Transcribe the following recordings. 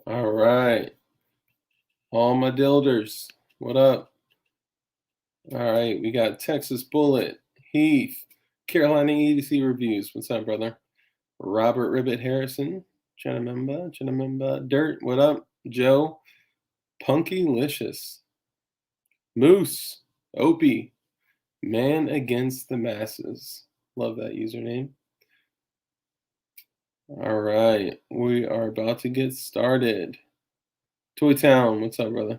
All right. All my dilders. What up? All right. We got Texas Bullet, Heath, Carolina EDC Reviews. What's up, brother? Robert Ribbit Harrison, Chanamemba, Dirt. What up? Joe, Punky Licious, Moose, Opie, Man Against the Masses. Love that username. All right. We are about to get started. Toy Town. What's up, brother?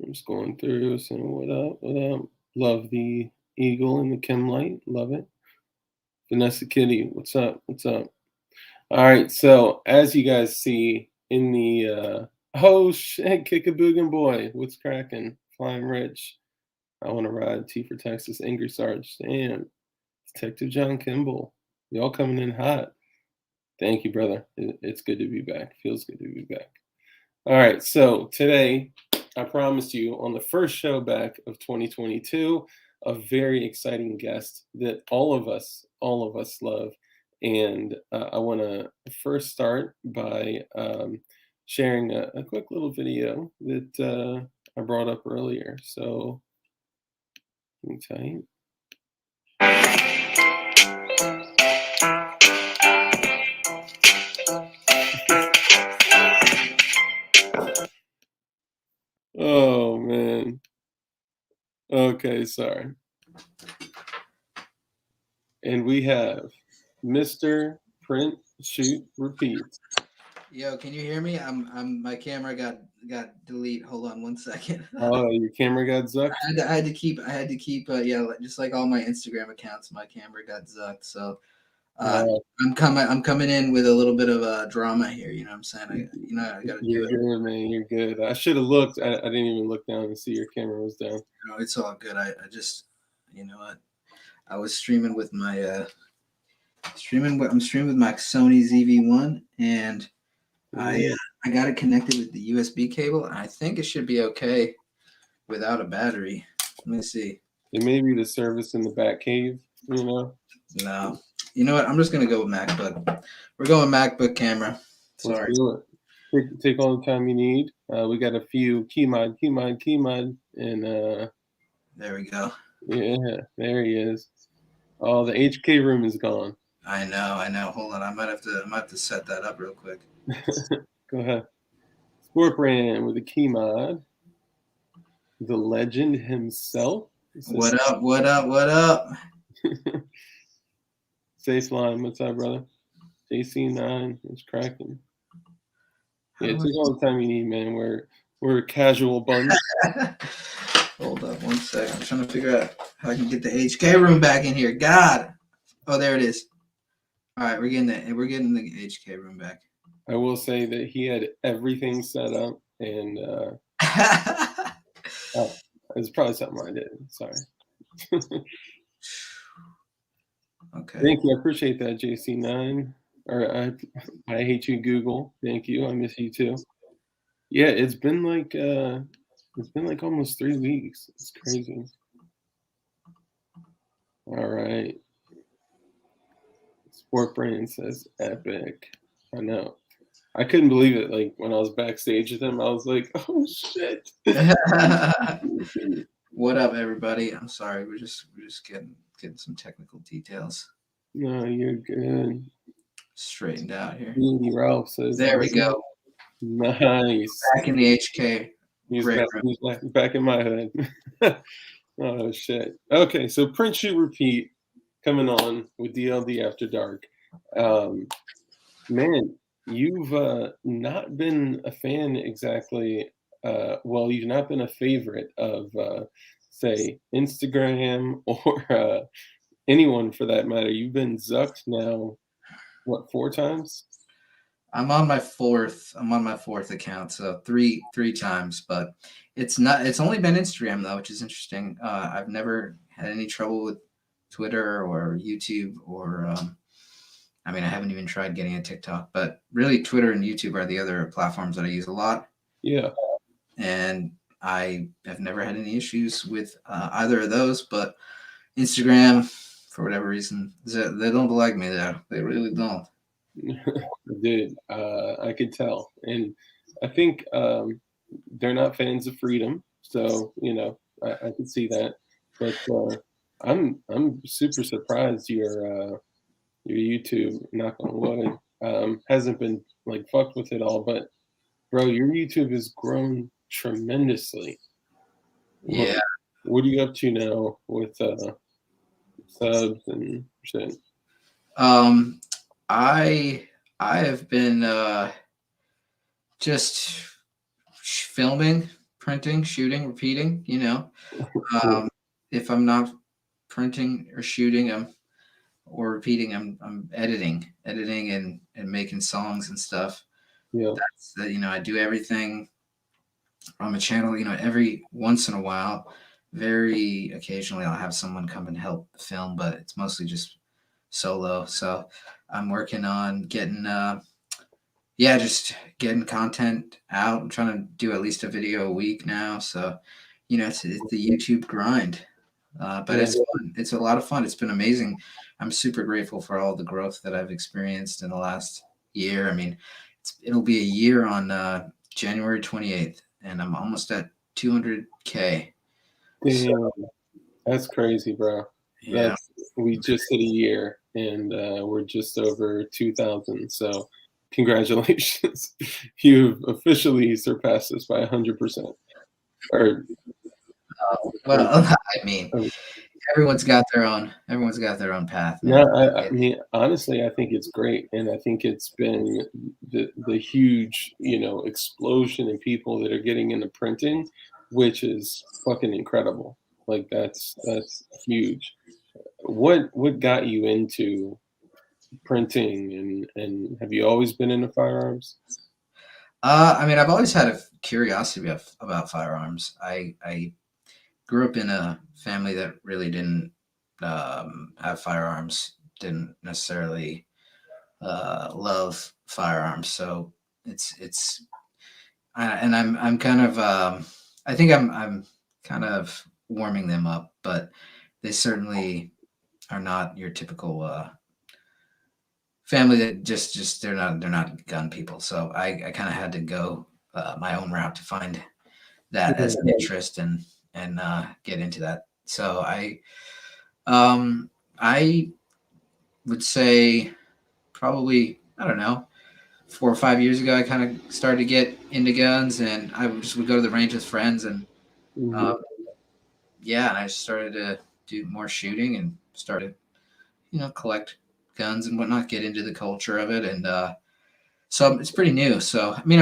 I'm just going through, saying what up, what up. Love the eagle and the chem light. Love it. Vanessa Kitty, what's up, what's up? All right, so as you guys see in the oh shit, Kickaboogan boy, what's cracking? Flying Rich. I want to ride T for Texas, Angry Sarge, and Detective John Kimball. Y'all coming in hot. Thank you, brother. It's good to be back. Feels good to be back. All right, so today I promised you on the first show back of 2022, a very exciting guest that all of us love. And I want to first start by sharing a quick little video that I brought up earlier. So let me tell you. Oh man. Okay, sorry. And we have Mr. Print, Shoot, Repeat. Yo, can you hear me? My camera got delete. Hold on one second. Oh, your camera got zucked? I had to keep yeah, just like all my Instagram accounts, my camera got zucked. So I'm coming in with a little bit of drama here, you know what I'm saying? I gotta do it. You're good, man. You're good. I should have looked. I didn't even look down and see your camera was down. No, it's all good. I just, you know what? I was streaming with my I'm streaming with my Sony ZV-1, and I got it connected with the USB cable, and I think it should be okay without a battery. Let me see. It may be the service in the back cave, you know? No. You know what? I'm just going to go with MacBook. We're going MacBook camera. Sorry. Let's do it. Take all the time you need. We got a few key mod, and there we go. Yeah, there he is. Oh, the HK room is gone. I know. Hold on. I might have to set that up real quick. Go ahead. Sport brand with a key mod. The legend himself. What up? Safe line, what's up, brother? JC9 is cracking. Yeah, take all the time you need, man. We're a casual bunch. Hold up one second. I'm trying to figure out how I can get the HK room back in here. God. Oh, there it is. All right, we're getting the HK room back. I will say that he had everything set up, and it's probably something I did. Sorry. Okay. Thank you. I appreciate that, JC9. Or I hate you, Google. Thank you. I miss you too. Yeah, it's been like almost 3 weeks. It's crazy. All right. Sport Brain says epic. I know. I couldn't believe it. Like when I was backstage with him, I was like, "Oh shit!" What up, everybody? I'm sorry. We're just getting some technical details. No, you're good. Straightened out here. Ralph says, "There we go." Nice. Back in the HK. He's back in my hood. Oh shit. Okay, so Print Shoot Repeat coming on with DLD After Dark. Man, you've not been a fan exactly. Well, you've not been a favorite of, say, Instagram or anyone for that matter. You've been zucked now, what, 4 times? I'm on my fourth account, so three times, but it's only been Instagram though, which is interesting. I've never had any trouble with Twitter or YouTube or I mean, I haven't even tried getting a TikTok, but really Twitter and YouTube are the other platforms that I use a lot. Yeah. And I have never had any issues with either of those, but Instagram, for whatever reason, they don't like me though. They really don't. Dude, I could tell, and I think they're not fans of freedom, so I could see that. But I'm super surprised your YouTube, knock on wood, hasn't been like fucked with it all. But bro, your YouTube has grown tremendously. What Yeah. what are you up to now with subs and shit? Um, I I have been just filming, printing, shooting, repeating. Yeah, Um, if I'm not printing or shooting, or repeating, I'm editing and making songs and stuff. yeah, That's I do everything on the channel. Every once in a while, very occasionally, I'll have someone come and help film, but it's mostly just solo. So I'm working on getting yeah, just getting content out. I'm trying to do at least a video a week now. So it's the YouTube grind. But yeah. it's fun. It's a lot of fun. It's been amazing. I'm super grateful for all the growth that I've experienced in the last year. I mean, it'll be a year on January 28th, and I'm almost at 200K. So Damn, that's crazy, bro. yeah, That's We just hit a year, and we're just over 2,000. So, congratulations, you've officially surpassed us by 100%. Or, or, well, I mean, or everyone's got their own path, no, man. I mean, honestly, I think it's great, and I think it's been the huge, explosion in people that are getting into printing, which is fucking incredible. Like that's huge. What got you into printing, and have you always been into firearms? I mean, I've always had a curiosity about firearms. I grew up in a family that really didn't have firearms, didn't necessarily love firearms. So it's and I'm kind of I think I'm kind of warming them up, but they certainly are not your typical family that just they're not gun people. So I kind of had to go my own route to find that as an interest and get into that. So um I would say probably I don't know 4 or 5 years ago I kind of started to get into guns and would go to the range with friends and Mhm. um, yeah, and I started to do more shooting and started collect guns and whatnot, get into the culture of it and so it's pretty new. So I mean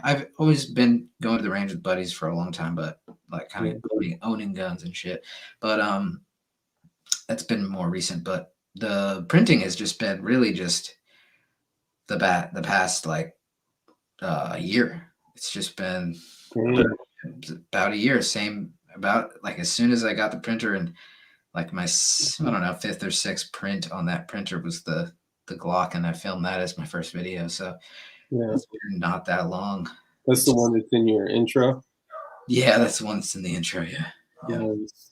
I've always been going to the range with buddies for a long time, but like kind Yeah, of owning guns and shit. But that's been more recent. But the printing has just been really just the past like year. It's just been damn. about a year. Same about like as soon as I got the printer and like my I don't know fifth or sixth print on that printer was the Glock, and I filmed that as my first video. So Yeah, it's been not that long. that's It's the one that's in your intro. yeah, that's the one that's in the intro. Yeah, yeah, Nice.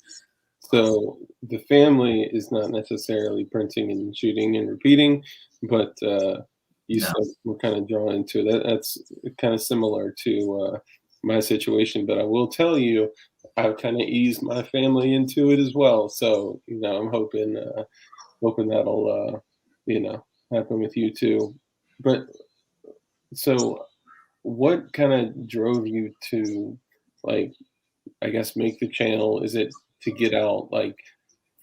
So the family is not necessarily printing and shooting and repeating, but you no, said we're kind of drawn into that. That's kind of similar to my situation, but I will tell you, I've kind of eased my family into it as well. So I'm hoping that'll happen with you too. But so, what kind of drove you to like, I guess, make the channel? Is it to get out like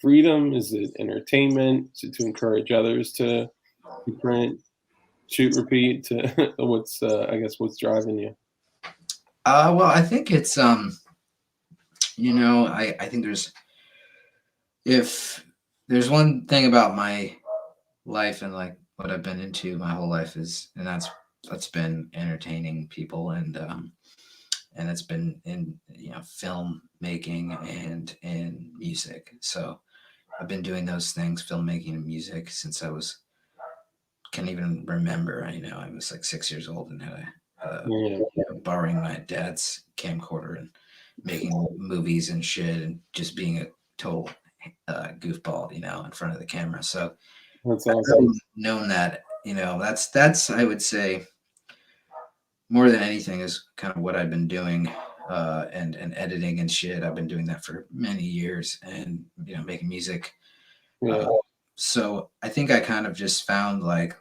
freedom? Is it entertainment? Is it to encourage others to print, shoot, repeat? To what's I guess what's driving you? well, I think it's I think if there's one thing about my life and like what I've been into my whole life is, and that's been entertaining people and it's been in film making and music. So I've been doing those things, filmmaking and music, since I was can't even remember. I was like 6 years old and had Yeah, borrowing my dad's camcorder and making movies and shit and just being a total goofball, in front of the camera. So that's I've awesome. always known that that's I would say more than anything is kind of what I've been doing, and editing and shit. I've been doing that for many years, and making music. Yeah. So I think I kind of just found like,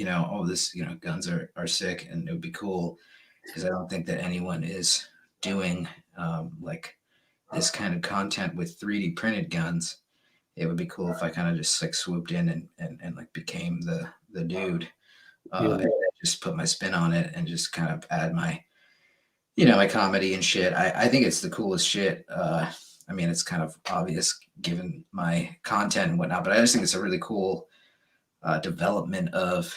oh, this, guns are sick and it would be cool, because I don't think that anyone is doing like this kind of content with 3D printed guns. It would be cool if I kind of just like swooped in and like became the dude, Yeah. and just put my spin on it and just kind of add my, my comedy and shit. I think it's the coolest shit. I mean, it's kind of obvious given my content and whatnot, but I just think it's a really cool development of,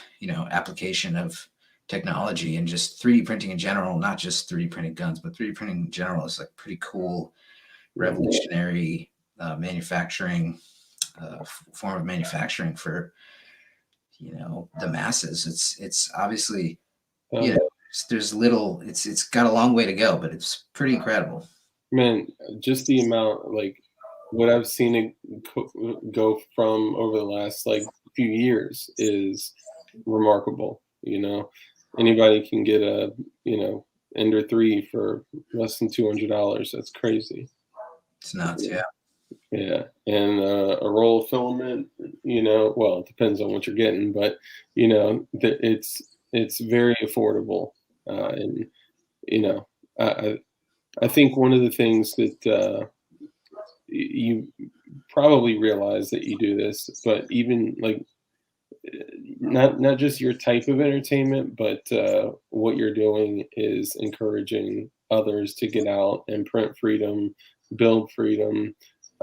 application of technology and just 3D printing in general, not just 3D printing guns, but 3D printing in general is like pretty cool, revolutionary manufacturing form of manufacturing for, the masses. It's obviously, Um, there's little, it's got a long way to go, but it's pretty incredible. Man, just the amount, like, what I've seen it go from over the last like few years is remarkable. Anybody can get a Ender 3 for less than $200. That's crazy. It's nuts. Yeah. Yeah, and a roll of filament, well, it depends on what you're getting, but it's very affordable, and you know, I I I think one of the things that you probably realize that you do this, but even like not just your type of entertainment, but what you're doing is encouraging others to get out and print freedom, build freedom.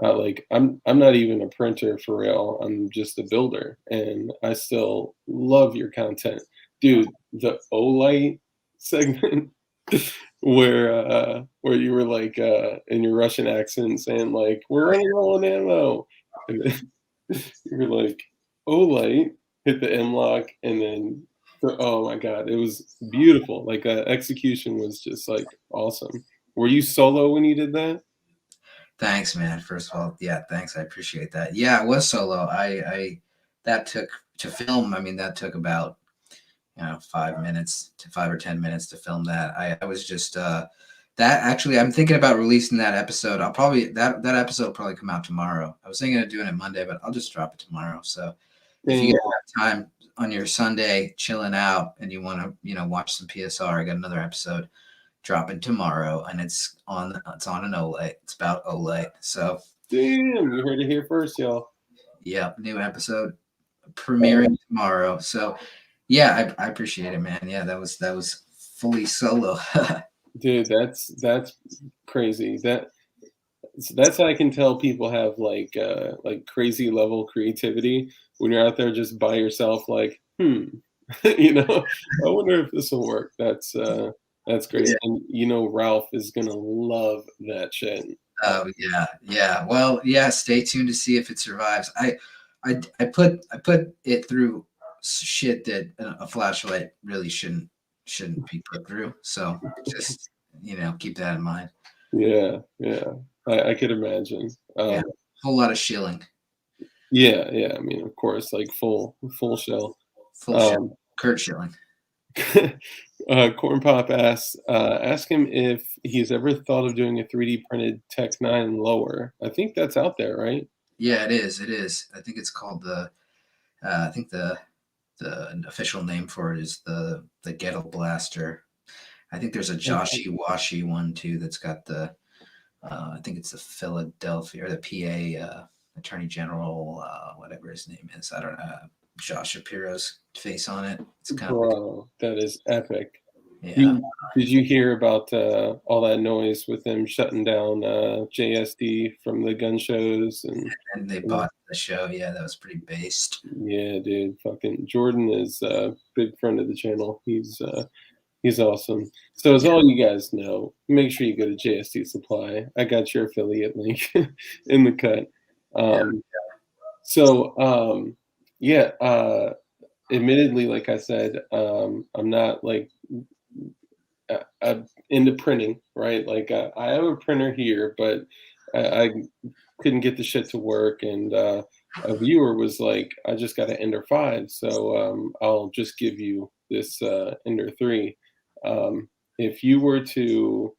Like I'm not even a printer for real. I'm just a builder, and I still love your content, dude. The Olight segment where you were like in your Russian accent saying like we're running low on ammo, and then you were like Olight hit the M lock, and then oh my god, it was beautiful. Like execution was just like awesome. Were you solo when you did that? Thanks, man. First of all, yeah, thanks. I appreciate that. Yeah, it was solo. I that took to film. I mean, that took about 5 minutes to 5 or 10 minutes to film that. I was just that actually. I'm thinking about releasing that episode. I'll probably that episode will probably come out tomorrow. I was thinking of doing it Monday, but I'll just drop it tomorrow. So if you And guys have time on your Sunday chilling out and you want to watch some PSR, I got another episode dropping tomorrow, and it's on an OLED. It's about OLED. So damn, you heard it here first, y'all. yeah, new episode premiering tomorrow. So yeah, I appreciate it, man. Yeah, that was fully solo. Dude, that's crazy. That's how I can tell people have like crazy level creativity when you're out there just by yourself, like, I wonder if this will work. That's great. Yeah. And Ralph is gonna love that shit. Oh yeah, yeah. Well, yeah. Stay tuned to see if it survives. I put it through shit that a flashlight really shouldn't be put through. So just keep that in mind. Yeah, yeah. I could imagine. Yeah, whole lot of shilling, Yeah, yeah. I mean, of course, like full shell. full shit. Um, Kurt Schilling. Corn Pop asks, ask him if he's ever thought of doing a 3D printed Tech 9 lower. I think that's out there, right? Yeah, it is. It is. I think it's called the. I think the official name for it is the Ghetto Blaster. I think there's a Joshi Washi one too that's got the. I think it's the Philadelphia or the PA Attorney General, whatever his name is. I don't know. Josh Shapiro's face on it. It's kind of Bro, that is epic. yeah. Did you hear about all that noise with them shutting down JSD from the gun shows And they bought the show. Yeah, that was pretty based. yeah, dude, fucking Jordan is a big friend of the channel. He's awesome. So as all you guys know, make sure you go to JSD Supply. I got your affiliate link in the cut. So yeah, admittedly, like I said, I'm not like I'm into printing, right? Like I have a printer here, but I couldn't get the shit to work, and a viewer was like, I just got an Ender 5, so I'll just give you this Ender 3. Um, if you were to,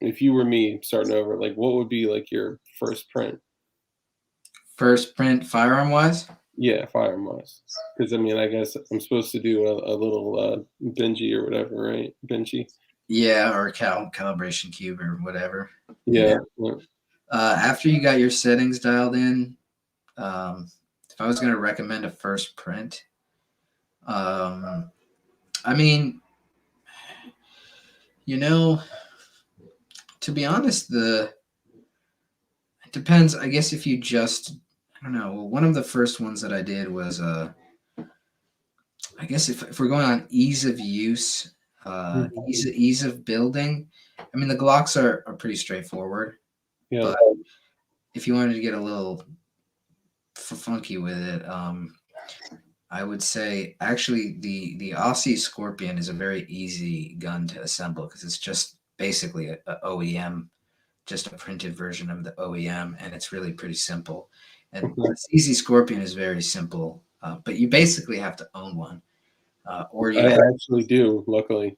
if you were me starting over, like what would be like your first print? First print firearm wise? Yeah, Firearm was. Because I mean, I guess I'm supposed to do a little Benji or whatever, right? Benji. Yeah, or calibration cube or whatever. Yeah. Yeah. After you got your settings dialed in, if I was going to recommend a first print, I mean, you know, to be honest, it depends. I guess if you just, I don't know. Well, one of the first ones that I did was, I guess if we're going on ease of use, Mhm. ease of building, I mean, the Glocks are pretty straightforward, Yeah. but if you wanted to get a little funky with it, I would say actually the Aussie Scorpion is a very easy gun to assemble because it's just basically a OEM, just a printed version of the OEM, and it's really pretty simple. And Okay. the CZ Scorpion is very simple, but you basically have to own one, or you I have, actually do, luckily.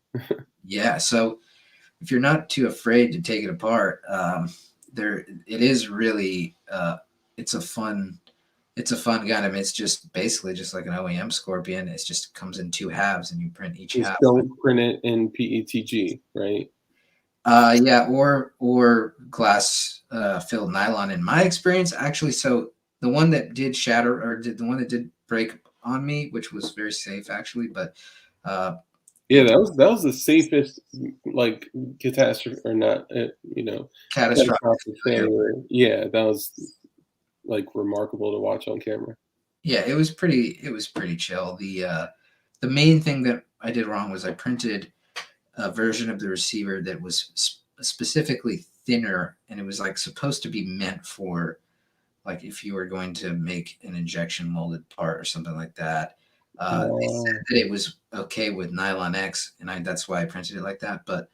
yeah. So if you're not too afraid to take it apart, there it is really it's a fun gun. I mean, it's just basically just like an OEM Scorpion. It's just comes in two halves, and you print each Just half. don't print it in PETG, right? Yeah, or glass filled nylon. In my experience, actually, so the one that did shatter or did the one that did break on me, which was very safe actually, but uh, Yeah, it that was the safest, like, catastrophe or not, catastrophic catastrophic failure. failure. Yeah, that was, like, remarkable to watch on camera. Yeah, it was pretty chill. The main thing that I did wrong was I printed a version of the receiver that was specifically thinner, and it was like supposed to be meant for like if you were going to make an injection molded part or something like that. They said Uh, that it was okay with nylon X, and that's why I printed it like that. But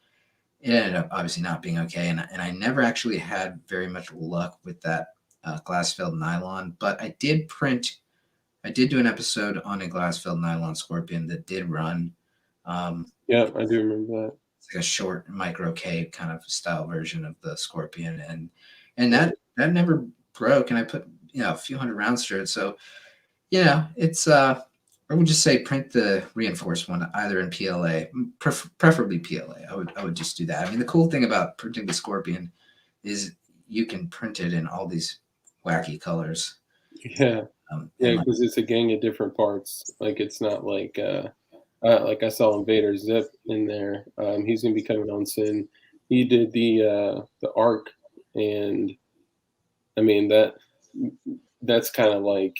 it ended up obviously not being okay, and I never actually had very much luck with that glass filled nylon. But I did do an episode on a glass filled nylon Scorpion that did run. yeah, I do remember that. It's like a short micro K kind of style version of the Scorpion, and Yeah, that never broke, and I put a few hundred rounds through it. So it's I would just say print the reinforced one either in PLA, preferably PLA. I would just do that. I mean, the cool thing about printing the Scorpion is you can print it in all these wacky colors. yeah, yeah, And like, because it's a gang of different parts. Like, it's not like I saw Invader Zip in there. He's gonna be coming on soon. He did the arc, and I mean that's kind of like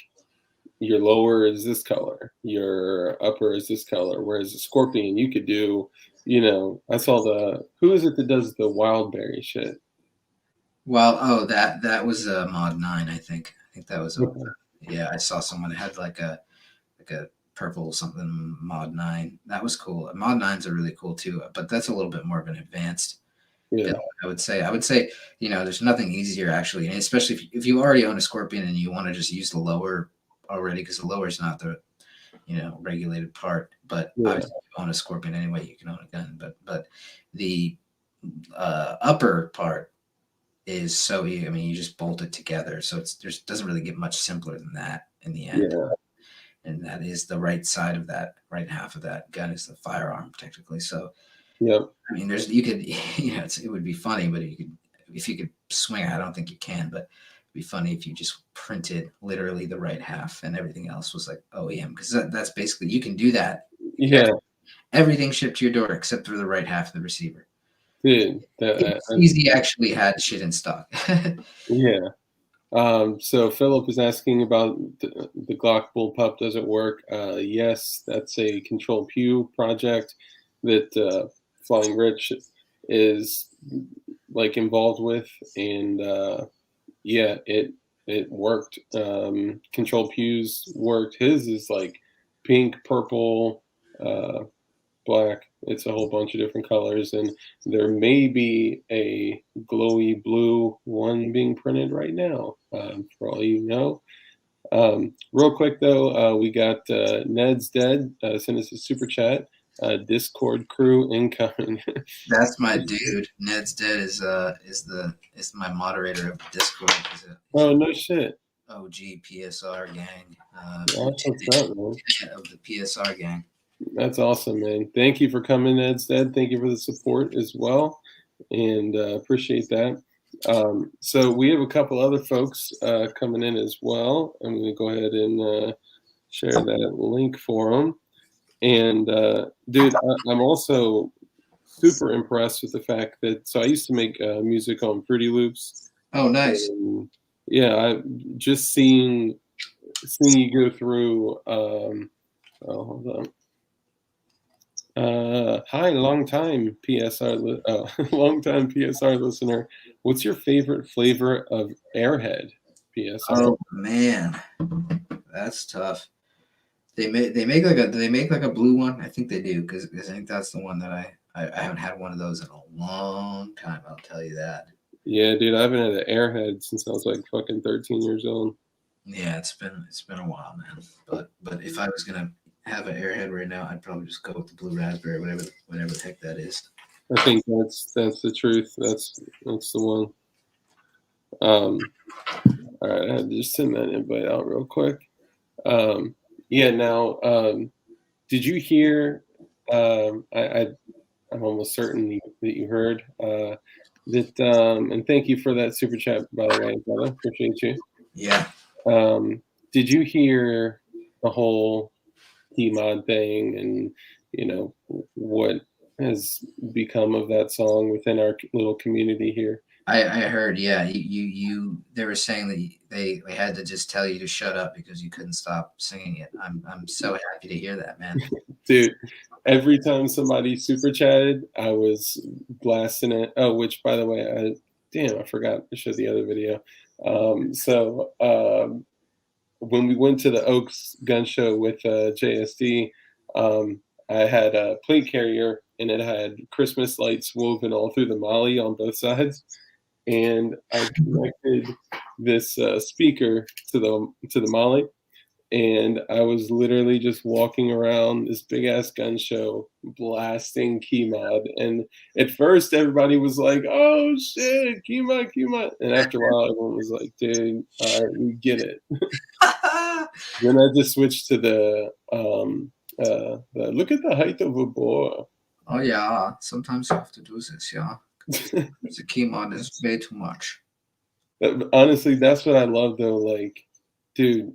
your lower is this color, your upper is this color. Whereas the Scorpion, you could do, I saw who is it that does the wildberry shit? well, oh, that was a Mod 9, I think. I think that was a Okay. yeah. I saw someone that had like a purple something Mod 9. That was cool. Mod 9s are really cool too, but that's a little bit more of an advanced build, Yeah, I would say. There's nothing easier actually, and especially if you already own a Scorpion and you want to just use the lower already, because the lower is not the regulated part. But yeah, obviously, if you own a Scorpion anyway, you can own a gun. But the upper part is so I mean, you just bolt it together, so there's doesn't really get much simpler than that in the end. yeah, And that is the right side of that right half of that gun is the firearm technically. So yep, I mean, there's you could it would be funny, but you could if you could swing it. I don't think you can, but it'd be funny if you just printed literally the right half and everything else was like OEM, because that's basically you can do that. yeah, Everything shipped to your door except for the right half of the receiver. dude. Easy actually had shit in stock. Yeah. So Philip is asking about the Glock bullpup. Does it work? Yes, that's a Control Pew project that Flying Rich is like involved with, and yeah, it worked. Control Pews worked. His is like pink, purple, uh, black. It's a whole bunch of different colors, and there may be a glowy blue one being printed right now. For all you know, Real quick though, we got Ned's Dead send us a super chat. Discord crew incoming. That's my dude. Ned's Dead is my moderator of Discord. He's Oh a no shit. OG PSR gang. That's what's up, man. Of the PSR gang. That's awesome, man. Thank you for coming, Edstead. Thank you for the support as well, and appreciate that. So we have a couple other folks coming in as well. I'm going to go ahead and share that link for them. And dude, I'm also super impressed with the fact that I used to make music on Fruity Loops. Oh, nice. And, yeah, I just seeing you go through. Oh, hold on. Hi, long time PSR, long time PSR listener. What's your favorite flavor of Airhead PSR? Oh man, that's tough. They make like a blue one. I think they do because I think that's the one that I haven't had one of those in a long time. I'll tell you that. Yeah, dude, I haven't had an Airhead since I was like fucking 13 years old. Yeah, it's been a while, man. But if I was gonna have an Airhead right now, I'd probably just go with the blue raspberry, whatever the heck that is. I think that's the truth. That's the one. All right, I had to just send that invite out real quick. Yeah, now, did you hear? I'm almost certain that you heard that. And thank you for that super chat, by the way, brother. Appreciate you. Yeah. Did you hear the whole mod thing, and what has become of that song within our little community here? I heard, yeah, they were saying that they had to just tell you to shut up because you couldn't stop singing it. I'm so happy to hear that, man. Dude, every time somebody super chatted, I was blasting it. Oh, which by the way, I forgot to show the other video. When we went to the Oaks gun show with JSD, I had a plate carrier and it had Christmas lights woven all through the molly on both sides. And I connected this speaker to the molly, and I was literally just walking around this big ass gun show blasting key mod. And at first everybody was like, "Oh shit, key mod," and after a while everyone was like, "Dude, all right, we get it." Then I just switched to the look at the height of a boar. Oh yeah, sometimes you have to do this, yeah. The key mod is way too much. Honestly, that's what I love though. Like, dude,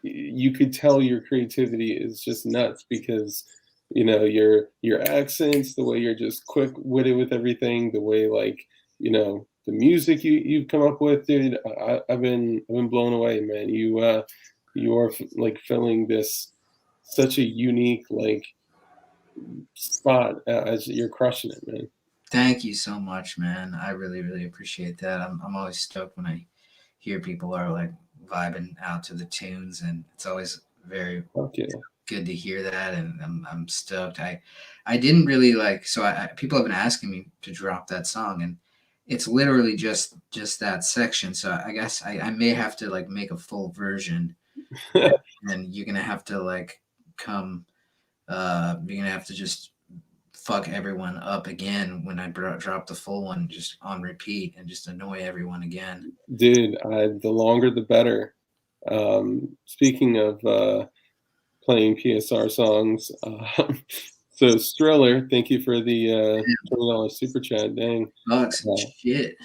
you could tell your creativity is just nuts because your accents, the way you're just quick-witted with everything, the way the music you've come up with, dude. I've been blown away, man. You are like filling this such a unique spot as you're crushing it, man. Thank you so much, man. I really, really appreciate that. I'm always stoked when I hear people are like vibing out to the tunes, and it's always very good to hear that. And I'm stoked. I didn't really people have been asking me to drop that song, and it's literally just that section. So I guess I may have to like make a full version, and you're gonna have to come. You're gonna have to just fuck everyone up again when I drop the full one just on repeat and just annoy everyone again. Dude, the longer the better. Speaking of playing PSR songs, so Striller, thank you for the $20 super chat. Dang. Shit.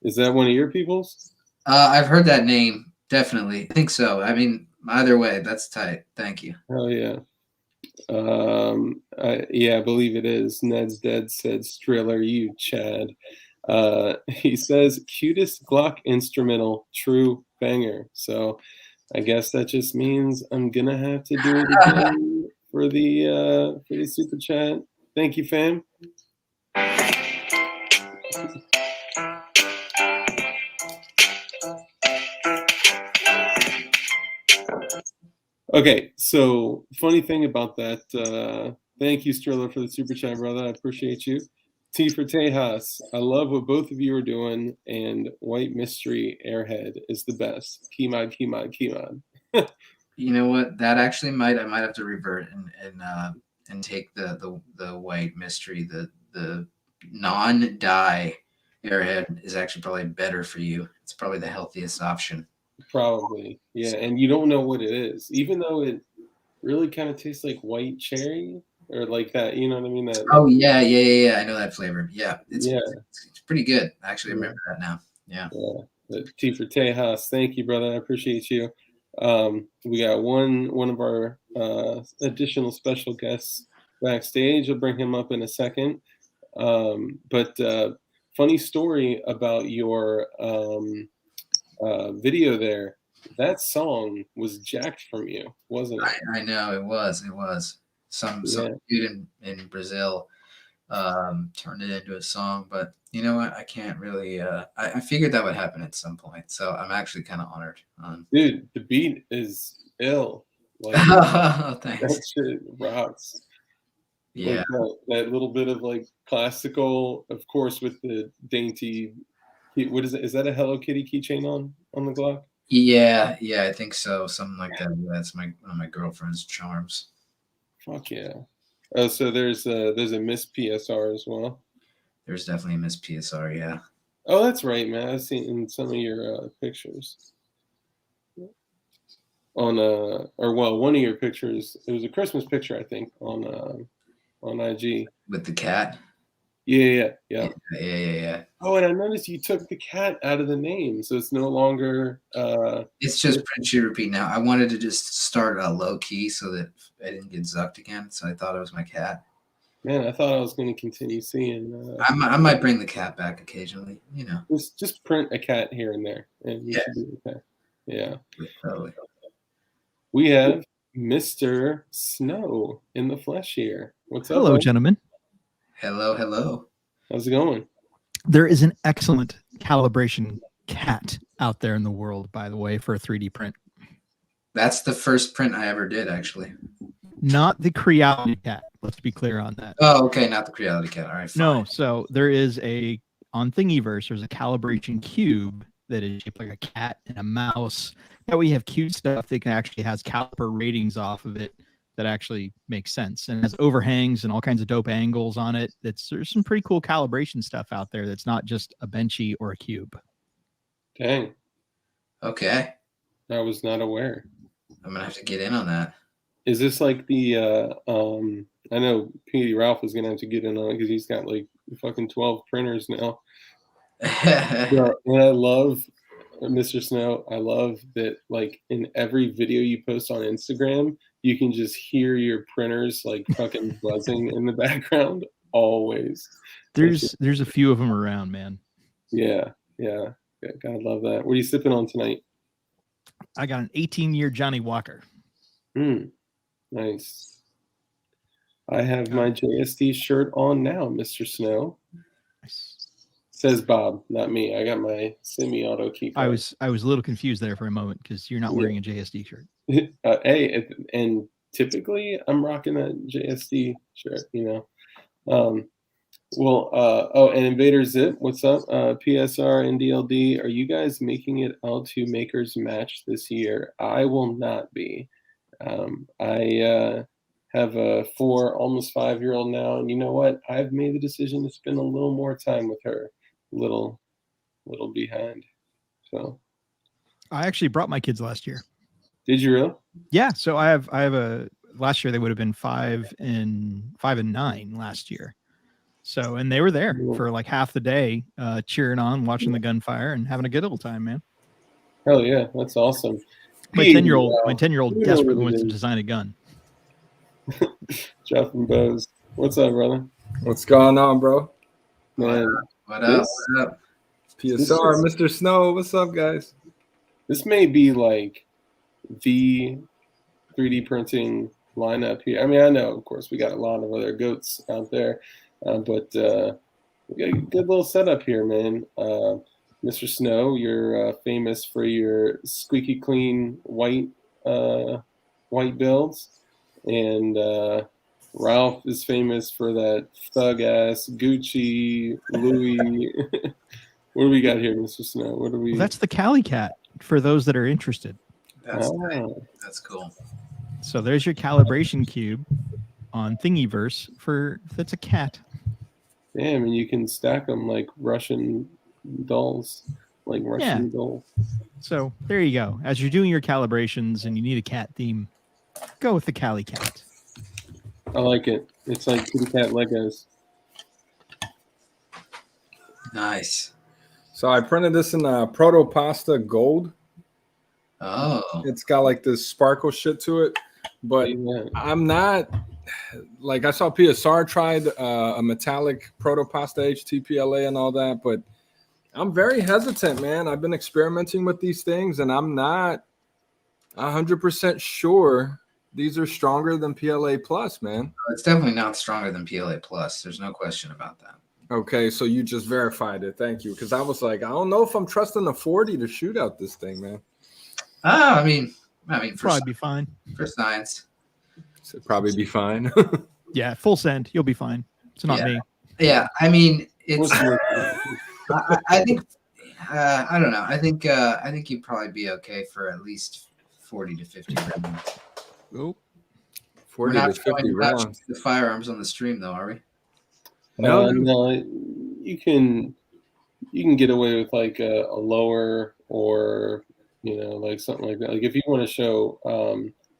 Is that one of your people's? I've heard that name, definitely. I think so. I mean, either way, that's tight. Thank you. Oh yeah. I believe it is. Ned's Dead said Striller, you Chad. He says cutest Glock instrumental, true banger. So I guess that just means I'm gonna have to do it again for the super chat. Thank you, fam. Okay, so funny thing about that, thank you, Striller, for the super chat, brother. I appreciate you. T for Tejas, I love what both of you are doing, and White Mystery Airhead is the best. Key mod. You know what? That actually I might have to revert and take the white mystery. The non-dye airhead is actually probably better for you. It's probably the healthiest option. Probably, yeah. And you don't know what it is, even though it really kind of tastes like white cherry or like that. You know what I mean? Oh yeah. I know that flavor. Yeah, Yeah, it's pretty good. Actually, I yeah, remember that now. Yeah. yeah. But T for Tejas, thank you, brother. I appreciate you. We got one of our additional special guests backstage. I'll bring him up in a second. But funny story about your video there. That song was jacked from you, wasn't it? I know it was. It was some Yeah. dude in Brazil turned it into a song, but you know what? I can't really. I figured that would happen at some point, so I'm actually kind of honored. Dude, the beat is ill. Like Thanks. that shit rocks. Yeah, Like that little bit of like classical, of course, with the dainty. What is it? Is that a Hello Kitty keychain on the Glock? yeah. I think so. Something like that. Yeah, that's one of my girlfriend's charms. Fuck yeah. Oh, so there's a Miss PSR as well. There's definitely a Miss PSR. Yeah. Oh, that's right, man. I've seen in some of your pictures on or well, one of your pictures. It was a Christmas picture, I think, on IG. With the cat. Yeah. Yeah. Oh, and I noticed you took the cat out of the name, so it's no longer. It's just print shoot repeat now. I wanted to just start low key so that I didn't get zucked again. So I thought it was my cat. Man, I thought I was going to continue seeing. I might bring the cat back occasionally. You know. Just print a cat here and there, and you should be okay. Yeah. Totally. We have Mr. Snow in the flesh here. What's up? Hello, gentlemen. Hello. How's it going? There is an excellent calibration cat out there in the world, by the way, for a 3D print. That's the first print I ever did, actually. Not the Creality cat. Let's be clear on that. Oh, okay, not the Creality cat. All right, fine. No, so there is on Thingiverse, there's a calibration cube that is shaped like a cat and a mouse. Now we have cute stuff that actually has caliper ratings off of it that actually makes sense and has overhangs and all kinds of dope angles on it. There's some pretty cool calibration stuff out there that's not just a benchy or a cube. Dang. Okay. I was not aware. I'm gonna have to get in on that. Is this like the I know Petey Ralph is gonna have to get in on it because he's got like fucking 12 printers now. Yeah, and I love Mr. Snow. I love that like in every video you post on Instagram, you can just hear your printers like fucking buzzing in the background always. There's a few of them around, man. Yeah. Gotta love that. What are you sipping on tonight? I got an 18-year Johnny Walker. Nice. I have my JSD shirt on now, Mr. Snow. Says Bob, not me. I got my semi-auto keep. I was a little confused there for a moment because you're not wearing a JSD shirt. Hey, and typically I'm rocking a JSD shirt, you know. And Invader Zip, what's up? PSR and DLD, are you guys making it L2 Makers Match this year? I will not be. I have a almost 5-year-old now, and you know what? I've made the decision to spend a little more time with her. Little behind. So I actually brought my kids last year. Did you really? Yeah. So I have a last year they would have been 5 and 9 last year. So and they were there for like half the day, cheering on, watching the gunfire, and having a good old time, man. Hell yeah, that's awesome. My 10-year-old desperately wants to design a gun. Jeff and Bose, what's up, brother? What's going on, bro? Man, what up? PSR, Mr. Snow, what's up, guys? This may be like the 3D printing lineup here. I mean, I know, of course, we got a lot of other goats out there, but we got a good little setup here, man. Mr. Snow, you're famous for your squeaky clean white builds, and Ralph is famous for that thug ass Gucci Louis. What do we got here, Mr. Snow? What do we? Well, that's the Cali cat for those that are interested. That's tight. Oh, That's cool. So there's your calibration cube on Thingiverse for that's a cat. damn, and you can stack them like Russian dolls, like Russian dolls. So there you go. As you're doing your calibrations and you need a cat theme, go with the Cali Cat. I like it. It's like kitty cat Legos. Nice. So I printed this in Proto Pasta Gold. Oh, It's got like this sparkle shit to it, but Yeah. I'm not like I saw PSR tried a metallic Proto Pasta HTPLA and all that, but I'm very hesitant, man. I've been experimenting with these things, and I'm not 100% sure these are stronger than PLA Plus, man. it's definitely not stronger than PLA Plus. There's no question about that. Okay, so you just verified it. Thank you. Because I was like, I don't know if I'm trusting the 40 to shoot out this thing, man. I mean, Probably be fine. for science. So it'd probably be fine. Yeah, full send. You'll be fine. It's not me. Yeah, I mean, it's. What's the- I think. I don't know. I think you'd probably be okay for at least 40 to 50 rounds. Oh, 40 We're to not 50 showing rounds. the firearms on the stream, though, are we? No, no, you can get away with like a lower or like something like that. Like if you want to show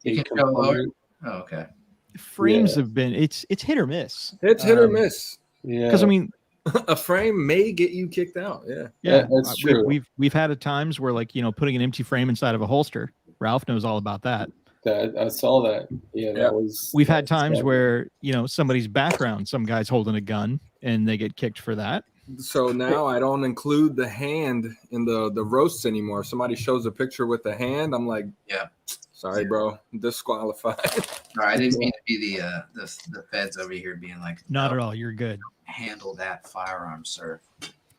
You a can show lower? component, Oh, okay. frames Yeah. have been it's hit or miss. it's hit or miss. yeah, Because I mean, A frame may get you kicked out. Yeah. yeah, that's true. We've had at times where like putting an empty frame inside of a holster. Ralph knows all about that. that I saw that. Yeah, Yeah. that was. We've that had was times bad. where somebody's background, some guy's holding a gun and they get kicked for that. So now I don't include the hand in the roasts anymore. If somebody shows a picture with the hand, I'm like, Yeah. sorry, bro, disqualified. All right, I didn't mean to be the feds over here being like, Not "No, at all. You're good. handle that firearm, sir."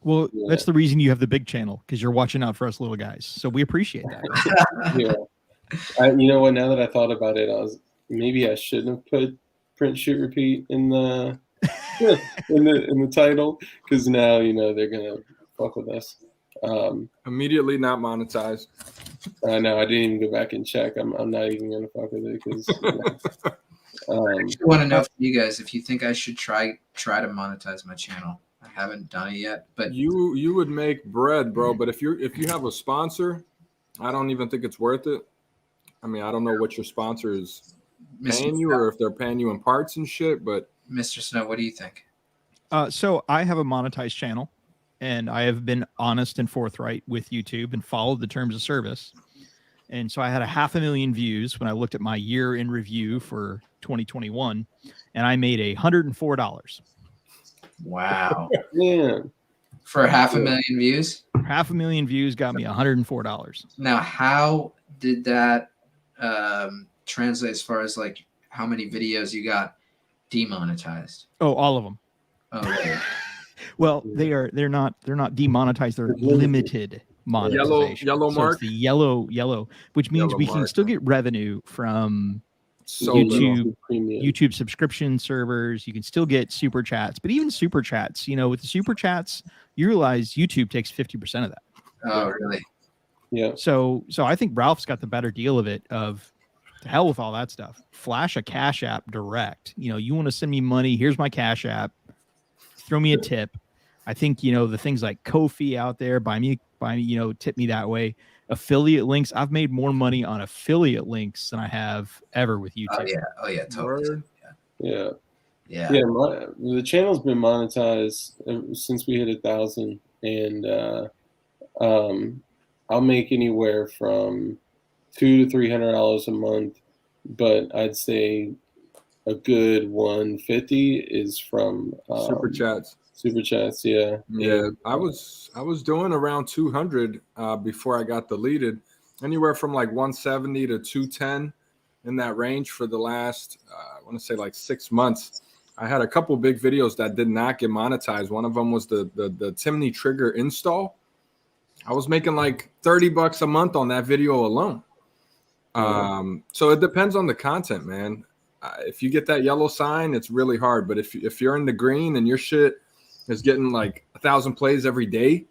Well, Yeah. that's the reason you have the big channel, because you're watching out for us little guys. So we appreciate that. Yeah, you know what? Now that I thought about it, maybe I shouldn't have put print shoot repeat in the in the title, because now they're gonna fuck with us. Immediately not monetized. I know I didn't even go back and check. I'm not even gonna fuck with it because. I want to know from you guys if you think I should try to monetize my channel. I haven't done it yet, but You would make bread, bro. But if you have a sponsor, I don't even think it's worth it. I mean, I don't know what your sponsor is paying you, or if they're paying you in parts and shit. But Mr. Snow, what do you think? So I have a monetized channel, and I have been honest and forthright with YouTube and followed the terms of service. And so I had 500,000 views when I looked at my year in review for 2021, and I made $104. Wow. Yeah. For 500,000 views? 500,000 views got me $104. Now, how did that translate as far as like how many videos you got demonetized? Oh, all of them. Oh, really? Well, they're not demonetized. They're limited monetization. Yellow So mark? it's the yellow, which means Yellow we can mark. still get revenue from so YouTube. little. Premium. YouTube subscription servers. You can still get super chats, but even super chats, with the super chats, you realize YouTube takes 50% of that. Oh, really? Yeah. So I think Ralph's got the better deal of it. Of to hell with all that stuff. Flash a Cash App direct. You want to send me money? Here's my Cash App. Throw me a tip. I think the things like Ko-fi out there. Buy me. Tip me that way. Affiliate links. I've made more money on affiliate links than I have ever with YouTube. Oh yeah, totally. Word. Yeah. Yeah. The channel's been monetized since we hit 1,000, and I'll make anywhere from $200 to $300 a month, but I'd say a good 150 is from Super chats. Super chats. Yeah. Yeah, I was doing around 200 before I got deleted, anywhere from like 170 to 210 in that range for the last I want to say like 6 months. I had a couple big videos that did not get monetized. One of them was the Timney trigger install. I was making like $30 a month on that video alone. So it depends on the content, man. If you get that yellow sign, it's really hard. But if you're in the green and your shit is getting like 1,000 plays every day,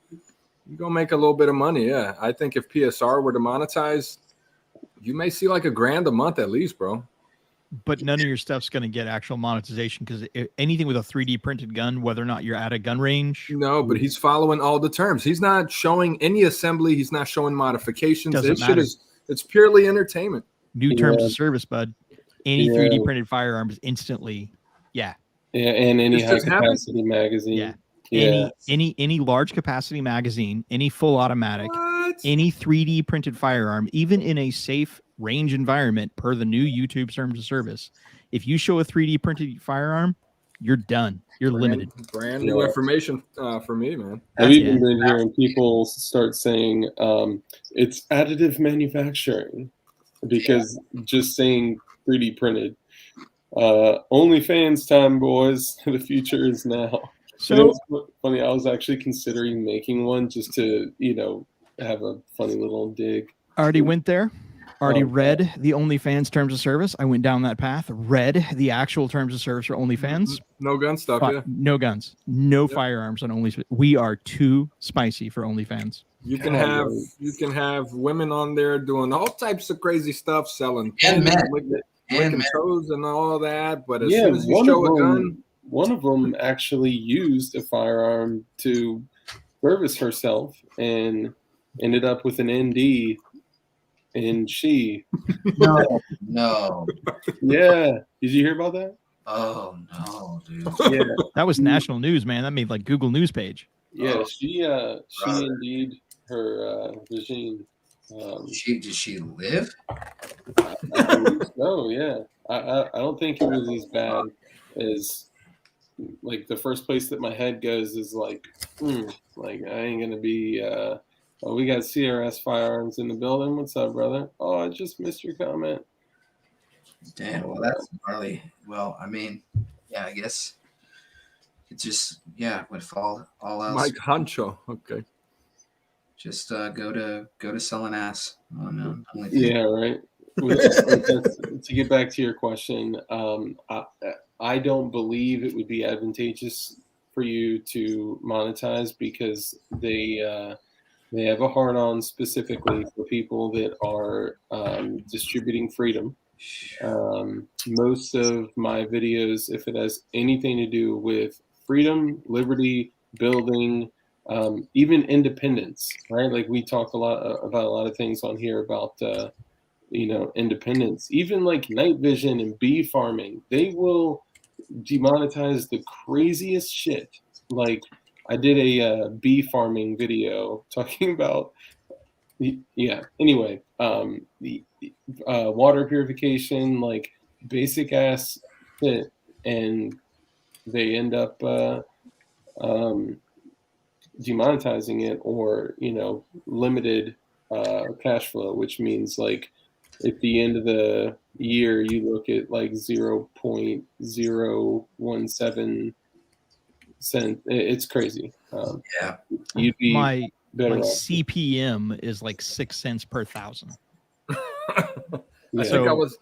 you're gonna make a little bit of money. Yeah, I think if PSR were to monetize, you may see like $1,000 a month at least, bro. But none of your stuff's going to get actual monetization because anything with a 3D printed gun, whether or not you're at a gun range, No, but he's following all the terms. He's not showing any assembly. He's not showing modifications. Doesn't This shit matter. it's purely entertainment. new terms Yeah. of service, bud. Any Yeah. 3D printed firearms instantly, Yeah, and any This high just happened? capacity magazine. Yeah. Yeah. Any large capacity magazine, any full automatic, What? any 3D printed firearm, even in a safe range environment per the new YouTube terms of service, if you show a 3D printed firearm, you're done. You're limited. Brand new Yeah. information for me, man. I've even Yeah. been hearing people start saying it's additive manufacturing because just saying 3D printed. OnlyFans time, boys. The future is now. So It's funny. I was actually considering making one just to, have a funny little dig. already went there. Already Oh, read the OnlyFans terms of service. I went down that path. Read the actual terms of service for OnlyFans. No gun stuff, yeah. No guns, no Yep. firearms on OnlyFans. We are too spicy for OnlyFans. You can God, have women on there doing all types of crazy stuff, selling And men. licking And man, toes and all that. But as Yeah, soon as you show a gun, one of them actually used a firearm to service herself and ended up with an ND. And she, no. yeah. Did you hear about that? Oh no, dude. Yeah, That was national news, man. That made like Google News page. yeah. Oh, She brother. indeed her regime. Did she live? I believe so, yeah. I don't think it was as bad as like the first place that my head goes is like I ain't gonna be. Oh, we got CRS Firearms in the building. What's up, brother? Oh, I just missed your comment. Damn. Well, that's gnarly. Well, I mean, yeah, I guess it just would fall all else. Mike Hancho. Okay. Just go to selling ass on OnlyFans. Yeah, right. To get back to your question, I don't believe it would be advantageous for you to monetize because they have a hard-on specifically for people that are distributing freedom. Most of my videos, if it has anything to do with freedom, liberty, building, even independence, right? Like we talk a lot about a lot of things on here about independence. Even like night vision and bee farming, they will demonetize the craziest shit. Like I did a bee farming video talking about anyway, the water purification, like basic ass shit, and they end up demonetizing it or limited cash flow, which means like at the end of the year you look at like 0.017 cent. It's crazy. Yeah. You'd be My better off. CPM is like 6 cents per thousand. I Yeah. think I was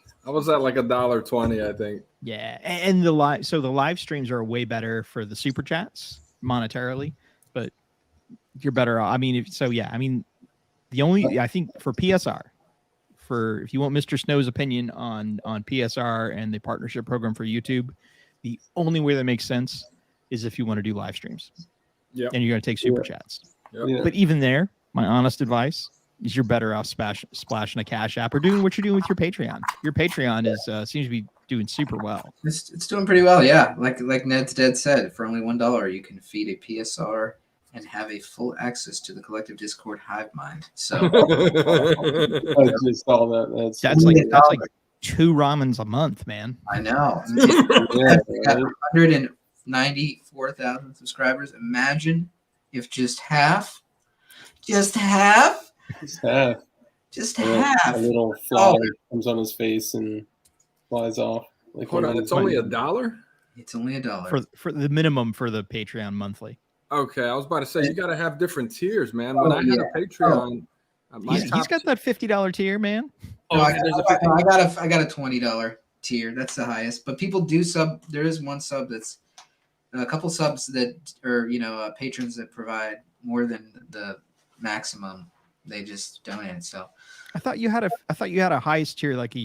at like $1.20, I think. Yeah, and the live streams are way better for the super chats monetarily, but you're better off. I mean, the only I think for PSR, if you want Mr. Snow's opinion on PSR and the partnership program for YouTube, the only way that makes sense is if you want to do live streams. Yep. And you're going to take super Yeah. chats. Yep. Yeah. But even there, my honest advice is you're better off splashing a cash app or doing what you're doing with your Patreon. Your Patreon is seems to be doing super well. It's doing pretty well, yeah. Like Ned's Dead said, for only $1 you can feed a PSR and have a full access to the collective Discord hive mind. So I just saw that. That's like 2 ramens a month, man. I know. Yeah, We got right? 194,000 subscribers. Imagine if just half, It's half. half. A little fly comes on his face and flies off. Like Hold on, it's only $1? It's only $1. For the minimum for the Patreon monthly. Okay, I was about to say you got to have different tiers, man. When I had a Patreon, He's got that $50 tier, man. No, I got a $20 tier. That's the highest. But people do sub. There is one sub that's a couple subs that are patrons that provide more than the maximum they just donated. So I thought you had a highest tier, like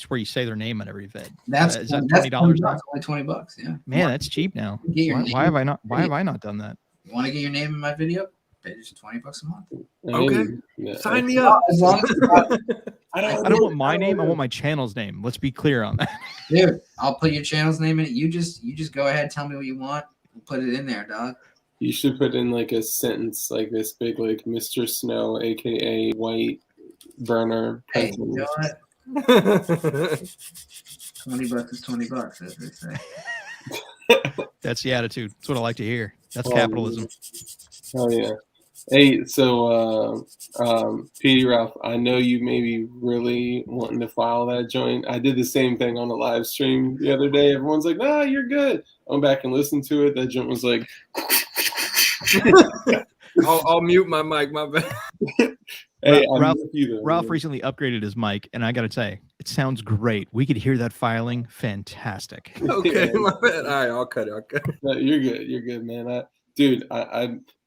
where you say their name on every vid. that's Is that that's $20 $20, now? only $20. Yeah, Man, that's cheap now. Get your Why have I not done that? You want to get your name in my video? Pay just $20 a month. Okay. Yeah, Sign me up. As long as I don't want my name. I want my channel's name. Let's be clear on that. dude, I'll put your channel's name in it. You just go ahead, tell me what you want. We'll put it in there, dog. You should put in like a sentence like this big, like Mr. Snow, aka White Burner. Hey, you know what? $20 is $20, as they say. That's the attitude. That's what I like to hear. That's capitalism. Oh yeah. Hey, so Petey Ralph, I know you may be really wanting to file that joint. I did the same thing on the live stream the other day. Everyone's like, "Nah, you're good." I went back and listened to it. That joint was like. I'll mute my mic. My bad. Hey, Ralph recently upgraded his mic, and I got to say, it sounds great. We could hear that filing. Fantastic. Okay, my bad. All right, I'll cut it. No, you're good. You're good, man.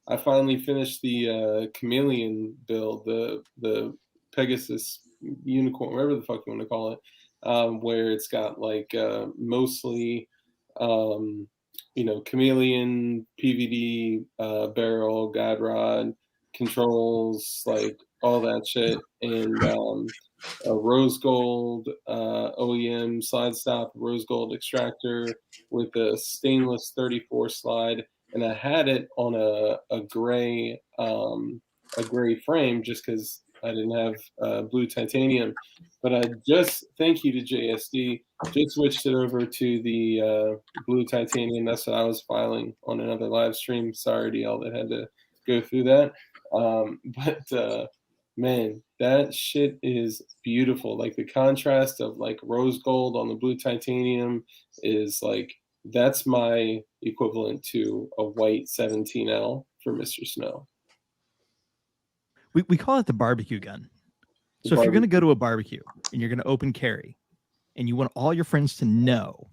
I finally finished the chameleon build, the Pegasus unicorn, whatever the fuck you want to call it, where it's got like mostly chameleon, PVD, barrel, guide rod, controls, like all that shit, and a rose gold OEM slide stop, rose gold extractor with a stainless 34 slide, and I had it on a gray frame just because I didn't have blue titanium. But I just, thank you to JSD, just switched it over to the blue titanium. That's what I was filing on another live stream. Sorry to y'all that had to go through that. But man, that shit is beautiful. Like the contrast of like rose gold on the blue titanium is like, that's my equivalent to a white 17L for Mr. Snow. We call it the barbecue gun. So if you're going to go to a barbecue and you're going to open carry and you want all your friends to know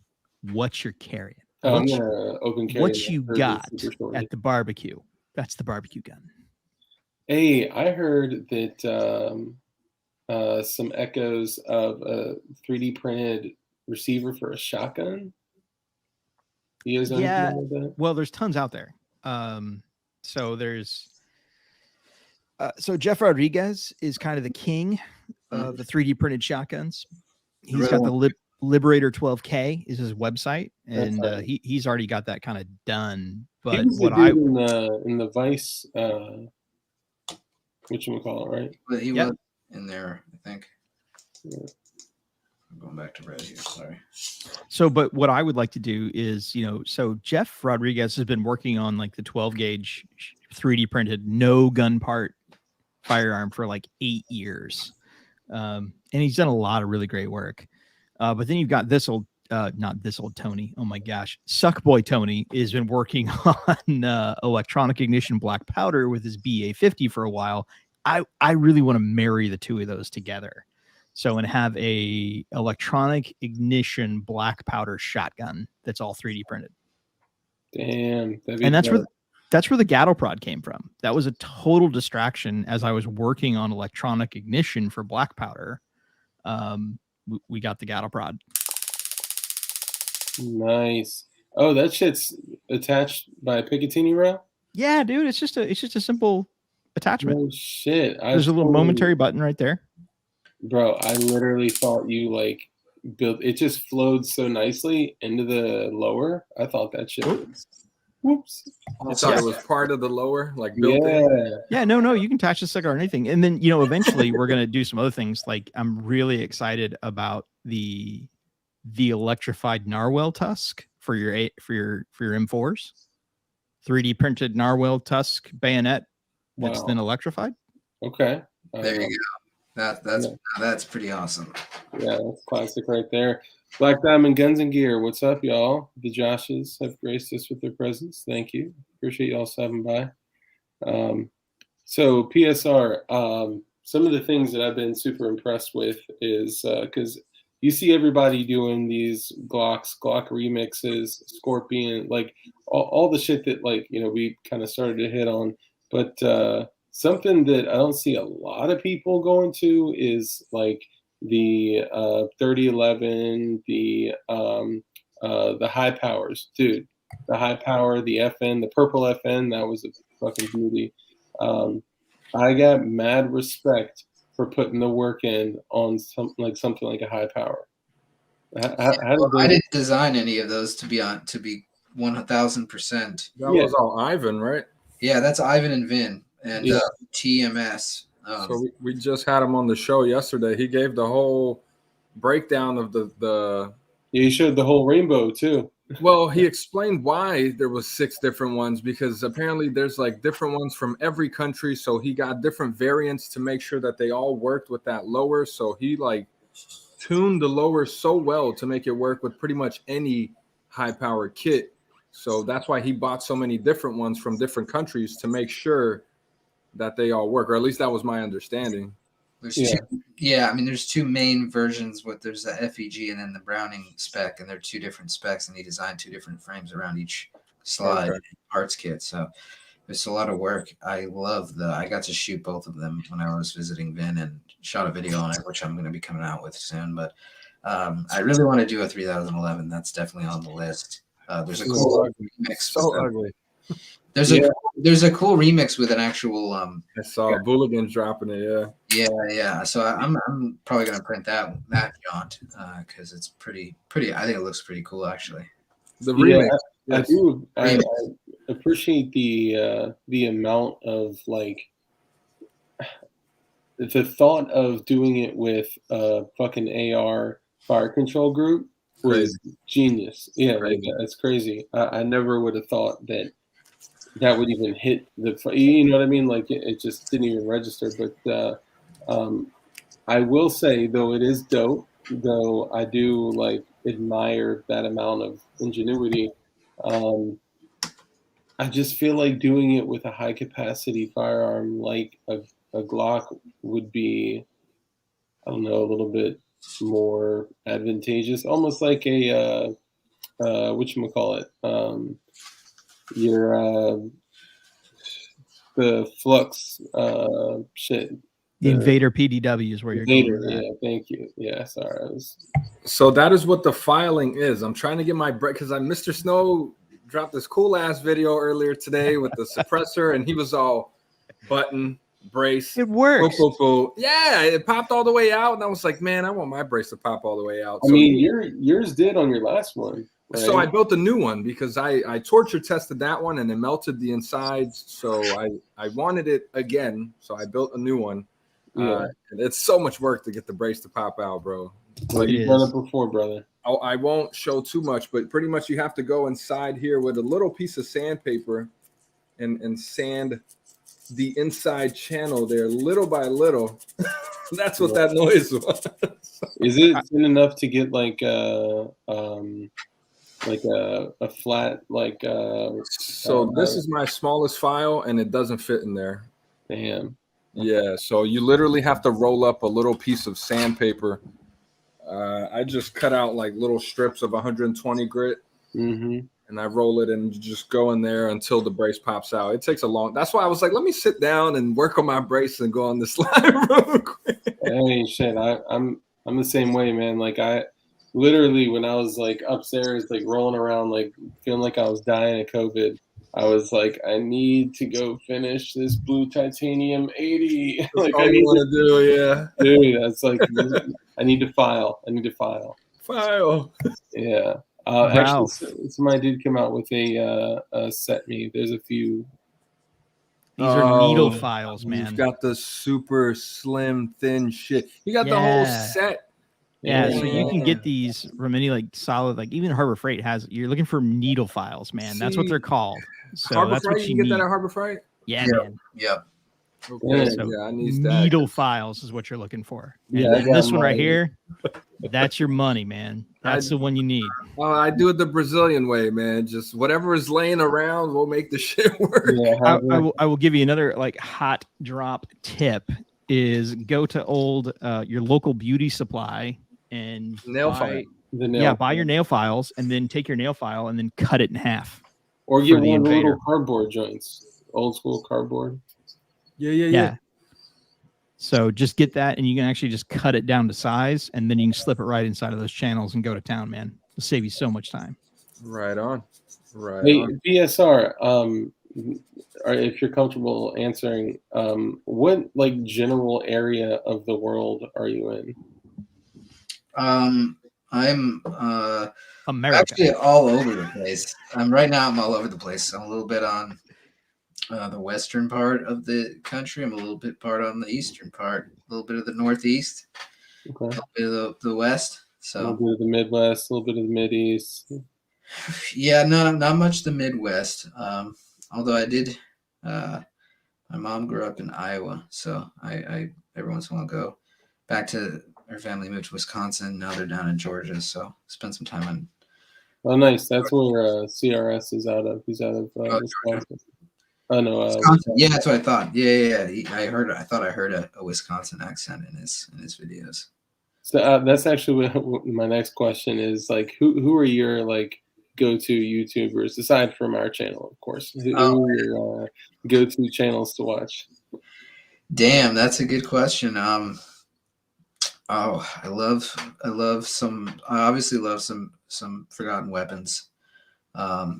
what you're carrying, I'm going to open carry what you got at the barbecue, that's the barbecue gun. Hey, I heard that some echoes of a 3D printed receiver for a shotgun. You guys know anything about that? Well, there's tons out there. So there's so Jeff Rodriguez is kind of the king of the 3D printed shotguns. He's got the Liberator 12K is his website, and he's already got that kind of done. But he was what the dude in the Vice, whatchamacallit, right? But he was in there, I think. Yeah. I'm going back to red here. Sorry. So, but what I would like to do is, so Jeff Rodriguez has been working on like the 12 gauge 3D printed, no gun part firearm for like 8 years. And he's done a lot of really great work. But then you've got this old, not this old Tony. Oh my gosh. Suckboy Tony has been working on electronic ignition black powder with his BA50 for a while. I really want to marry the two of those together. So, and have a electronic ignition black powder shotgun that's all 3D printed. Damn. And that's where the Gattle prod came from. That was a total distraction as I was working on electronic ignition for black powder. We got the Gattle prod. Nice. Oh, that shit's attached by a Picatinny rail? Yeah, dude. It's just a simple attachment. Oh shit. There's a little momentary button right there. Bro, I literally thought you like built it, just flowed so nicely into the lower. I thought that shit was whoops. I thought it was part of the lower, like built in. Yeah, no, you can attach the sticker or anything. And then, eventually we're gonna do some other things. Like I'm really excited about the electrified narwhal tusk for your M4s. 3D printed narwhal tusk bayonet that's then electrified. Okay. There you go. That's pretty awesome. Yeah, that's classic right there. Black Diamond Guns and Gear, what's up, y'all? The Joshes have graced us with their presence. Thank you. Appreciate y'all stopping by. So PSR, some of the things that I've been super impressed with is because you see everybody doing these Glock remixes, Scorpion, like all the shit that we kind of started to hit on. But something that I don't see a lot of people going to is like the 3011, the high powers, dude. The high power, the FN, the purple FN, that was a fucking beauty. I got mad respect for putting the work in on something like a high power. I didn't design any of those to be 1000%. That was all Ivan, right? Yeah, that's Ivan and Vin and TMS. So we just had him on the show yesterday. He gave the whole breakdown of the Yeah, he showed the whole rainbow too. Well, he explained why there was 6 different ones, because apparently there's like different ones from every country. So he got different variants to make sure that they all worked with that lower. So he like tuned the lower so well to make it work with pretty much any high power kit. So that's why he bought so many different ones from different countries to make sure that they all work, or at least that was my understanding. There's 2 main versions. There's the FEG and then the Browning spec, and they're 2 different specs, and he designed 2 different frames around each slide parts kit. So it's a lot of work. I got to shoot both of them when I was visiting Vin and shot a video on it, which I'm going to be coming out with soon. But I really want to do a 3011. That's definitely on the list. There's a cool remix. So ugly. There's a cool remix with an actual I saw Bulligan's dropping it, yeah. So I'm probably gonna print that jaunt because it's pretty. I think it looks pretty cool actually. The remix. I appreciate the amount of like the thought of doing it with a fucking AR fire control group was genius. Yeah, like that's crazy. I never would have thought that would even hit you know what I mean? Like it just didn't even register. But I will say, though, it is dope. Though I do like admire that amount of ingenuity. I just feel like doing it with a high capacity firearm like a Glock would be, I don't know, a little bit more advantageous, almost like a whatchamacallit, the Flux shit. The Invader PDW is where you're going with that. Yeah, thank you. Yeah, sorry. So that is what the filing is. I'm trying to get my break because Mr. Snow dropped this cool ass video earlier today with the suppressor, and he was all button brace. It works. Boop, boop, boop. Yeah, it popped all the way out, and I was like, man, I want my brace to pop all the way out. I mean, yours did on your last one. Right? So I built a new one because I torture tested that one and it melted the insides. So I wanted it again. So I built a new one. Yeah. And it's so much work to get the brace to pop out, bro. Like you've done it before, brother. I won't show too much, but pretty much you have to go inside here with a little piece of sandpaper and sand the inside channel there little by little. That's what that noise was. Is it thin enough to get like a flat so this is my smallest file and it doesn't fit in there. Damn. Yeah, so you literally have to roll up a little piece of sandpaper. I just cut out like little strips of 120 grit, and I roll it and just go in there until the brace pops out. It takes a long. That's why I was like, let me sit down and work on my brace and go on the slide real quick. Hey, shit, I'm the same way, man. Like I literally when I was like upstairs, like rolling around, like feeling like I was dying of COVID. I was like, I need to go finish this blue titanium 80. Like all you want to do, yeah. Dude, that's like, I need to file. File. Yeah. Wow. Actually, somebody did come out with a set me. There's a few. These are needle files, man. You've got the super slim, thin shit. You got the whole set. Yeah, so you can get these from any like solid, like even Harbor Freight has. You're looking for needle files, man. That's what they're called. So Harbor that's Freight, what you get need. that at Harbor Freight? Yeah, man. Yep. Okay. So I need that. needle files is what you're looking for. Yeah, and this one right here, that's your money, man. That's the one you need. I do it the Brazilian way, man. Just whatever is laying around, we'll make the shit work. Yeah, I will give you another like hot drop tip is go to your local beauty supply and file. Buy your nail files and then take your nail file and then cut it in half. Or get one of the little cardboard joints, old school cardboard. Yeah. So just get that, and you can actually just cut it down to size, and then you can slip it right inside of those channels and go to town, man. It'll save you so much time. Right on. Right Hey, on. PSR, or if you're comfortable answering, what like general area of the world are you in? I'm America. actually all over the place. Right now I'm all over the place. I'm a little bit on the western part of the country. I'm a little bit part on the eastern part, a little bit of the northeast, a Okay. little bit of the west. A little So bit of the Midwest, a little bit of the Mideast. yeah, not much the Midwest. Although I did, my mom grew up in Iowa, so I every once in a while go back to her family moved to Wisconsin. Now they're down in Georgia, so spend some time on. Oh, nice. That's where CRS is out of. He's out of Georgia. Wisconsin. Oh no, Wisconsin. Yeah, that's what I thought. Yeah. I thought I heard a Wisconsin accent in his videos. So that's actually what my next question is. Like, who are your like go-to YouTubers aside from our channel, of course? Who Oh, are your go-to channels to watch? damn, that's a good question. Oh, I obviously love some Forgotten Weapons. Yeah.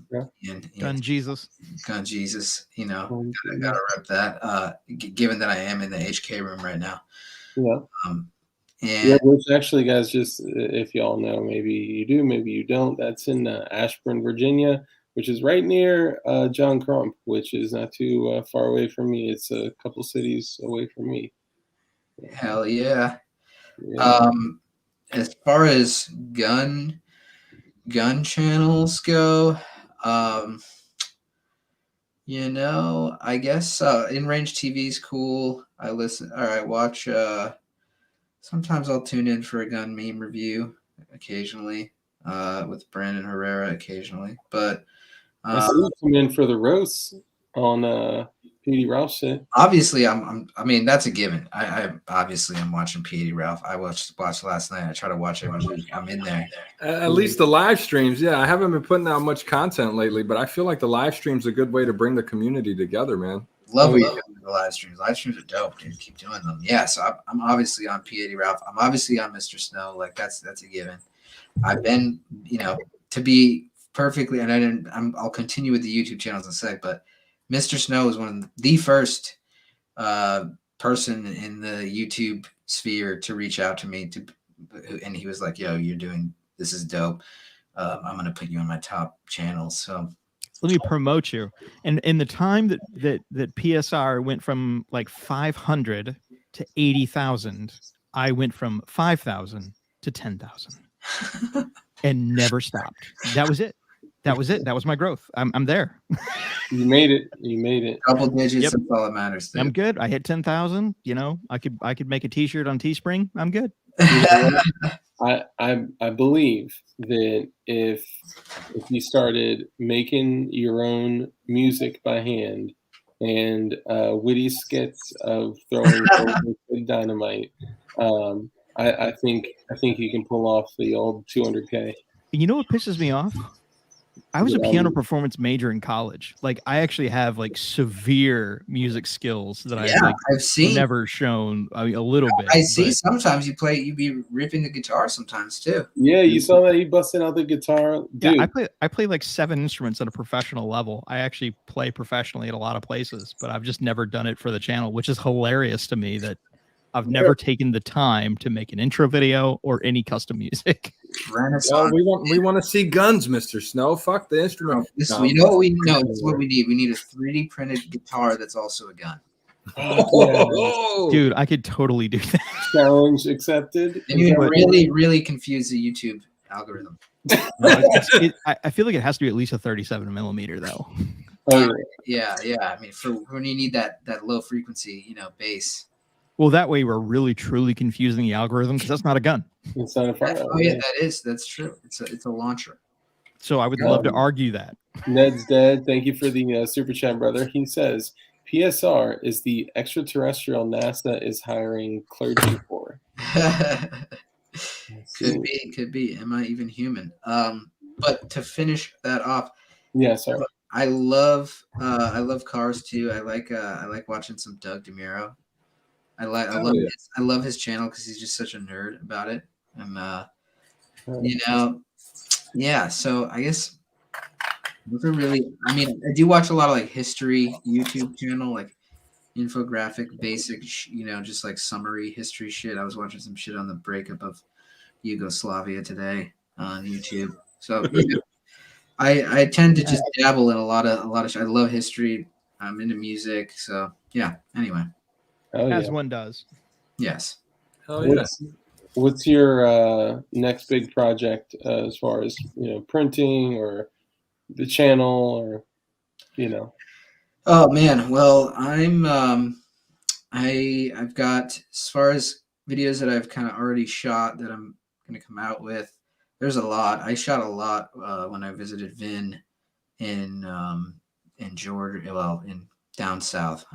And Gun Jesus. Gun Jesus, Yeah. gotta rep that. Given that I am in the HK room right now. Yeah, And which actually, guys, just if y'all know, maybe you do, maybe you don't. That's in Ashburn, Virginia, which is right near John Crump, which is not too far away from me. It's a couple cities away from me. hell yeah. Yeah. As far as gun channels go, I guess In Range TV is cool. I watch sometimes I'll tune in for a gun meme review occasionally, with Brandon Herrera occasionally. But I see you come in for the roast on Petey Ralph shit. obviously I mean that's a given. I obviously I'm watching P80 Ralph. I watched last night. I try to watch every week. I'm in there. At least the live streams. Yeah, I haven't been putting out much content lately, but I feel like the live stream's a good way to bring the community together, man. Love what you do with the live streams. Live streams are dope, dude. Keep doing them. Yeah, so I'm obviously on P80 Ralph. I'm obviously on Mr. Snow. Like that's a given. I've been, to be perfectly, and I'll continue with the YouTube channels in a sec, but Mr. Snow is one of the first person in the YouTube sphere to reach out to me and he was like, "Yo, this is dope. I'm gonna put you on my top channels." So Let me promote you. And in the time that PSR went from like 500 to 80,000, I went from 5,000 to 10,000 and never stopped. That was it. That was my growth. I'm there. You made it. Double digits. Yep. That's all that matters. Dude. I'm good. I hit 10,000. I could make a T-shirt on Teespring. I'm good. I believe that if you started making your own music by hand and witty skits of throwing dynamite, I think you can pull off the old 200K. You know what pisses me off? I was a piano performance major in college. Like I actually have like severe music skills that I've seen never shown. I mean, a little bit. I see sometimes you be ripping the guitar sometimes too. Yeah, you saw that he busted out the guitar. Dude. Yeah, I play like 7 instruments at a professional level. I actually play professionally at a lot of places, but I've just never done it for the channel, which is hilarious to me that I've never taken the time to make an intro video or any custom music. Well, we want to see guns, Mr. Snow. Fuck the instrument. You know what we know? This is what we need. We need a 3D printed guitar that's also a gun. Oh, dude, I could totally do that. Challenge accepted. And you really, really confuse the YouTube algorithm. I feel like it has to be at least a 37 millimeter though. Yeah. I mean, for when you need that low frequency, bass. Well, that way we're really truly confusing the algorithm because that's not a gun. It's not a firearm. Oh yeah, that's true. It's a launcher. So I would love to argue that. Ned's dead. Thank you for the super chat, brother. He says PSR is the extraterrestrial NASA is hiring clergy for. Could be. Am I even human? But to finish that off, yeah, sorry. I love cars too. I like watching some Doug DeMuro. I love his channel because he's just such a nerd about it. And you know, yeah. So I guess those are really. I mean, I do watch a lot of like history YouTube channel, like infographic, basic, you know, just like summary history shit. I was watching some shit on the breakup of Yugoslavia today on YouTube. So yeah, I tend to just dabble in a lot of. I love history. I'm into music. So yeah. Anyway. Oh, As yeah. one does. Yes. Hell yeah. What's your next big project as far as printing or the channel or Oh man, well I've got, as far as videos that I've kind of already shot that I'm gonna come out with. There's a lot. I shot a lot when I visited Vin in Georgia, well, in down south.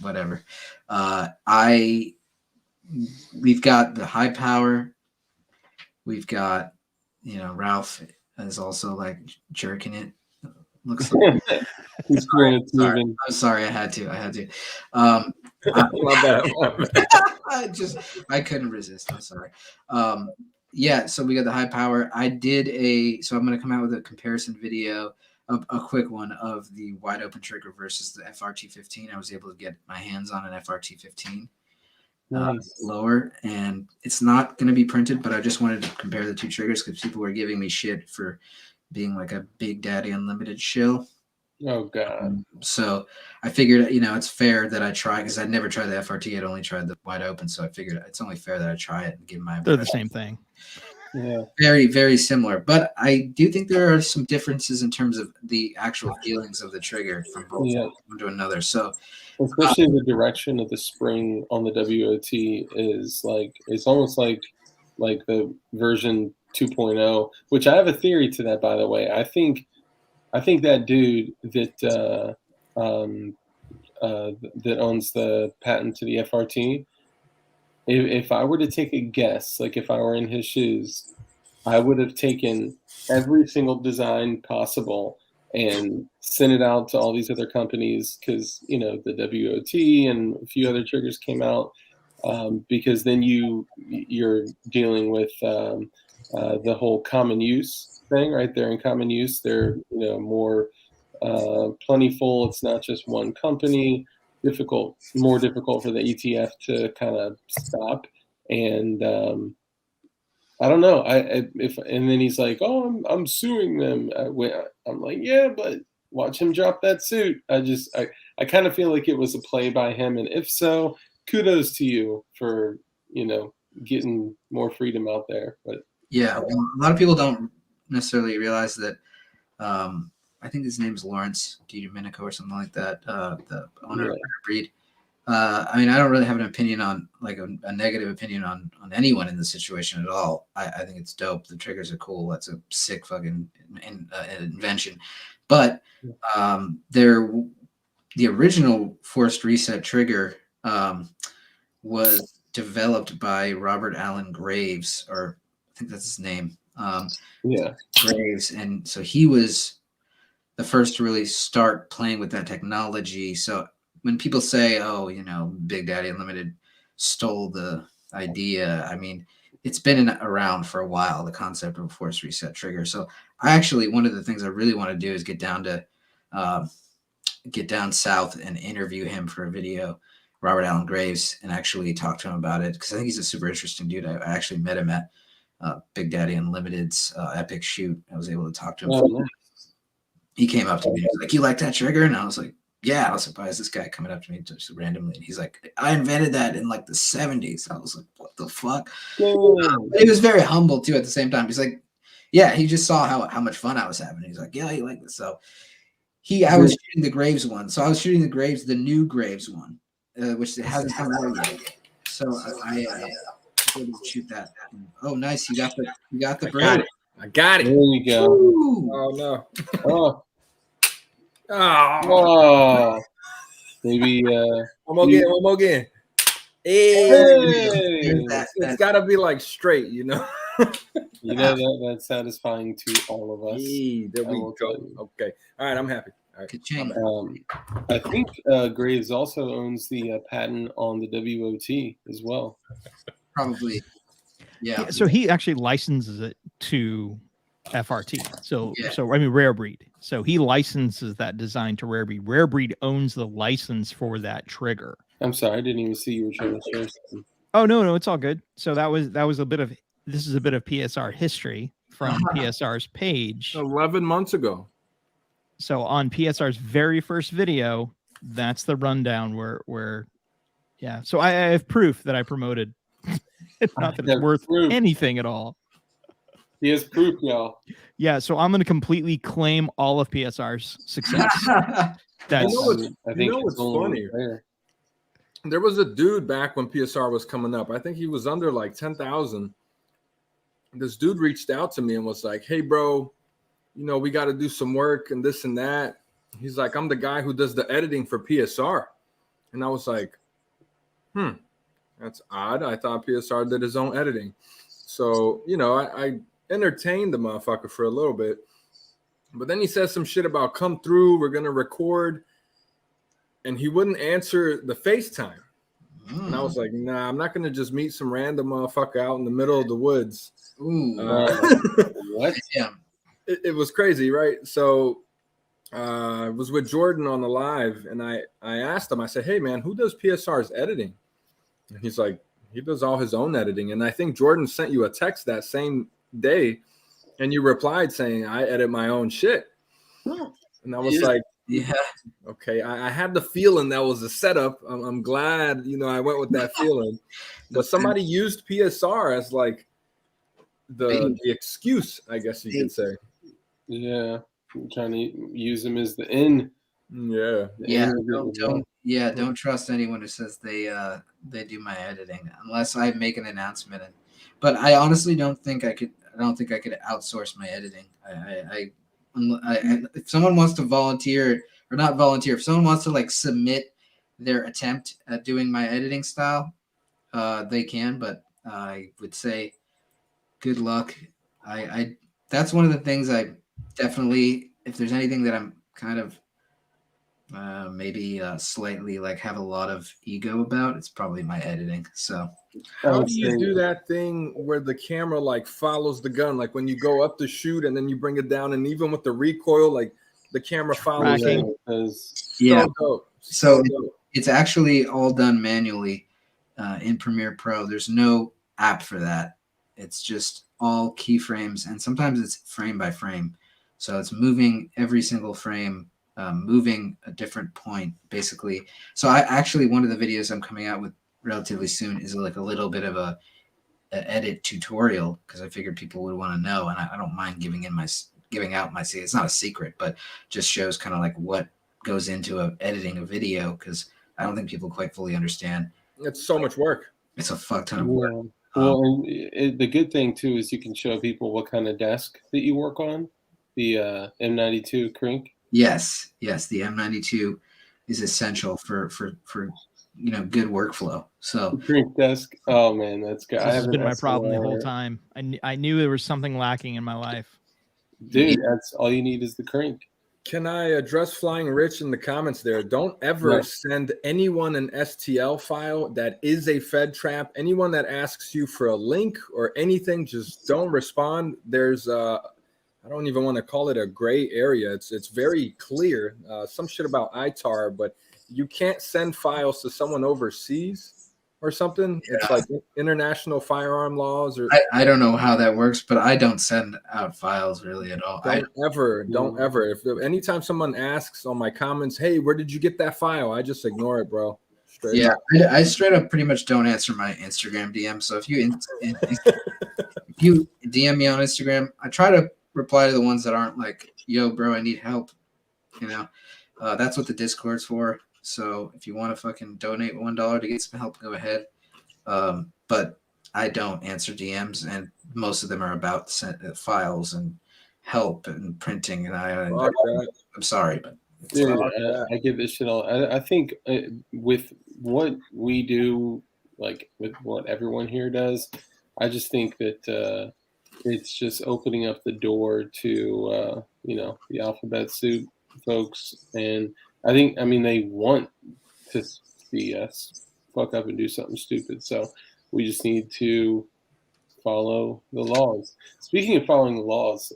Whatever. We've got the high power. We've got, Ralph is also like jerking it. Looks like. He's Sorry, it's moving. I'm sorry. I had to. My bad. I couldn't resist. I'm sorry. Yeah. So we got the high power. So I'm going to come out with a comparison video, a quick one of the wide open trigger versus the FRT15. I was able to get my hands on an FRT15. Nice. Lower, and it's not going to be printed, but I just wanted to compare the two triggers because people were giving me shit for being like a Big Daddy Unlimited shill. Oh god. So I figured, it's fair that I try, because I'd never tried the FRT. I'd only tried the wide open. So I figured it's only fair that I try it and give my. They're the same thing. Yeah. Very, very similar. But I do think there are some differences in terms of the actual feelings of the trigger from both one to another. So especially the direction of the spring on the WOT is it's almost like the version 2.0, which I have a theory to that, by the way. I think that dude that that owns the patent to the FRT, if I were to take a guess, like if I were in his shoes, I would have taken every single design possible and sent it out to all these other companies because the WOT and a few other triggers came out, because then you're dealing with the whole common use thing right there. In common use, they're more plentiful. It's not just one company. More difficult for the ETF to kind of stop. And I don't know. And then he's like, "Oh, I'm suing them." I'm like, "Yeah, but watch him drop that suit." I kind of feel like it was a play by him, and if so, kudos to you for getting more freedom out there. But yeah, well, a lot of people don't necessarily realize that. I think his name's Lawrence DiDomenico or something like that. The owner of Breed. I mean, I don't really have an opinion on a negative opinion on anyone in the situation at all. I think it's dope. The triggers are cool. That's a sick fucking invention. But the original forced reset trigger was developed by Robert Allen Graves, or I think that's his name. Graves, and so he was the first to really start playing with that technology. So when people say, "Oh, Big Daddy Unlimited stole the idea," I mean, it's been around for a while, the concept of a force reset trigger. So one of the things I really want to do is get down south and interview him for a video, Robert Allen Graves, and actually talk to him about it, because I think he's a super interesting dude. I actually met him at Big Daddy Unlimited's epic shoot. I was able to talk to him. He came up to me and was like, "You like that trigger?" And I was like, "Yeah." I was surprised, this guy coming up to me just randomly, and he's like, "I invented that in like the 70s. I was like, "What the fuck?" But he was very humble too at the same time. He's like, yeah, he just saw how much fun I was having. He's like, "Yeah, you like this." So I was shooting the Graves one. So I was shooting the new Graves one, which hasn't come out yet. So I shoot that. Oh, nice. You got the braid. I got it. There you go. Ooh. Oh no. Oh. Maybe one more again. Hey. Hey. It's gotta be like straight, You know that's satisfying to all of us. Hey, there I we will go. tell you. Okay. All right, I'm happy. All right. Ka-ching. I think Graves also owns the patent on the WOT as well. Probably. Yeah. So he actually licenses it to FRT. So Yeah. so I mean Rare Breed. So he licenses that design to Rare Breed. Rare Breed owns the license for that trigger. I'm sorry, I didn't even see you were trying to share something. Oh no, it's all good. So that was a bit of this is a bit of PSR history from PSR's page. 11 months ago. So on PSR's very first video, that's the rundown where yeah. So I have proof that I promoted. Not that it's worth anything at all. He has proof, y'all. Yeah, so I'm going to completely claim all of PSR's success. That's I think what's funny? There was a dude back when PSR was coming up. I think he was under like 10,000. This dude reached out to me and was like, "Hey, bro, you know, we got to do some work and this and that." He's like, "I'm the guy who does the editing for PSR." And I was like, that's odd. I thought PSR did his own editing. So, you know, I entertained the motherfucker for a little bit. But then he says some shit about come through, we're going to record. And he wouldn't answer the FaceTime. And I was like, nah, I'm not going to just meet some random motherfucker out in the middle of the woods. What? Yeah. It was crazy, right? So I was with Jordan on the live, and I asked him, I said, "Hey, man, who does PSR's editing?" And he's like, he does all his own editing. And I think Jordan sent you a text that same day, and you replied saying, "I edit my own shit." And I was like, yeah, okay. I had the feeling that was a setup. I'm glad, you know, I went with that feeling. But somebody used PSR as like the excuse, I guess you could say. Yeah, I'm trying to use him as the in. Yeah. Don't trust anyone who says they do my editing unless I make an announcement. But I honestly don't think I could outsource my editing. If someone wants to volunteer or not volunteer, if someone wants to like submit their attempt at doing my editing style, they can. But I would say good luck. I that's one of the things I definitely, if there's anything that I'm kind of maybe slightly like have a lot of ego about, it's probably my editing. So how do you do that thing where the camera like follows the gun, like when you go up to shoot and then you bring it down, and even with the recoil, like the camera follows it? Yeah, dope. So it's actually all done manually in Premiere Pro. There's no app for that. It's just all keyframes, and sometimes it's frame by frame, so it's moving every single frame, moving a different point basically. So I actually, one of the videos I'm coming out with relatively soon is like a little bit of a edit tutorial, because I figured people would want to know, and I don't mind giving out my secret. It's not a secret, but just shows kind of like what goes into editing a video, because I don't think people quite fully understand. It's so much work. It's a fuck ton of work. Well, the good thing too is you can show people what kind of desk that you work on. The M92 crank. Yes, the M92 is essential for you know, good workflow. So crank desk. Oh man, that's good. This has been my problem the whole time. I knew there was something lacking in my life. Dude, that's all you need is the crank. Can I address Flying Rich in the comments there? Don't ever send anyone an STL file that is a Fed trap. Anyone that asks you for a link or anything, just don't respond. There's I don't even want to call it a gray area. It's very clear. Some shit about ITAR, but you can't send files to someone overseas or something. Yeah. It's like international firearm laws, or I don't know how that works, but I don't send out files really at all. Don't ever. If anytime someone asks on my comments, "Hey, where did you get that file?" I just ignore it, bro. Straight up. I straight up pretty much don't answer my Instagram DM. So if you if you DM me on Instagram, I try to reply to the ones that aren't like, "Yo, bro, I need help." You know, that's what the Discord's for. So if you want to fucking donate $1 to get some help, go ahead. But I don't answer DMs, and most of them are about files and help and printing. And I'm sorry, but dude, I give this shit all. I think with what we do, like with what everyone here does, I just think that it's just opening up the door to the alphabet soup folks, and I mean they want to see us fuck up and do something stupid, so we just need to follow the laws. Speaking of following the laws,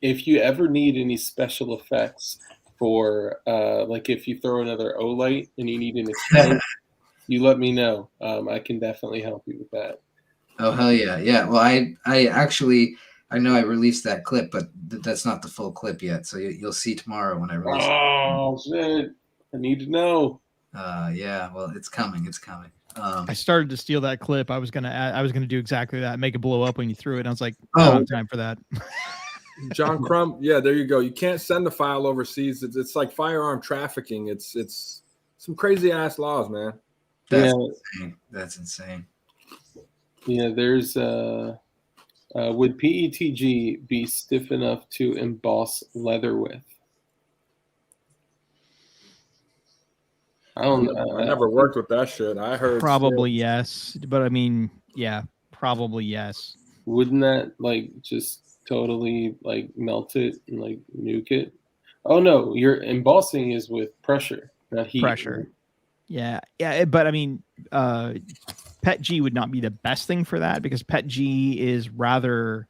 if you ever need any special effects for like if you throw another Olight and you need an explosion, you let me know. I can definitely help you with that. Oh hell yeah, yeah. Well, I actually I know I released that clip, but that's not the full clip yet. So you'll see tomorrow when I release it. Oh shit! I need to know. Yeah. Well, it's coming. It's coming. I started to steal that clip. I was gonna do exactly that, make it blow up when you threw it. And I was like, I don't have time for that. John Crump, yeah, there you go. You can't send a file overseas. It's like firearm trafficking. It's some crazy ass laws, man. That's insane. That's insane. Yeah, there's would PETG be stiff enough to emboss leather with? I don't know. I never worked with that shit. I heard Probably yes, but I mean, yeah, probably yes. Wouldn't that like just totally like melt it and like nuke it? Oh no, your embossing is with pressure, not heat. Pressure. Yeah, but I mean, PETG would not be the best thing for that because PETG is rather,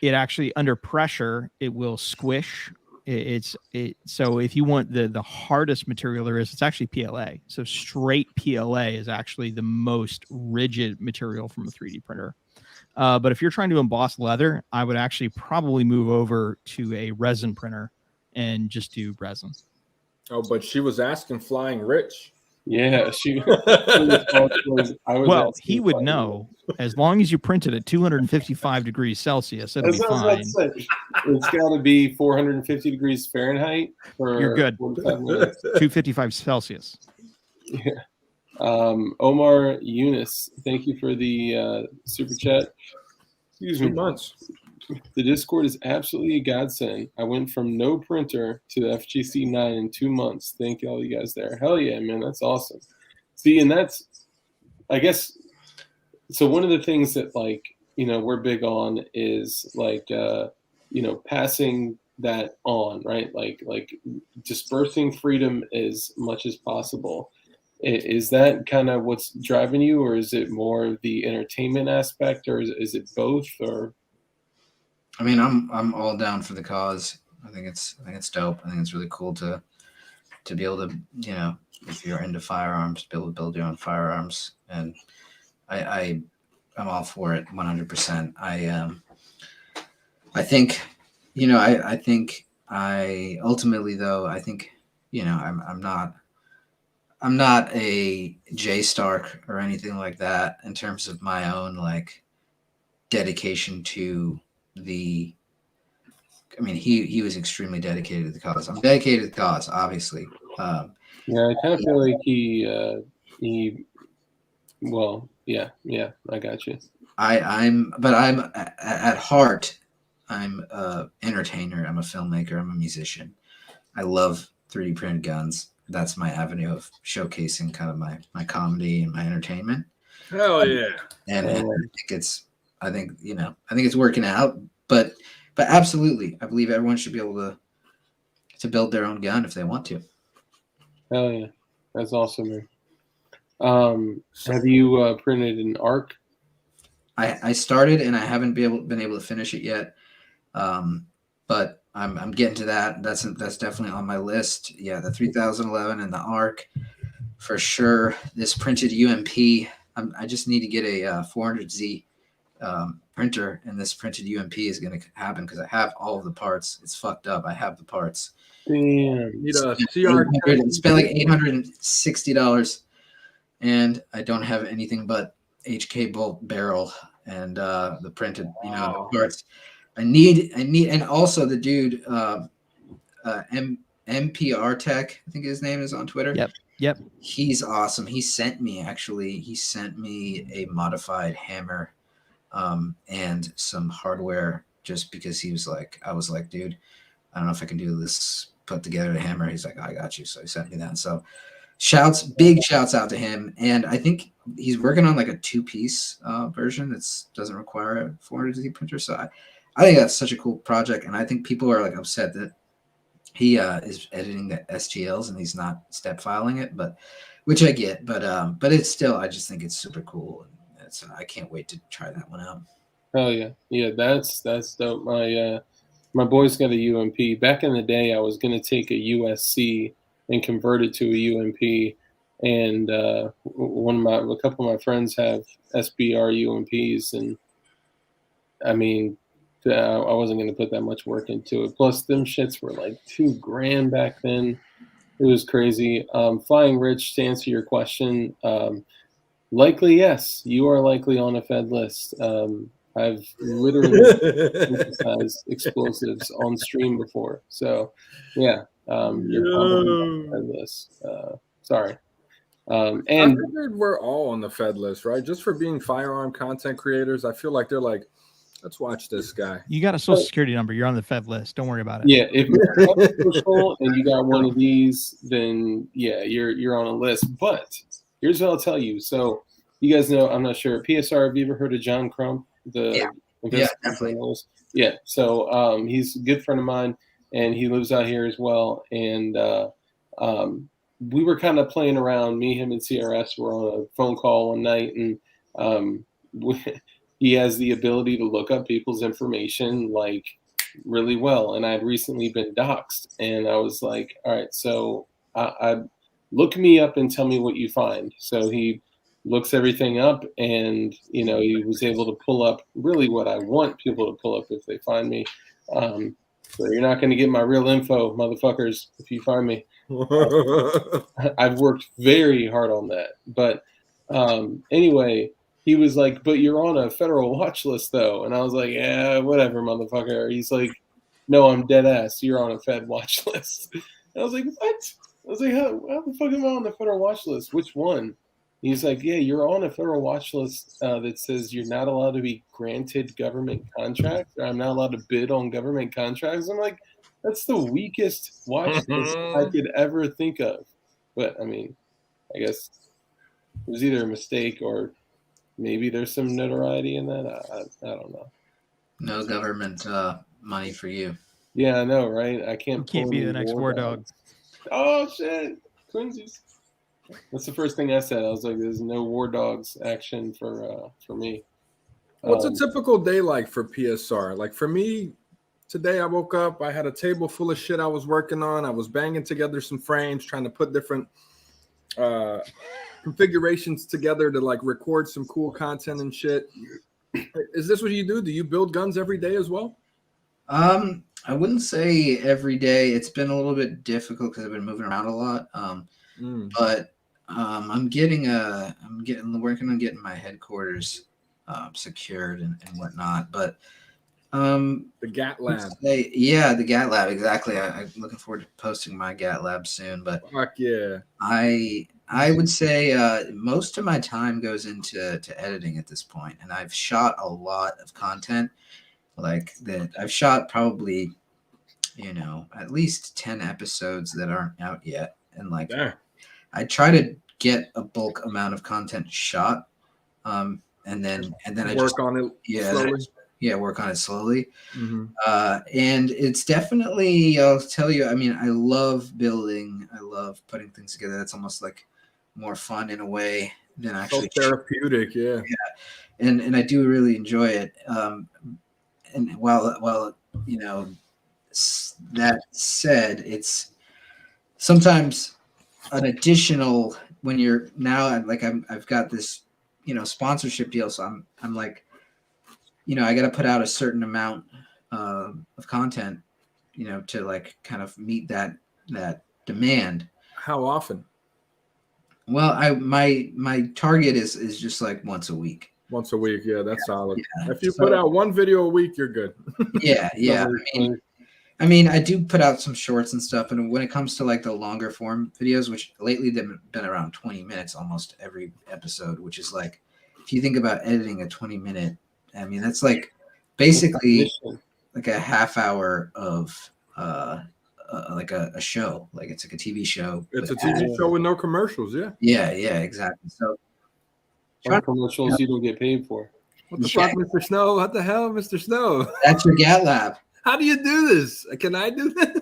it actually under pressure it will squish. So if you want the hardest material there is, it's actually PLA. So straight PLA is actually the most rigid material from a 3D printer. But if you're trying to emboss leather, I would actually probably move over to a resin printer and just do resin. Oh, but she was asking Flying Rich. Yeah, she. Well, he would know as long as you print it at 255 degrees Celsius, it'll be fine. It's got to be 450 degrees Fahrenheit. You're good. 255 Celsius. Yeah. Omar Eunice, thank you for the super chat. Excuse me. 2 months. The Discord is absolutely a godsend. I went from no printer to the FGC 9 in 2 months. Thank you all you guys there. Hell yeah, man. That's awesome. See, and that's, I guess, so one of the things that like, we're big on is like, passing that on, right? Like dispersing freedom as much as possible. Is that kind of what's driving you, or is it more of the entertainment aspect, or is it both, or? I mean, I'm all down for the cause. I think it's dope. I think it's really cool to be able to, if you're into firearms, be able to build your own firearms. And I'm all for it 100%. I think, I ultimately though, I think, I'm not a Jay Stark or anything like that in terms of my own like dedication to he was extremely dedicated to the cause. I'm dedicated to the cause, obviously. Yeah, I kind of feel like he well, yeah, I got you. I'm at heart, I'm a entertainer. I'm a filmmaker. I'm a musician. I love 3D printed guns. That's my avenue of showcasing kind of my comedy and my entertainment. Hell yeah. And I think it's working out, but absolutely, I believe everyone should be able to build their own gun if they want to. Hell yeah, that's awesome, man. Have you printed an ARC? I started and I haven't been able to finish it yet, but I'm getting to that. That's definitely on my list. Yeah, the 3011 and the ARC for sure. This printed UMP. I just need to get a 400Z printer, and this printed UMP is going to happen because I have all of the parts. It's fucked up. I have the parts. Damn. Spent like $860, and I don't have anything but HK bolt barrel and the printed, the parts. I need, and also the dude, MPR Tech, I think his name is on Twitter. Yep. He's awesome. He sent me a modified hammer and some hardware just because I was like, dude, I don't know if I can do this, put together a hammer. He's like, I got you. So he sent me that. So big shouts out to him. And I think he's working on like a 2-piece version that doesn't require a 400Z printer. So I think that's such a cool project, and I think people are like upset that he is editing the STLs and he's not step filing it, but which I get, but it's still, I just think it's super cool, and I can't wait to try that one out. Oh yeah, that's dope. My boy's got a UMP. Back in the day, I was gonna take a USC and convert it to a UMP, and a couple of my friends have SBR UMPs, and I mean, I wasn't gonna put that much work into it. Plus, them shits were like $2,000 back then. It was crazy. Flying Rich, to answer your question, likely yes, you are likely on a Fed list. I've literally synthesized explosives on stream before, so yeah, you're probably on the Fed list. Sorry. I And figured we're all on the Fed list, right? Just for being firearm content creators. I feel like they're like, let's watch this guy. You got a social security number. You're on the Fed list. Don't worry about it. yeah, if you're social and you got one of these, then yeah, you're on a list. But here's what I'll tell you. So you guys know, I'm not sure. PSR, have you ever heard of John Crump? Yeah, definitely. Journalist? Yeah. So he's a good friend of mine, and he lives out here as well. And we were kind of playing around. Me, him, and CRS were on a phone call one night, and he has the ability to look up people's information like really well. And I'd recently been doxxed, and I was like, all right, so I look me up and tell me what you find. So he looks everything up, and he was able to pull up really what I want people to pull up if they find me. So you're not going to get my real info, motherfuckers, if you find me. I've worked very hard on that. But anyway, he was like, but you're on a federal watch list, though. And I was like, yeah, whatever, motherfucker. He's like, no, I'm dead ass. You're on a Fed watch list. And I was like, what? I was like, how the fuck am I on the federal watch list? Which one? He's like, yeah, you're on a federal watch list that says you're not allowed to be granted government contracts. Or I'm not allowed to bid on government contracts. I'm like, that's the weakest watch list I could ever think of. But I mean, I guess it was either a mistake or maybe there's some notoriety in that. I don't know. No government money for you. Yeah, I know, right? I can't be the next war dog. Oh shit, twinsies. That's the first thing I said. I was like, "There's no war dogs action for me." What's a typical day like for PSR? Like for me, today I woke up. I had a table full of shit I was working on. I was banging together some frames, trying to put different configurations together to like record some cool content and shit. Is this what you do? Do you build guns every day as well? I wouldn't say every day. It's been a little bit difficult because I've been moving around a lot. But I'm working on getting my headquarters secured and whatnot. But the GAT lab. The GAT lab, exactly. I'm looking forward to posting my GAT lab soon. But fuck yeah, I would say most of my time goes into editing at this point, and I've shot a lot of content like that. I've shot probably at least 10 episodes that aren't out yet, and like I try to get a bulk amount of content shot, and then I work on it slowly. Work on it slowly. Mm-hmm. And it's definitely, I'll tell you, I mean, I love building. I love putting things together. That's almost like more fun in a way than actually therapeutic. Yeah. And I do really enjoy it. And while that said, it's sometimes an additional when you're now like I've got this sponsorship deal, so I'm like I got to put out a certain amount of content to like kind of meet that demand. How often? Well, my target is just like once a week. Once a week, yeah, that's solid. Yeah. If you put out one video a week, you're good. Yeah. I mean, I do put out some shorts and stuff, and when it comes to like the longer form videos, which lately they've been around 20 minutes almost every episode, which is like, if you think about editing a 20-minute, I mean, that's like basically like a half hour of like a show, like it's like a TV show. It's a TV show with no commercials, yeah. Yeah, exactly. So Or commercials you don't get paid for. What the fuck, Mr. Snow? What the hell, Mr. Snow? That's your Gat Lab. How do you do this? Can I do this?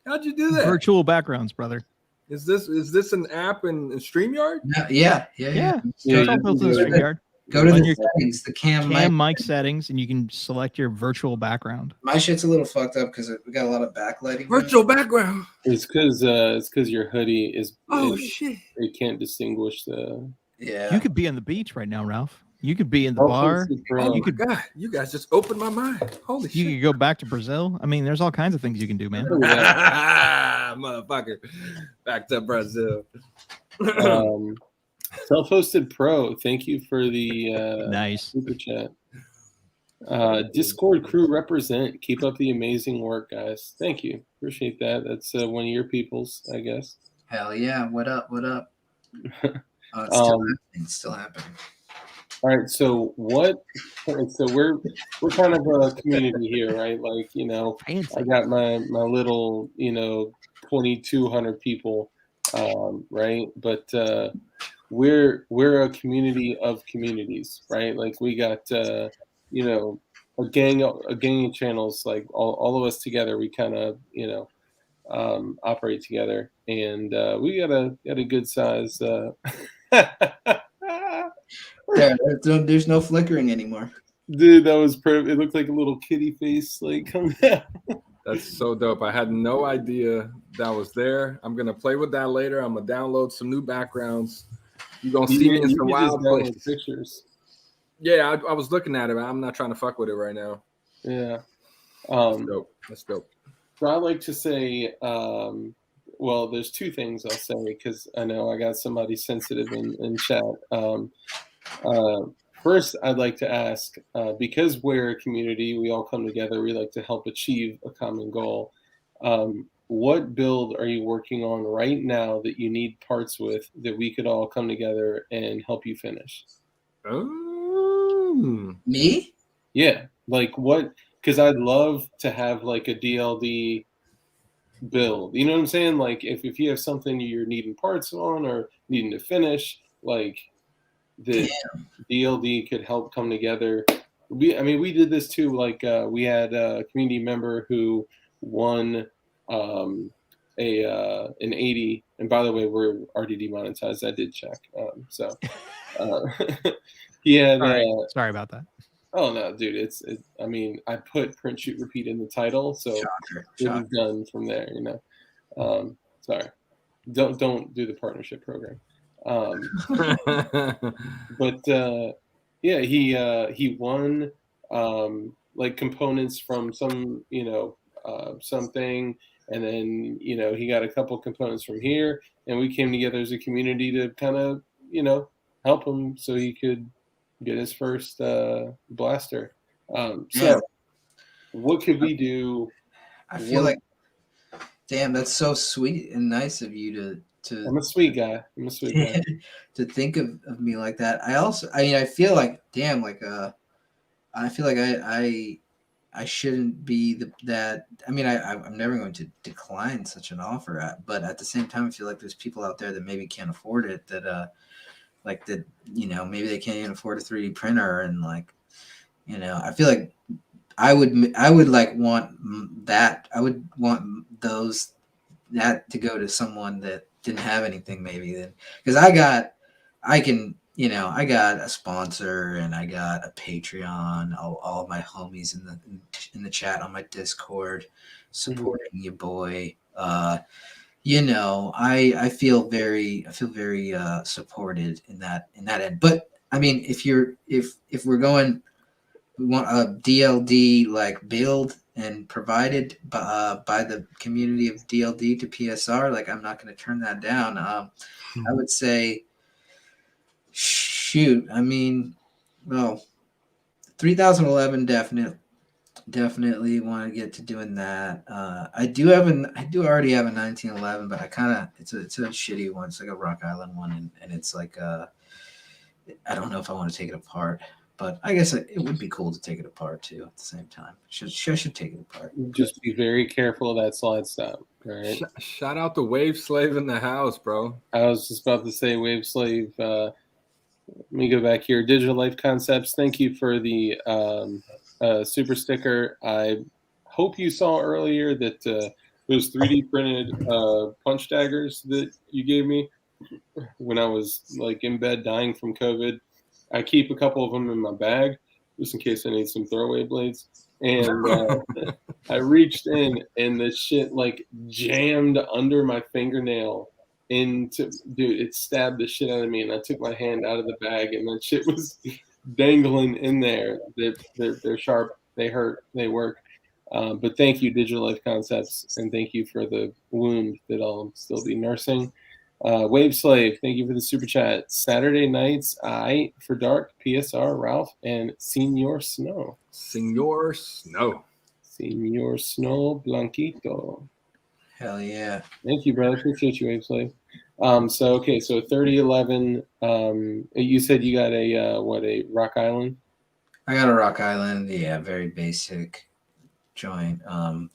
How'd you do that? Virtual backgrounds, brother. Is this an app in StreamYard? Yeah. It's all built in StreamYard. Go to On the your settings, the cam mic settings, and you can select your virtual background. My shit's a little fucked up because we got a lot of backlighting. Virtual background. It's because your hoodie is. Shit! It can't distinguish the. Yeah. You could be on the beach right now, Ralph. You could be in the Oh, bar. Oh You my could. God, you guys just opened my mind. Holy You shit! could go back to Brazil. I mean, there's all kinds of things you can do, man. Motherfucker, back to Brazil. Self-hosted pro. Thank you for the Nice. super chat. Discord crew represent. Keep up the amazing work, guys. Thank you. Appreciate that. That's one of your peoples, I guess. Hell yeah. What up? What up? It's still happening. All right. So so we're kind of a community here, right? Like, Fancy. I got my little 2,200 people, right? But we're a community of communities, right? Like we got a gang of channels, like all of us together. We kind of operate together, and we got a good size. There's no flickering anymore. Dude, that was perfect. It looked like a little kitty face, like coming out. That's so dope. I had no idea that was there. I'm gonna play with that later. I'm gonna download some new backgrounds. You're gonna see me in some wild places. Pictures. Yeah, I was looking at it. But I'm not trying to fuck with it right now. Yeah. That's dope. That's dope. So I like to say, well, there's two things I'll say because I know I got somebody sensitive in chat. First, I'd like to ask, because we're a community, we all come together, we like to help achieve a common goal. What build are you working on right now that you need parts with that we could all come together and help you finish? Me? Yeah. Like what? Because I'd love to have like a DLD build. You know what I'm saying? Like if you have something you're needing parts on or needing to finish, like the DLD could help come together. We did this too. Like we had a community member who won an 80. And by the way, we're already demonetized. I did check. He had. Sorry about that. Oh no, dude! I put print, shoot, repeat in the title, so it was done from there. Sorry, don't do the partnership program. But yeah, he won like components from some something, and then he got a couple components from here, and we came together as a community to kind of help him so he could get his first blaster. So what could we do? I feel like, damn, that's so sweet and nice of you to I'm a sweet guy. to think of me like that. I feel like, damn, like I feel like I shouldn't be that. I mean, I'm never going to decline such an offer, but at the same time, I feel like there's people out there that maybe can't afford it, that maybe they can't even afford a 3D printer, and I feel like I would like want that. I would want that to go to someone that didn't have anything, maybe, then, because I got a sponsor, and I got a Patreon, all of my homies in the chat on my Discord supporting you, boy. I feel very supported in that end. But I mean, if we're going, we want a DLD like build and provided by the community of DLD to PSR, like I'm not going to turn that down. I would say, shoot, I mean, well, 3011 definitely want to get to doing that. I do already have a 1911, but it's a shitty one. It's like a Rock Island one, and it's like I don't know if I want to take it apart, but I guess it would be cool to take it apart too at the same time. I should take it apart. Just be very careful of that slide stop. All right. Shout out to Wave Slave in the house, bro. I was just about to say, Wave Slave. Let me go back here. Digital Life Concepts. Thank you for the super sticker. I hope you saw earlier that those 3D printed punch daggers that you gave me when I was like in bed dying from COVID. I keep a couple of them in my bag just in case I need some throwaway blades. And I reached in and the shit like jammed under my fingernail dude, it stabbed the shit out of me, and I took my hand out of the bag and that shit was dangling in there. They're sharp, they hurt, they work. But thank you, Digital Life Concepts, and thank you for the wound that I'll still be nursing. Wave Slave, thank you for the super chat. Saturday nights, I for dark, PSR, Ralph, and Senor Snow. Senor Snow. Senor Snow Blanquito. Hell yeah. Thank you, brother. Appreciate you, Wave Slave. So 3011. You said you got a Rock Island? I got a Rock Island. Yeah, very basic joint. Trying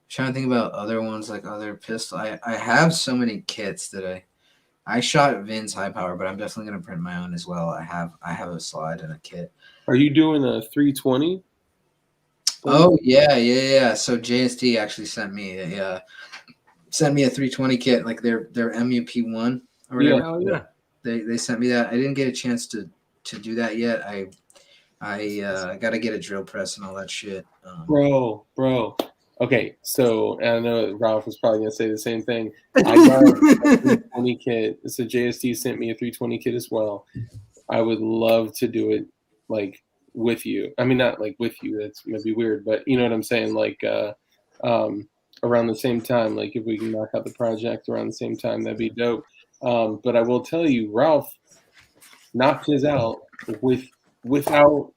to think about other ones, like other pistol. I have so many kits that I shot Vin's high power, but I'm definitely gonna print my own as well. I have a slide and a kit. Are you doing a 320? Oh yeah. So JSD actually sent me a 320 kit, like their MUP1 or whatever. Hell yeah. They sent me that. I didn't get a chance to do that yet. I gotta get a drill press and all that shit. Bro. Okay, so I know Ralph was probably gonna say the same thing. I got a 320 kit. So JSD sent me a 320 kit as well. I would love to do it like with you. I mean, not like with you. That's maybe weird, but you know what I'm saying. Like around the same time. Like if we can knock out the project around the same time, that'd be dope. But I will tell you, Ralph knocked his out without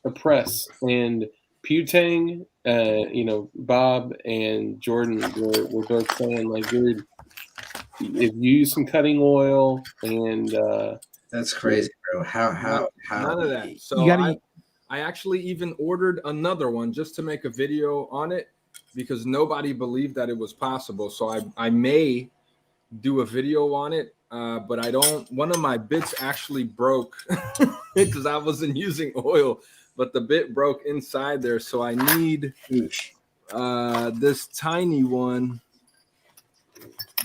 a press, and Putang, Bob and Jordan were both saying like, dude, if you use some cutting oil and that's crazy, bro. How none of that. So I actually even ordered another one just to make a video on it because nobody believed that it was possible. So I may do a video on it, but I don't. One of my bits actually broke because I wasn't using oil, but the bit broke inside there. So I need this tiny one.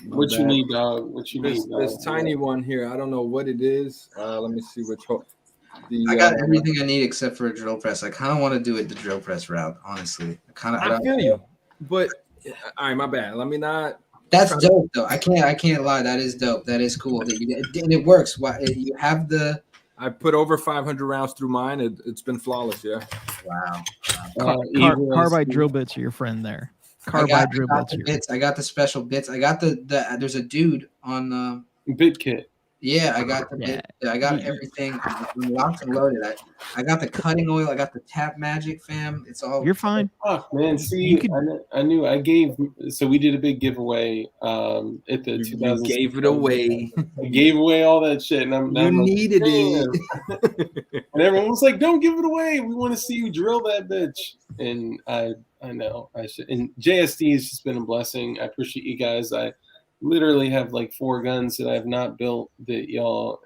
What you need, dog? What you need? This tiny one here. I don't know what it is. Let me see which one. I got everything I need except for a drill press. I kind of want to do it the drill press route, honestly. I feel you, but all right, my bad. Let me not. That's dope, though. I can't lie. That is dope. That is cool. And it works. Why you have the? I put over 500 rounds through mine. It's been flawless. Yeah. Wow. Carbide drill bits are your friend there. Carbide drill bits. I got the special bits. I got the there's a dude on bit kit. Yeah, I got the bit. I got everything locked and loaded. I got the cutting oil. I got the tap magic, fam. It's all. You're fine. Oh man, see, I knew I gave. So we did a big giveaway at the 2000. You gave it away. I gave away all that shit, and I'm needed it. And everyone was like, "Don't give it away. We want to see you drill that bitch." And I know I should. And JSD has just been a blessing. I appreciate you guys. I literally have like 4 guns that I have not built that y'all.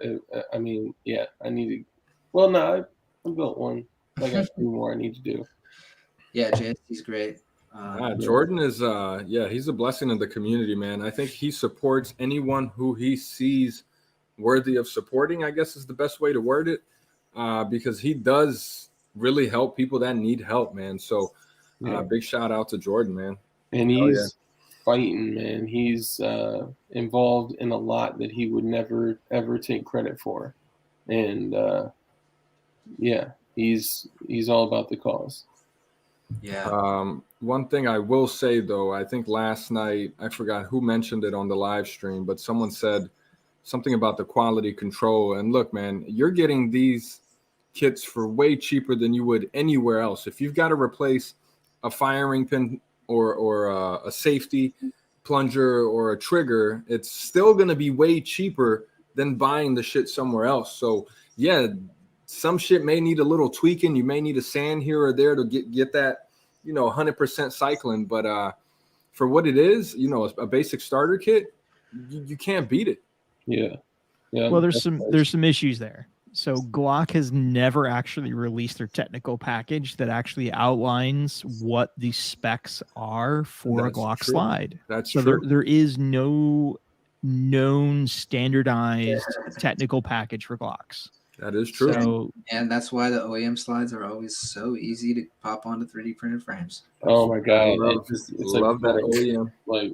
I mean, yeah, I need to. Well, no, I built one. I got 2 more I need to do. Yeah, JSD's great. Jordan is, he's a blessing in the community, man. I think he supports anyone who he sees worthy of supporting, I guess is the best way to word it, because he does really help people that need help, man. So big shout out to Jordan, man. And he's fighting, man. He's involved in a lot that he would never, ever take credit for. And he's all about the cause. Yeah. One thing I will say, though, I think last night, I forgot who mentioned it on the live stream, but someone said something about the quality control. And look, man, you're getting these kits for way cheaper than you would anywhere else. If you've got to replace a firing pin or a safety plunger or a trigger, it's still going to be way cheaper than buying the shit somewhere else. So, yeah, some shit may need a little tweaking. You may need a sand here or there to get that, 100% cycling. But for what it is, a basic starter kit, you can't beat it. Yeah. Yeah. Well, there's some issues there. So Glock has never actually released their technical package that actually outlines what the specs are for a Glock slide. That's so true. There is no known standardized technical package for Glocks. That is true. So, and that's why the OEM slides are always so easy to pop onto 3D printed frames. Oh my god! It's love that OEM. Like,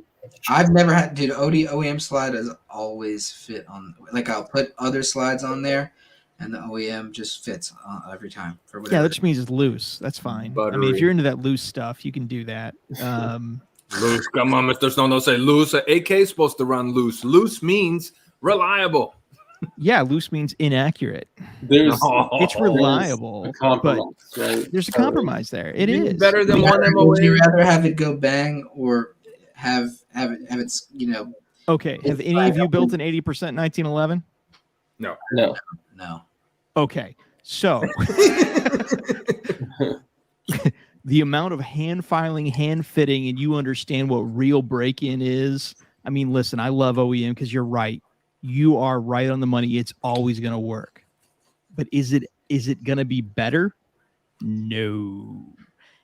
I've never had, dude. OEM slide has always fit on. Like, I'll put other slides on there, and the OEM just fits every time for whatever. Yeah, that just means it's loose. That's fine. Buttery. I mean, if you're into that loose stuff, you can do that. Loose, come on, Mr. Snow. Don't say loose. An AK is supposed to run loose. Loose means reliable. Yeah, loose means inaccurate. It's reliable, but right? there's a compromise there. It is better than one MOA. Would you rather have it go bang or have its Okay. Have any of you built an 80% 1911? No. Okay. So the amount of hand filing, hand fitting, and you understand what real break-in is. I mean, listen, I love OEM because you're right. You are right on the money. It's always going to work. But is it going to be better? No.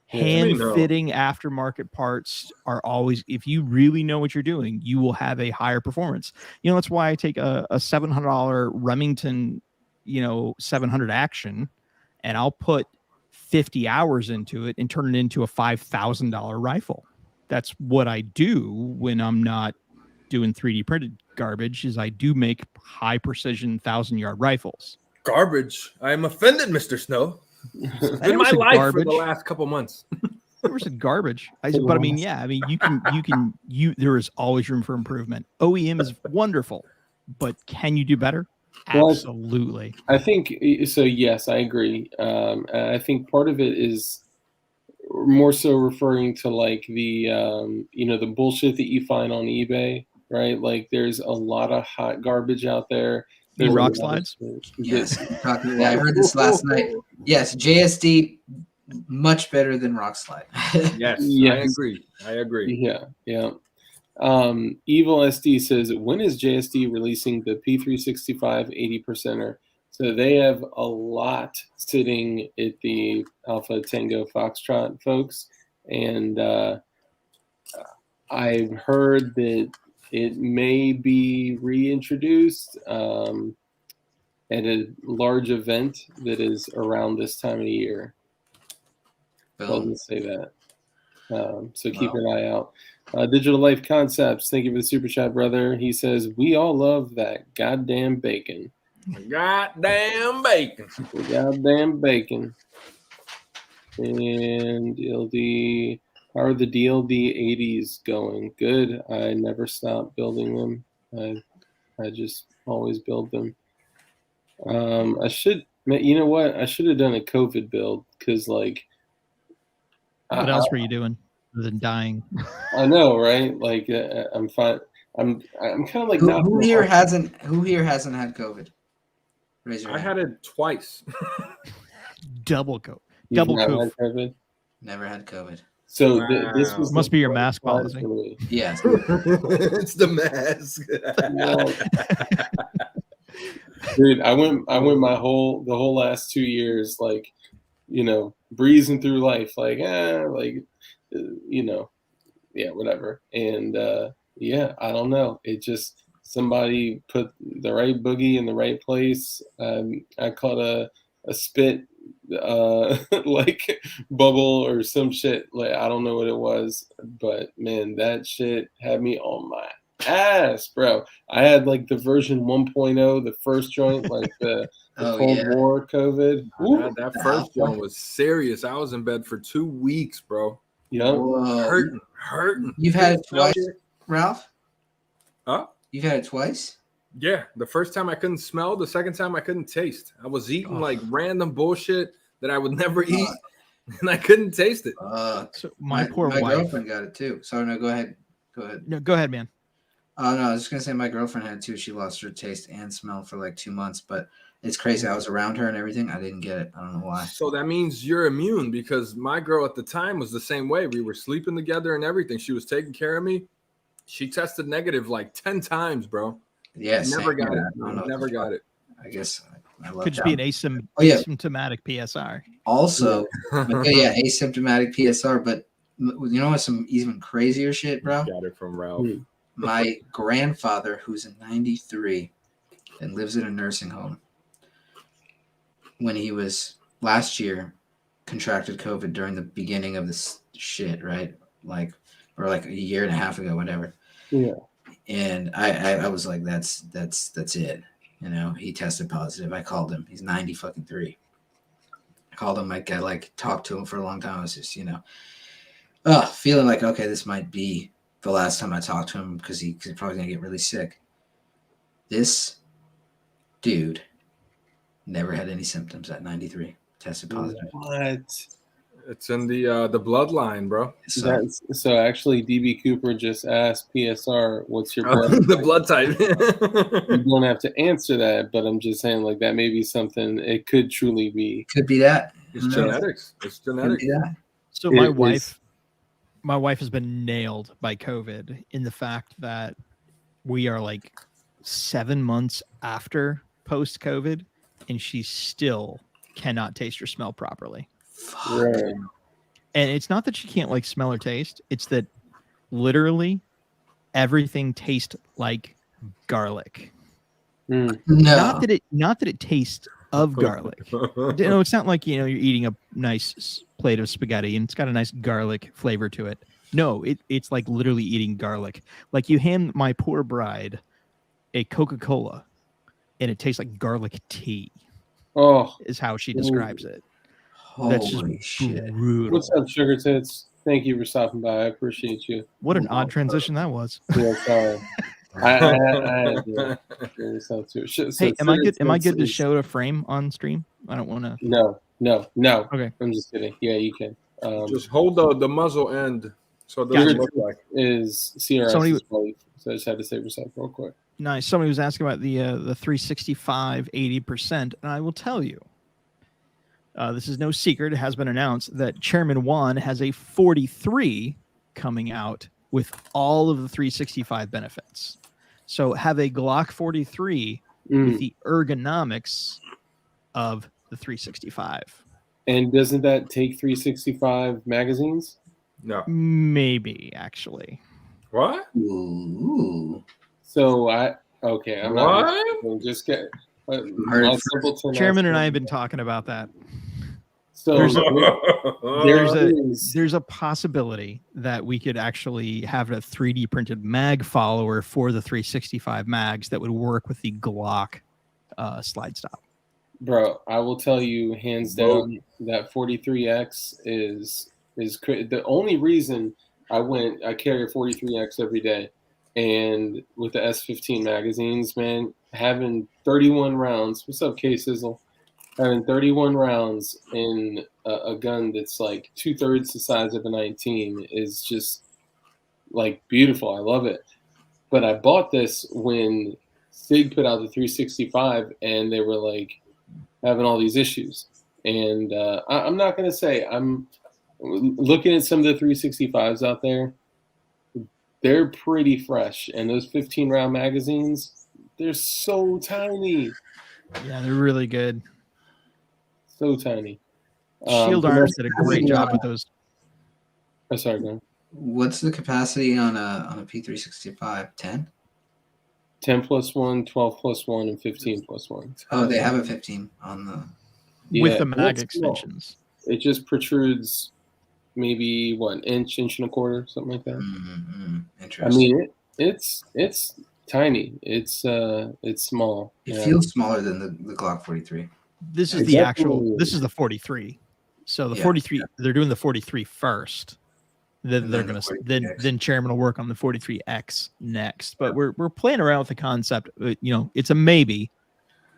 Hand fitting aftermarket parts are always, if you really know what you're doing, you will have a higher performance. That's why I take a $700 Remington, 700 action, and I'll put 50 hours into it and turn it into a $5,000 rifle. That's what I do when I'm not doing 3D printed garbage. Is I do make high precision 1,000-yard rifles. Garbage. I am offended, Mr. Snow. It's been my life for the last couple months. Never said garbage. But I mean, yeah, I mean, there is always room for improvement. OEM is wonderful, but can you do better? Absolutely. I think so. Yes, I agree. I think part of it is more so referring to like the the bullshit that you find on eBay, right? Like there's a lot of hot garbage out there. There's rock slides. Yes, I heard this last night. Yes, JSD much better than rock slide. Yes, I agree. Yeah. Evil SD says, when is JSD releasing the P365 80%er? So they have a lot sitting at the Alpha Tango Foxtrot folks, and I've heard that it may be reintroduced at a large event that is around this time of year. I'll just say that. So keep an eye out. Digital Life Concepts, thank you for the super chat, brother. He says, we all love that goddamn bacon. Goddamn bacon. Goddamn bacon. And DLD, how are the DLD 80s going? Good. I never stopped building them. I just always build them. I should, you know what? I should have done a COVID build because, like, what else were you doing other than dying? I know, right? Like, I'm fine. I'm kind of like who here hasn't had COVID? Raise your hand. I had it twice. Double COVID. COVID. Never had COVID. So this must be your mask policy. Yes, it's the mask. Dude, I went the whole last 2 years, like, breezing through life, like, whatever. And I don't know. It just, somebody put the right boogie in the right place. I caught a spit like bubble or some shit. Like, I don't know what it was, but man, that shit had me on my ass, bro. I had like the version 1.0, the first joint, like the Cold War COVID. That first joint was serious. I was in bed for 2 weeks, bro. Yeah, hurting. You've had it twice, Ralph? Huh? You've had it twice? Yeah, the first time I couldn't smell, the second time I couldn't taste. I was eating like random bullshit that I would never eat, and I couldn't taste it. So my poor wife. girlfriend got it too. Sorry, no, go ahead. No, go ahead, man. Oh no, I was just gonna say my girlfriend had it too. She lost her taste and smell for like 2 months, but it's crazy. I was around her and everything. I didn't get it. I don't know why. So that means you're immune, because my girl at the time was the same way. We were sleeping together and everything. She was taking care of me. She tested negative like 10 times, bro. Yeah, Never same got here. it. I don't know what Never the got fuck. it. I guess I love Could just be an Oh, yeah. asymptomatic PSR. Also, yeah, asymptomatic PSR. But you know what's some even crazier shit, bro? Got it from Ralph. My grandfather, who's 93 and lives in a nursing home, when he was last year, contracted COVID during the beginning of this shit, right? Like, or like a year and a half ago, whatever. Yeah. And I was like, that's it. You know, he tested positive. I called him. He's 90 fucking 3. I called him. I like talked to him for a long time. I was just, feeling like, okay, this might be the last time I talk to him because he's probably gonna get really sick. This dude never had any symptoms at 93. Tested positive. What? It's in the bloodline, bro. So actually, DB Cooper just asked PSR, "What's your blood?" The blood type. You don't have to answer that, but I'm just saying, like, that may be something. It could truly be. Could be that. It's genetics. It's Could genetics. be that. So my wife has been nailed by COVID in the fact that we are like 7 months after post-COVID, and she still cannot taste or smell properly. Right. And it's not that she can't like smell or taste; it's that literally everything tastes like garlic. Mm. No. Not that it tastes of garlic. It's not like you're eating a nice plate of spaghetti and it's got a nice garlic flavor to it. No, it's like literally eating garlic. Like you hand my poor bride a Coca-Cola and it tastes like garlic tea. Oh, is how she describes it. That's just shit. brutal. What's up, Sugar Tits? Thank you for stopping by. I appreciate you. What an odd transition that was. Yeah, sorry. I had to figure this out too. So Hey, am I good? Am I good to is- show a frame on stream? I don't want to. No. Okay. I'm just kidding. Yeah, you can. Just hold the muzzle end so it doesn't Gotcha. look like. Is CRS's wife. So I just had to save herself real quick. Nice. Somebody was asking about the 365 80%, and I will tell you. This is no secret. It has been announced that Chairman Juan has a 43 coming out with all of the 365 benefits. So have a Glock 43 with the ergonomics of the 365. And doesn't that take 365 magazines? No. Maybe, actually. What? Ooh. So I'm What? not just get Chairman and I have been talking about that. So there's a possibility that we could actually have a 3D printed mag follower for the 365 mags that would work with the Glock slide stop. Bro, I will tell you hands down that 43X is the only reason I carry a 43X every day, and with the S15 magazines, man, having 31 rounds. What's up, K Sizzle? Having 31 rounds in a gun that's like 2/3 the size of a 19 is just like beautiful. I love it. But I bought this when SIG put out the 365 and they were like having all these issues. And I'm not going to say, I'm looking at some of the 365s out there. They're pretty fresh. And those 15-round magazines, they're so tiny. Yeah, they're really good. So tiny. Shield Arms did a great job with those. Oh, sorry, go ahead. What's the capacity on a P365? 10? 10 plus 1, 12 plus 1, and 15 plus 1. Oh, they have a 15 on the... With the mag extensions. It just protrudes maybe, inch and a quarter, something like that. Interesting. I mean, it's tiny. It's small. It feels smaller than the Glock 43. This is this is the 43. So the 43, they're doing the 43 first. Then they're gonna then Chairman will work on the 43X next. But we're playing around with the concept. It's a maybe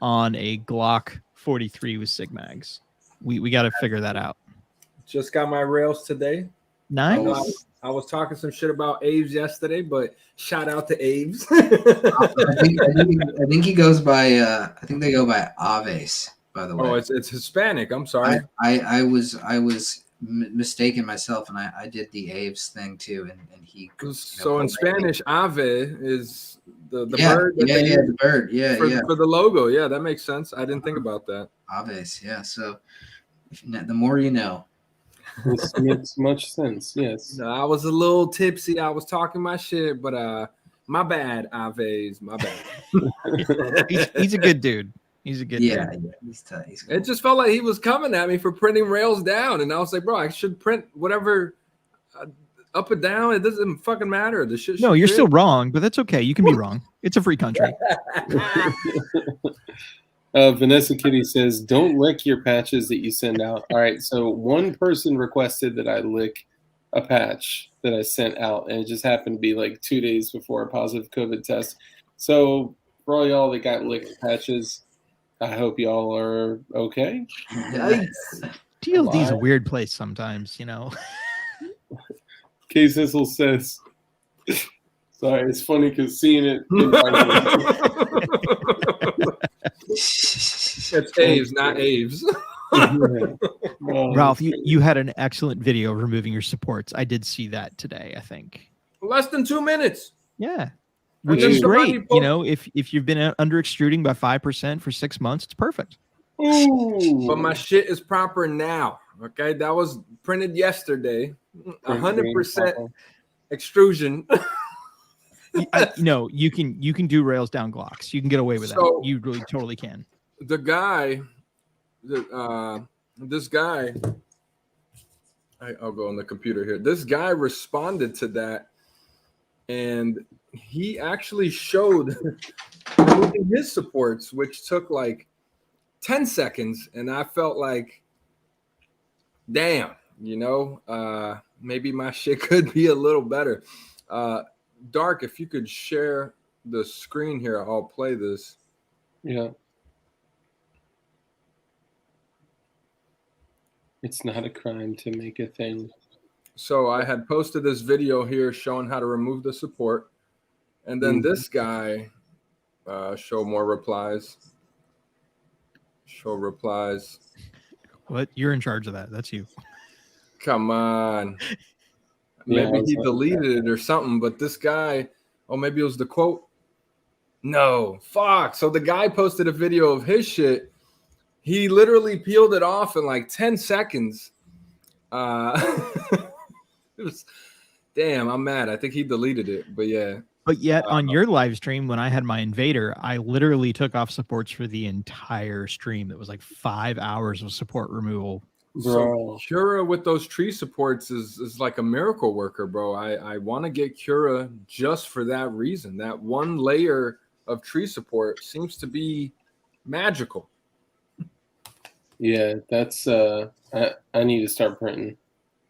on a Glock 43 with SIG mags. We got to figure that out. Just got my rails today. Nice. I was talking some shit about Aves yesterday, but shout out to Aves. I think he goes by. I think they go by Aves. By the way. Oh, it's Hispanic. I'm sorry. I was mistaken myself, and I did the Aves thing too, and he. So in Spanish, ave is the yeah, bird. That they the bird. for the logo. Yeah, that makes sense. I didn't think about that. Aves. Yeah. So the more you know. This makes much sense. Yes. No, I was a little tipsy. I was talking my shit, but my bad, Aves. My bad. He's a good dude. He's a good dude. Yeah, he's tight. He's cool. It just felt like he was coming at me for printing rails down, and I was like, bro, I should print whatever up and down. It doesn't fucking matter. The shit. No, you're still wrong, but that's okay. You can be wrong. It's a free country. Vanessa Kitty says, "Don't lick your patches that you send out." All right, so one person requested that I lick a patch that I sent out, and it just happened to be like 2 days before a positive COVID test. So for all y'all that got licked patches, I hope y'all are okay. DLD is a weird place sometimes, you know. K Sissel says, "Sorry, it's funny because seeing it." It's Aves, not Aves. Ralph, you had an excellent video removing your supports. I did see that today, I think. Less than 2 minutes. Yeah. Which is great. You know, if you've been under extruding by 5% for 6 months, it's perfect. Ooh. But my shit is proper now. Okay, that was printed yesterday. 100% extrusion. No, you can do rails down Glocks. You can get away with that. You really totally can. The guy, this guy, I'll go on the computer here. This guy responded to that, and he actually showed removing his supports, which took like 10 seconds, and I felt like, damn, you know, maybe my shit could be a little better. Dark, if you could share the screen here, I'll play this. Yeah. It's not a crime to make a thing. So I had posted this video here showing how to remove the support. And then this guy, show more replies. Show replies. What? You're in charge of that. That's you. Come on. Maybe he deleted it or something, but this guy, maybe it was the quote. No, fuck. So the guy posted a video of his shit. He literally peeled it off in like 10 seconds. It was, damn, I'm mad. I think he deleted it, but yeah. But yet on your live stream, when I had my Invader, I literally took off supports for the entire stream. It was like 5 hours of support removal. So Cura with those tree supports is like a miracle worker, bro. I want to get Cura just for that reason. That one layer of tree support seems to be magical. Yeah, that's I need to start printing.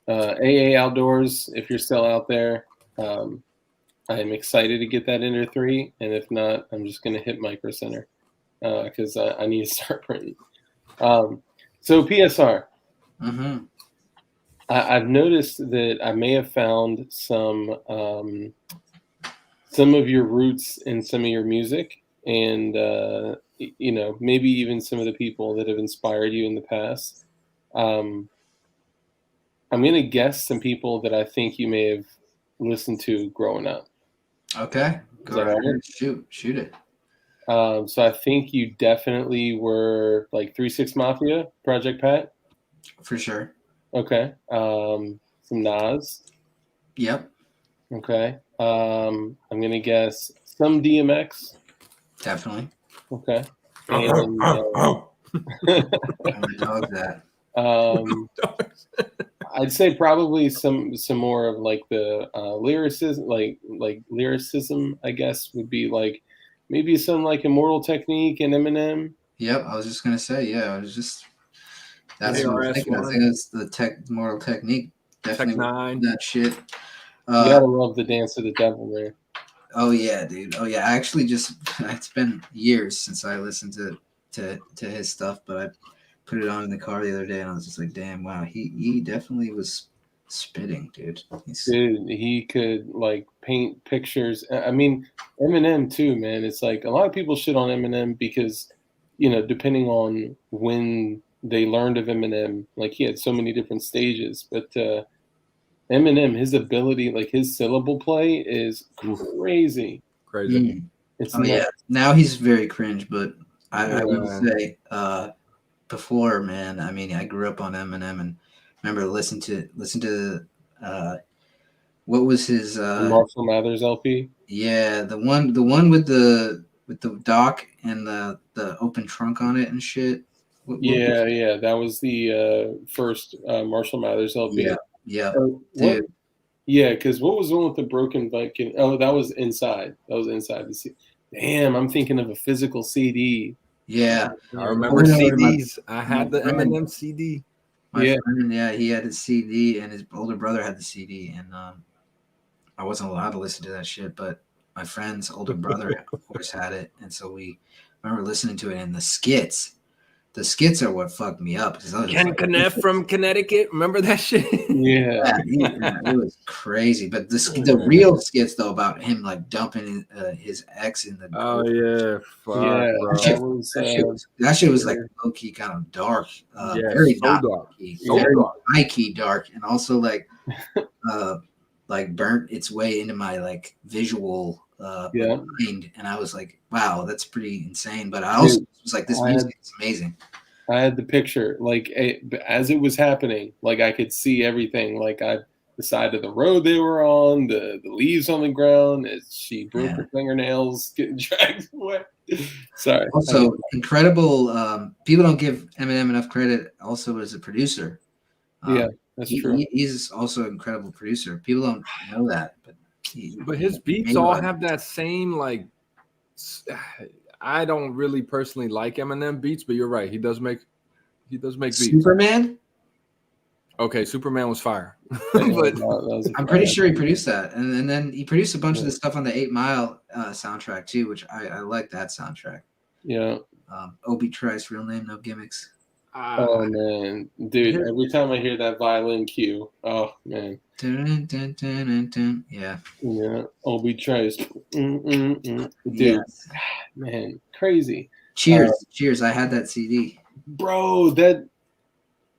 AA Outdoors, if you're still out there, I'm excited to get that Ender 3, and if not, I'm just gonna hit Micro Center because I need to start printing. So PSR. Mm-hmm. I've noticed that I may have found some of your roots in some of your music, and you know, maybe even some of the people that have inspired you in the past. I'm gonna guess some people that I think you may have listened to growing up. Okay, go ahead. Shoot it. So I think you definitely were like 3-6 Mafia, Project Pat. For sure. Okay. Some Nas. Yep. Okay. I'm gonna guess some DMX. Definitely. Okay. And, My dog's that. I'd say probably some more of like the lyricism, like lyricism, I guess, would be like maybe some like Immortal Technique and Eminem. Yep, I was just gonna say, yeah, I was just that's what I was thinking. I think it's the Mortal Technique. Definitely Tech 9. that shit. You gotta love the Dance of the Devil there. Oh yeah, dude. Oh yeah. I actually it's been years since I listened to his stuff, but I put it on in the car the other day and I was just like, damn, wow, he definitely was spitting, dude. Dude, he could like paint pictures. I mean, Eminem too, man. It's like a lot of people shit on Eminem because, depending on when they learned of Eminem, like he had so many different stages. But Eminem, his ability, like his syllable play is crazy. Crazy. It's Oh yeah. nuts. Now he's very cringe, but I will Yeah. say before, man. I mean, I grew up on Eminem and remember listen to what was his The Marshall Mathers LP. yeah, the one with the dock and the open trunk on it and shit. Yeah, that was the first Marshall Mathers LP. Yeah, yeah, What? dude. Yeah, because what was the one with the broken Viking? Oh, that was inside. That was inside the CD. Damn, I'm thinking of a physical CD. Yeah. I remember Over and over, CDs. I had the friend- Eminem CD. My Yeah. friend, yeah, he had a CD and his older brother had the CD, and I wasn't allowed to listen to that shit, but my friend's older brother, of course, had it, and so we remember listening to it. And the skits are what fucked me up. Ken Kneff from Connecticut. Remember that shit? Yeah. It was crazy. But the real skits though about him like dumping his ex in the Oh yeah, fuck, Yeah, bro. that shit was like low key kind of dark. Yeah, Very so not dark. low-key, So very dark. high key dark, and also like burnt its way into my like visual mind, and I was like, wow, that's pretty insane. But I also was like, this music is amazing. I had the picture, like as it was happening, like I could see everything, like the side of the road they were on, the leaves on the ground, as she broke her fingernails, getting dragged away. Sorry. Also, incredible. People don't give Eminem enough credit. Also, as a producer. Yeah, that's true. He's also an incredible producer. People don't know that, but his beats all have that same like. I don't really personally like Eminem beats, but you're right. He does make beats. Superman. Okay, Superman was fire. But I'm pretty sure he produced that, and then he produced a bunch of the stuff on the 8 Mile soundtrack too, which I like that soundtrack. Yeah. Obi Trice, real name, no gimmicks. Oh man, dude! Every time I hear that violin cue, oh man. Dun, dun, dun, dun. Yeah. Obi Trice. Dude, man, crazy. Cheers! I had that CD. Bro, that.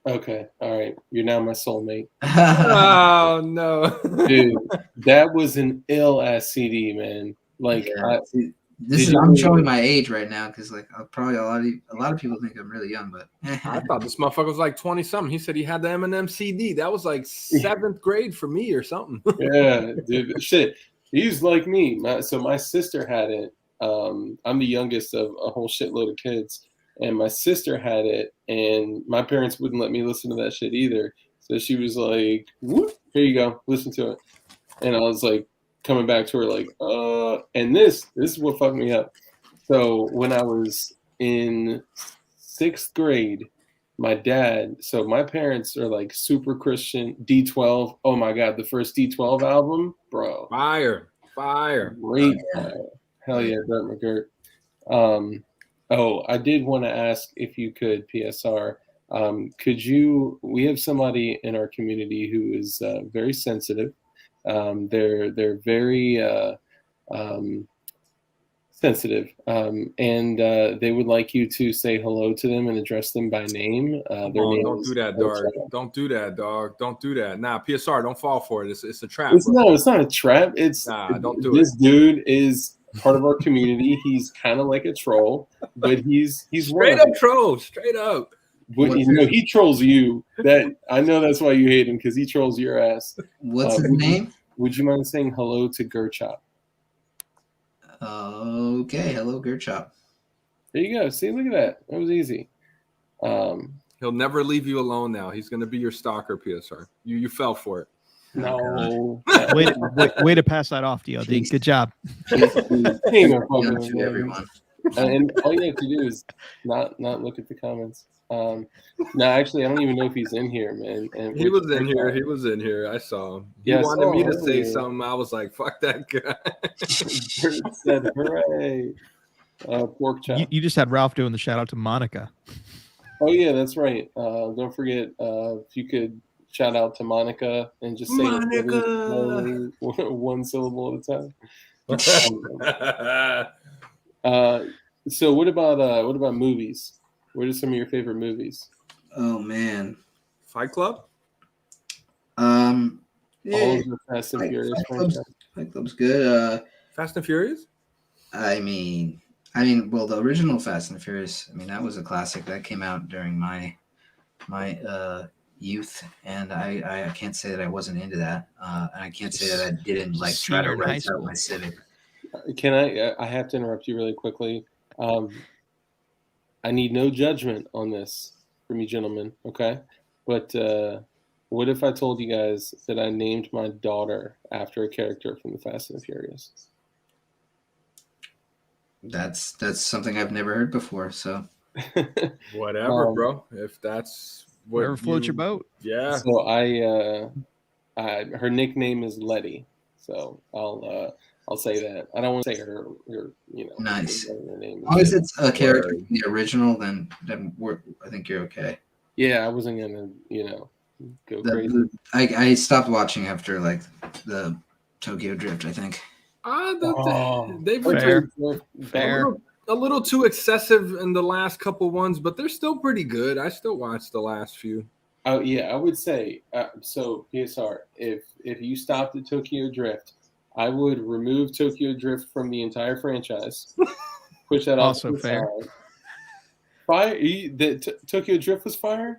Okay, all right. You're now my soulmate. Oh no, dude, that was an ill ass CD, man. Like, I'm showing my age right now because like probably a lot of people think I'm really young, but I thought this motherfucker was like 20 something. He said he had the Eminem CD. That was like 7th grade for me or something. Yeah, dude, shit. He's like me. So my sister had it. I'm the youngest of a whole shitload of kids. And my sister had it, and my parents wouldn't let me listen to that shit either. So she was like, whoop, here you go, listen to it. And I was like, coming back to her like, and this is what fucked me up. So when I was in 6th grade, my parents are like super Christian, D12. Oh my God, the first D12 album, bro. Fire. Great fire. Hell yeah, Dirt McGirt. I did want to ask if you could, PSR, we have somebody in our community who is very sensitive. They're very sensitive, and they would like you to say hello to them and address them by name. Don't do that, dog. Don't do that, dog. Don't do that. Nah, PSR, don't fall for it. It's a trap. It's not a trap. Don't do this dude is part of our community. He's kind of like a troll, but he's straight up troll. Straight up. But he trolls you. That I know that's why you hate him, because he trolls your ass. What's his name? Would you mind saying hello to Gerchop? Okay, hello Gerchop. There you go. See, look at that. That was easy. He'll never leave you alone now. He's going to be your stalker, PSR. You fell for it. No. Way to pass that off, DLD. Good job. Everyone. And all you have to do is not look at the comments. No, actually, I don't even know if he's in here, man. And he was in here. He was in here. I saw him. He wanted me to say something. I was like, "Fuck that guy." Said, "Hooray!" Pork chop. You just had Ralph doing the shout out to Monica. Oh yeah, that's right. Don't forget if you could shout out to Monica and just say it really slowly, one syllable at a time. So what about movies? What are some of your favorite movies? Oh man. Fight Club? All Yeah, of the Fast and Furious franchise. Fight Club's good. Fast and Furious? I mean, well, the original Fast and Furious. I mean, that was a classic that came out during my youth, and I can't say that I wasn't into that, and I can't say that I didn't like try to Senior in high write out school. my Civic. Can I have to interrupt you really quickly. I need no judgment on this from you gentlemen, okay? But what if I told you guys that I named my daughter after a character from the Fast and Furious? That's something I've never heard before. So Whatever, bro. If that's what Whatever floats your boat. Yeah. So her nickname is Letty. So I'll say that. I don't want to say her nice. Her name. As long as it's a character from the original, then I think you're okay. Yeah, I wasn't gonna go crazy. I stopped watching after like the Tokyo Drift, I think. They've Fair. Fair. A little too excessive in the last couple ones, but they're still pretty good. I still watched the last few. Oh yeah, I would say so. PSR, if you stopped at Tokyo Drift, I would remove Tokyo Drift from the entire franchise. Push that off. Also fair. Side. Fire. Tokyo Drift was fire.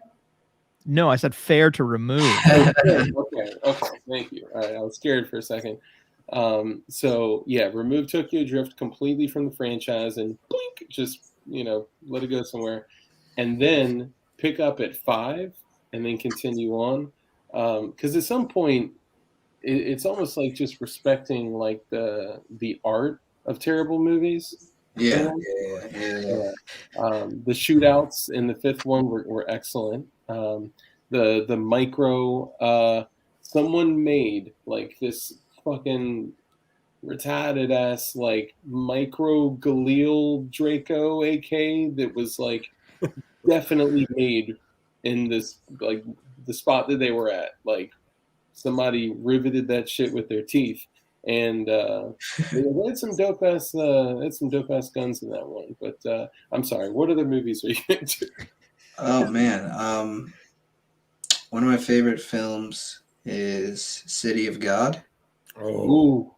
No, I said fair to remove. Okay, thank you. All right, I was scared for a second. So yeah, remove Tokyo Drift completely from the franchise and blink, just let it go somewhere, and then pick up at 5 and then continue on. Because at some point, it's almost like just respecting like the art of terrible movies. Yeah. The shootouts in the 5th one were excellent. The micro someone made like this fucking retarded ass like micro Galil Draco AK that was like definitely made in this like the spot that they were at. Like somebody riveted that shit with their teeth. And they had some dope ass guns in that one. But I'm sorry, what other movies are you into? Oh man, one of my favorite films is City of God. Ooh,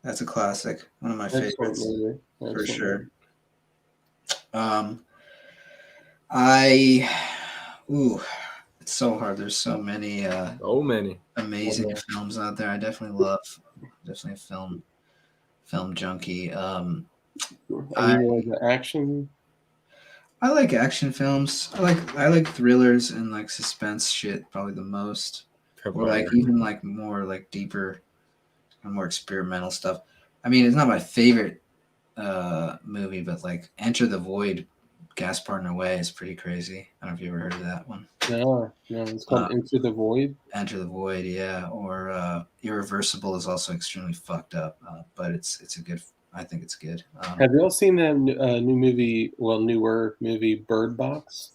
that's a classic. One of my favorites for sure. It's so hard. There's so many amazing films out there. I definitely a film junkie. I like the action. I like action films. I like thrillers and like suspense shit probably the most. Or like even like more like deeper and more experimental stuff. I mean, it's not my favorite movie, but like Enter the Void, Gaspar Noé is pretty crazy. I don't know if you ever heard of that one. No, it's called Enter the Void. Enter the Void, yeah. Or Irreversible is also extremely fucked up, but it's a good. I think it's good. Have you all seen that newer movie, Bird Box?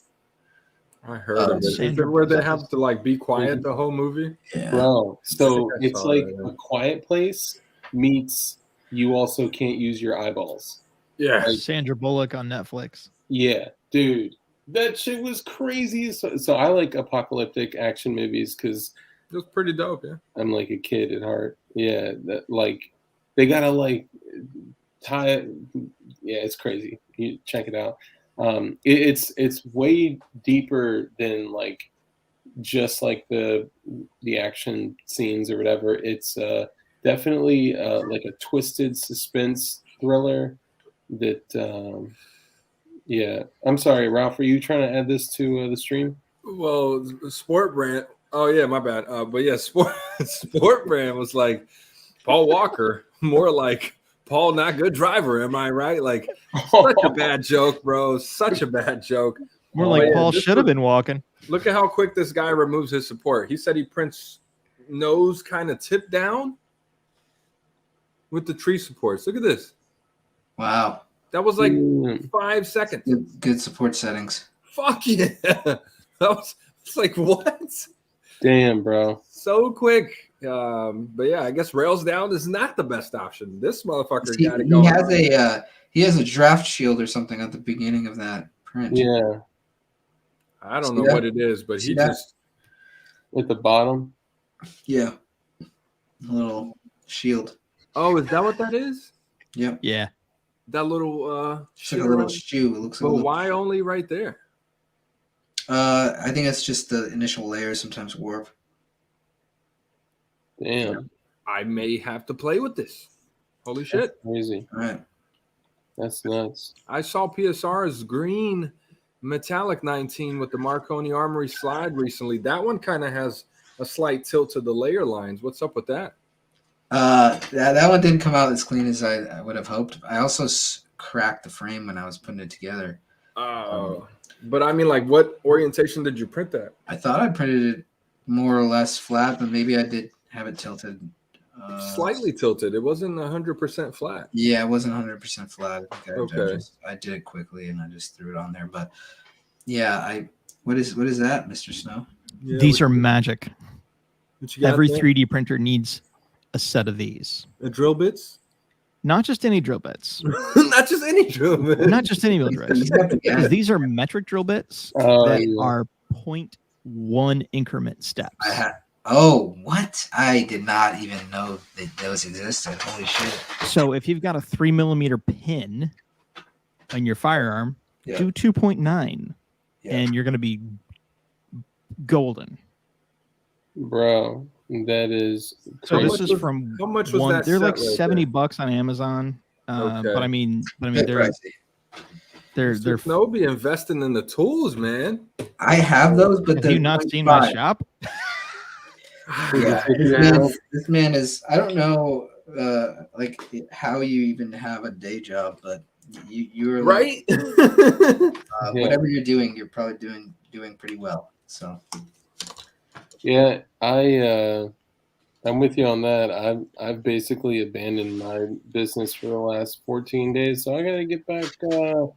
I heard of it. Is it where they have to like be quiet the whole movie? Yeah. Bro, so it's like A Quiet Place meets You Also Can't Use Your Eyeballs. Yeah. Like, Sandra Bullock on Netflix. Yeah, dude. That shit was crazy. So I like apocalyptic action movies because it was pretty dope, yeah. I'm like a kid at heart. Yeah, that like they gotta like tie it. Yeah, it's crazy. You check it out. It's way deeper than like just like the action scenes or whatever. It's definitely like a twisted suspense thriller that yeah. I'm sorry, Ralph, are you trying to add this to the stream? Well, Sport Brand. Oh yeah, my bad. But yeah, Sport Brand was like Paul Walker, more like Paul Not Good Driver. Am I right? Like such a bad joke, bro. Such a bad joke. More like Paul should have been walking. Look at how quick this guy removes his support. He said he prints nose kind of tip down with the tree supports. Look at this. Wow. That was like 5 seconds. Good support settings. Fuck yeah. It's like, what? Damn, bro. So quick. But yeah, I guess rails down is not the best option. This motherfucker See, got it he going. has he has a draft shield or something at the beginning of that print. Yeah, I don't See know that? what it is, but See he that? just at the bottom. Yeah. A little shield. Oh, is that what that is? Yep. Yeah. That little It's like a little shoe. It looks like But a little why only right there? I think it's just the initial layers sometimes warp. Damn, I may have to play with this. Holy shit. that's crazy. All right. That's nuts. I saw PSR's green metallic 19 with the Marconi Armory slide recently. That one kind of has a slight tilt to the layer lines. What's up with that? That one didn't come out as clean as I would have hoped. I also cracked the frame when I was putting it together. But I mean, like, what orientation did you print that? I thought I printed it more or less flat, but maybe I did have it tilted. Slightly tilted. It wasn't 100% flat. Yeah, it wasn't 100% flat. I think Okay. I did it quickly and I just threw it on there. But yeah, what is that, Mr. Snow? Yeah, These are magic. what you got Every there? 3D printer needs a set of these. The drill bits? Not just any drill bits. Not just any drill bit. Not just any drill bits. Because these are metric drill bits that Yeah. are 0.1 increment steps. Oh, what? I did not even know that those existed. Holy shit. So if you've got a 3mm pin on your firearm, Yeah. do 2.9 Yeah. and you're going to be golden. Bro, that is So crazy. this is from how much was one. that They're set like right $70 on Amazon. Okay. But I mean, Bit they're Mr. Snow be investing in the tools, man. I have those, but Have you not seen my 0.5. shop? Yeah, this man is. I don't know, like how you even have a day job, but you're Right? whatever you're doing, you're probably doing pretty well. So Yeah, I'm with you on that. I've basically abandoned my business for the last 14 days, so I gotta get back to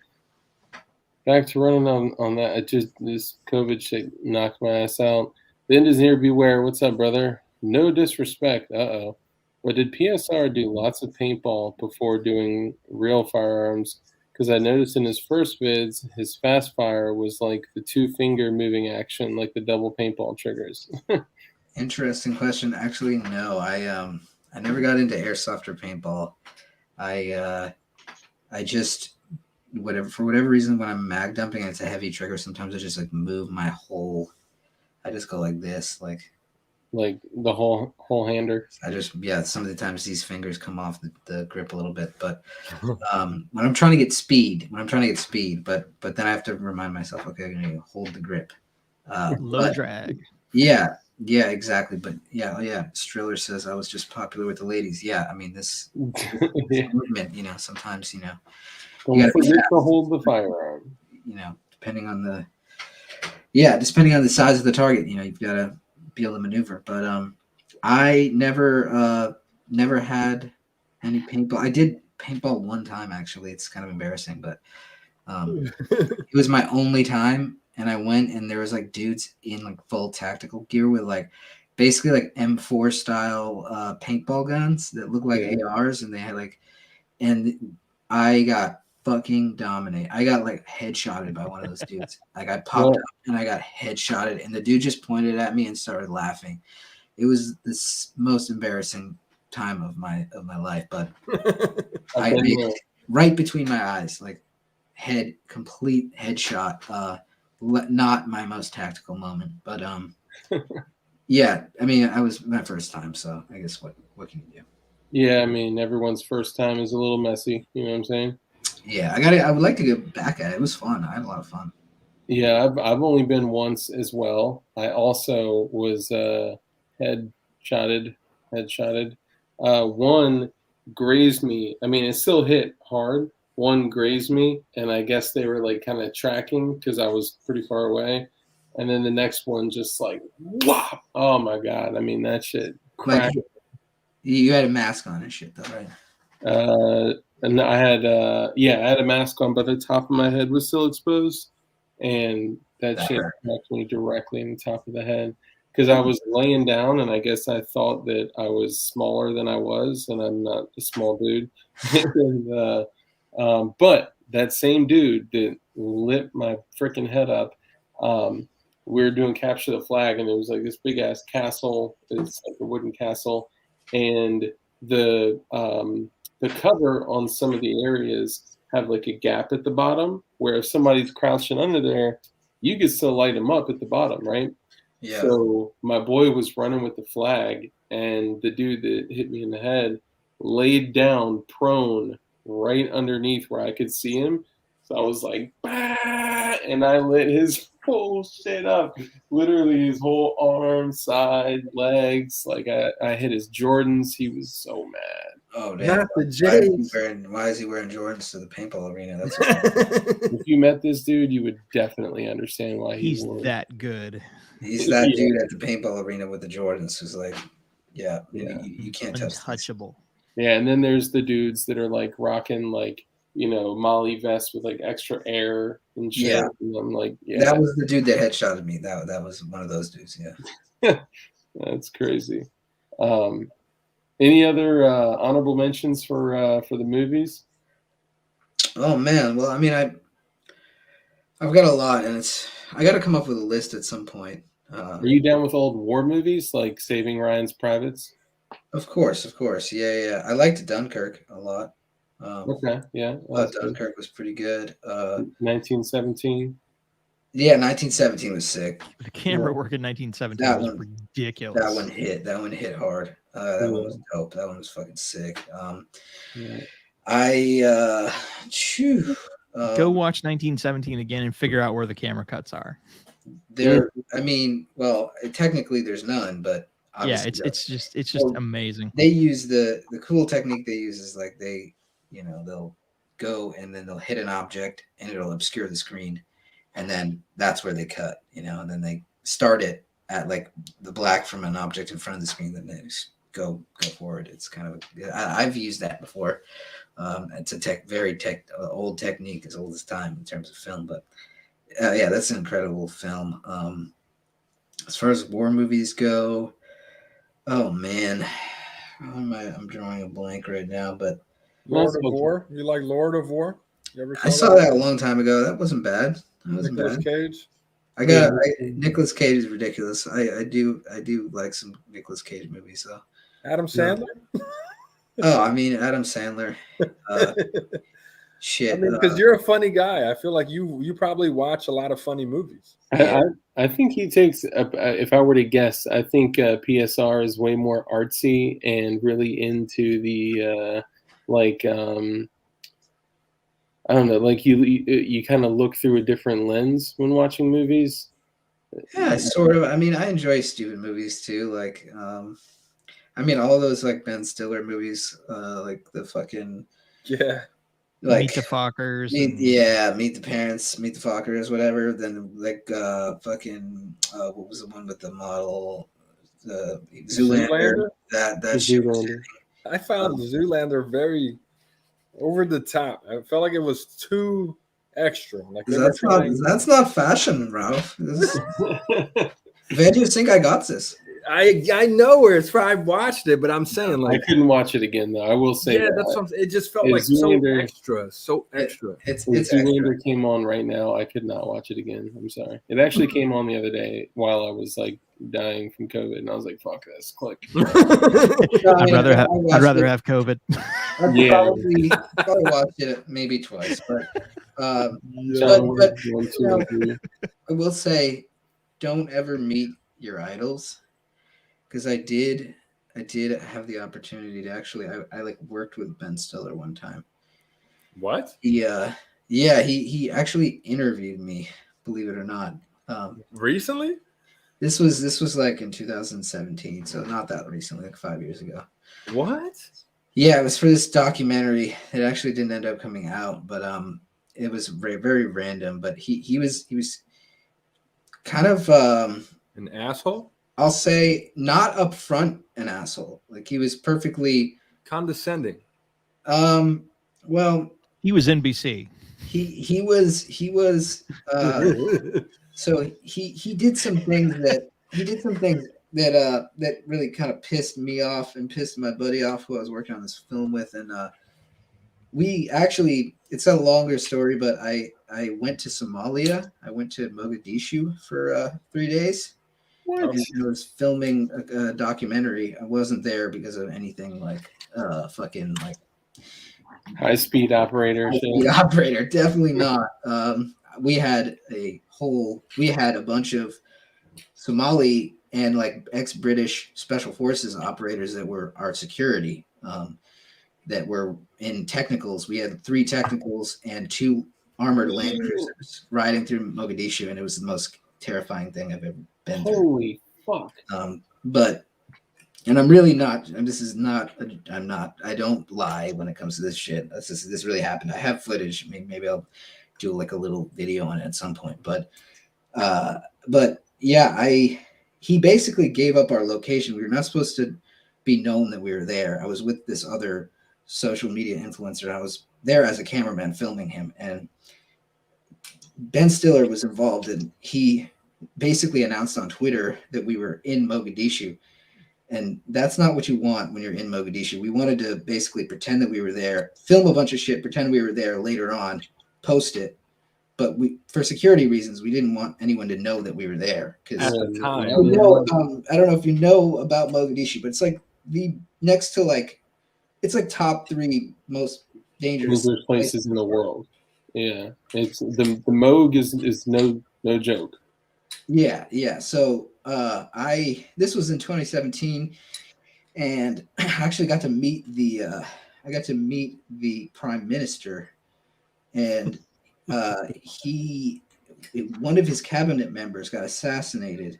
running on that. It just this COVID shit knocked my ass out. The end is near. Beware. What's up, brother? No disrespect. But did PSR do lots of paintball before doing real firearms? Because I noticed in his first vids, his fast fire was like the 2-finger moving action, like the double paintball triggers. interesting question. Actually, no, I never got into airsoft or paintball. I just for whatever reason when I'm mag dumping and it's a heavy trigger, sometimes I just like move my whole. I just go like this, like the whole hander. I just some of the times these fingers come off the grip a little bit, but when I'm trying to get speed, but then I have to remind myself, okay, I'm gonna hold the grip. Low drag. Yeah, exactly. But yeah. Striller says I was just popular with the ladies. Yeah, I mean this Yeah. movement, sometimes Don't forget to hold the firearm. depending on the size of the target, you've got to be able to maneuver. But I never had any paintball. I did paintball one time actually. It's kind of embarrassing, but it was my only time, and I went and there was like dudes in like full tactical gear with like basically like M4 style paintball guns that look like ARs, and they had like, and I got fucking dominate. I got like headshotted by one of those dudes. Like I popped up and I got headshotted, and the dude just pointed at me and started laughing. It was the most embarrassing time of my life, but right between my eyes, like complete headshot. Not my most tactical moment, but yeah. I mean, I was my first time, so I guess what can you do? Yeah, I mean, everyone's first time is a little messy. You know what I'm saying? Yeah, I would like to get back at it. It was fun. I had a lot of fun. Yeah, I've only been once as well. I also was headshotted. One grazed me. I mean, it still hit hard. One grazed me, and I guess they were like kind of tracking because I was pretty far away. And then the next one just like, wow! Oh my god! I mean, that shit cracked. Like, you had a mask on and shit, though, right? And I had I had a mask on, but the top of my head was still exposed, and that shit cracked me directly in the top of the head. because I was laying down, and I guess I thought that I was smaller than I was, and I'm not a small dude. and, but that same dude that lit my freaking head up, we were doing capture the flag, and it was like this big ass castle. It's like a wooden castle, and the cover on some of the areas have like a gap at the bottom where if somebody's crouching under there, you can still light them up at the bottom, right? Yeah. So my boy was running with the flag, and the dude that hit me in the head laid down prone right underneath where I could see him. So I was like, bah! And I lit his whole shit up. Literally his whole arm, side, legs. Like I hit his Jordans. He was so mad. Oh, damn. Not the Why is he wearing Jordans to the paintball arena? That's If you met this dude, you would definitely understand why He's wore it. that good. He's that Yeah. dude at the paintball arena with the Jordans who's like, yeah. You can't touch this. Untouchable. Yeah, and then there's the dudes that are like rocking like, Molly vests with like extra air and shit. Yeah. And I'm like, yeah, That was the dude that headshotted me. That was one of those dudes. Yeah. that's crazy. Any other honorable mentions for the movies? Oh man. Well, I mean, I've got a lot, and I got to come up with a list at some point. Are you down with old war movies like Saving Ryan's Privates? Of course. Yeah. I liked Dunkirk a lot. Okay, yeah. Dunkirk was pretty good. 1917. Yeah, 1917 was sick. The camera work in 1917 That was one- ridiculous. That one hit hard. That one was dope. That one was fucking sick. Yeah. Go watch 1917 again and figure out where the camera cuts are. I mean, well, technically there's none, but Yeah, obviously it's just Well, amazing. they use the cool technique they use is like they'll go and then they'll hit an object and it'll obscure the screen, and then that's where they cut, and then they start it at like the black from an object in front of the screen, then they just go forward. It's kind of I've used that before. It's a old technique, as old as time in terms of film, but yeah, that's an incredible film. As far as war movies go, oh man, I'm drawing a blank right now, but Lord of War. You like Lord of War? You ever I saw that a long time ago. That wasn't bad. Nicolas Cage. Nicolas Cage is ridiculous. I do like some Nicolas Cage movies though. Adam Sandler. Oh, I mean Adam Sandler. Shit. I mean, because you're a funny guy. I feel like you probably watch a lot of funny movies. I think he takes. If I were to guess, I think PSR is way more artsy and really into the I don't know, like you kind of look through a different lens when watching movies. Yeah, sort of. I mean, I enjoy stupid movies too. Like, I mean, all those like Ben Stiller movies, like the fucking like Meet the Fockers. Meet the Parents, Meet the Fockers, whatever. Then like fucking what was the one with the model, the Zoolander? That shit. I found Zoolander very over the top. I felt like it was too extra. Like that's not fashion, Ralph. Where do you think I got this? I know where it's why I watched it, but I'm saying like I couldn't watch it again though. I will say that's something. It just felt like so extra. If Zoolander came on right now, I could not watch it again. I'm sorry. It actually came on the other day while I was like dying from COVID, and I was like, "Fuck this!" Click. I'd rather have COVID. I'd probably watched it maybe twice, but I will say, don't ever meet your idols, because I did have the opportunity to actually I like worked with Ben Stiller one time. What? He actually interviewed me, believe it or not. Recently? This was like in 2017, so not that recently, like 5 years ago. What? Yeah, it was for this documentary. It actually didn't end up coming out, but it was very, very random. But he was kind of an asshole. I'll say not upfront an asshole. Like he was perfectly condescending. Well, he was NBC. He was so he did some things that some things that really kind of pissed me off and pissed my buddy off who I was working on this film with, and we actually, it's a longer story, but I went to Somalia. I went to Mogadishu for 3 days. What? And I was filming a documentary. I wasn't there because of anything like fucking like High speed operator the shit. operator. Definitely not. We had a bunch of Somali and like ex-British special forces operators that were our security. That were in technicals. We had 3 technicals and 2 armored land cruisers riding through Mogadishu, and it was the most terrifying thing I've ever been through. Holy fuck. But, and I'm really not, and this is not, I don't lie when it comes to this shit. This really happened. I have footage. Maybe I'll do like a little video on it at some point. But yeah, he basically gave up our location. We were not supposed to be known that we were there. I was with this other social media influencer. I was there as a cameraman filming him, and Ben Stiller was involved, and he basically announced on Twitter that we were in Mogadishu, and that's not what you want when you're in Mogadishu. We wanted to basically pretend that we were there, film a bunch of shit, pretend we were there later on, post it, but for security reasons, we didn't want anyone to know that we were there. Because At the time. I don't know if you know about Mogadishu, but it's like the next to like, it's like top 3 most dangerous places in the world. Yeah, it's the Moog is no joke. Yeah. So this was in 2017, and I actually got to meet the Prime Minister, and one of his cabinet members got assassinated.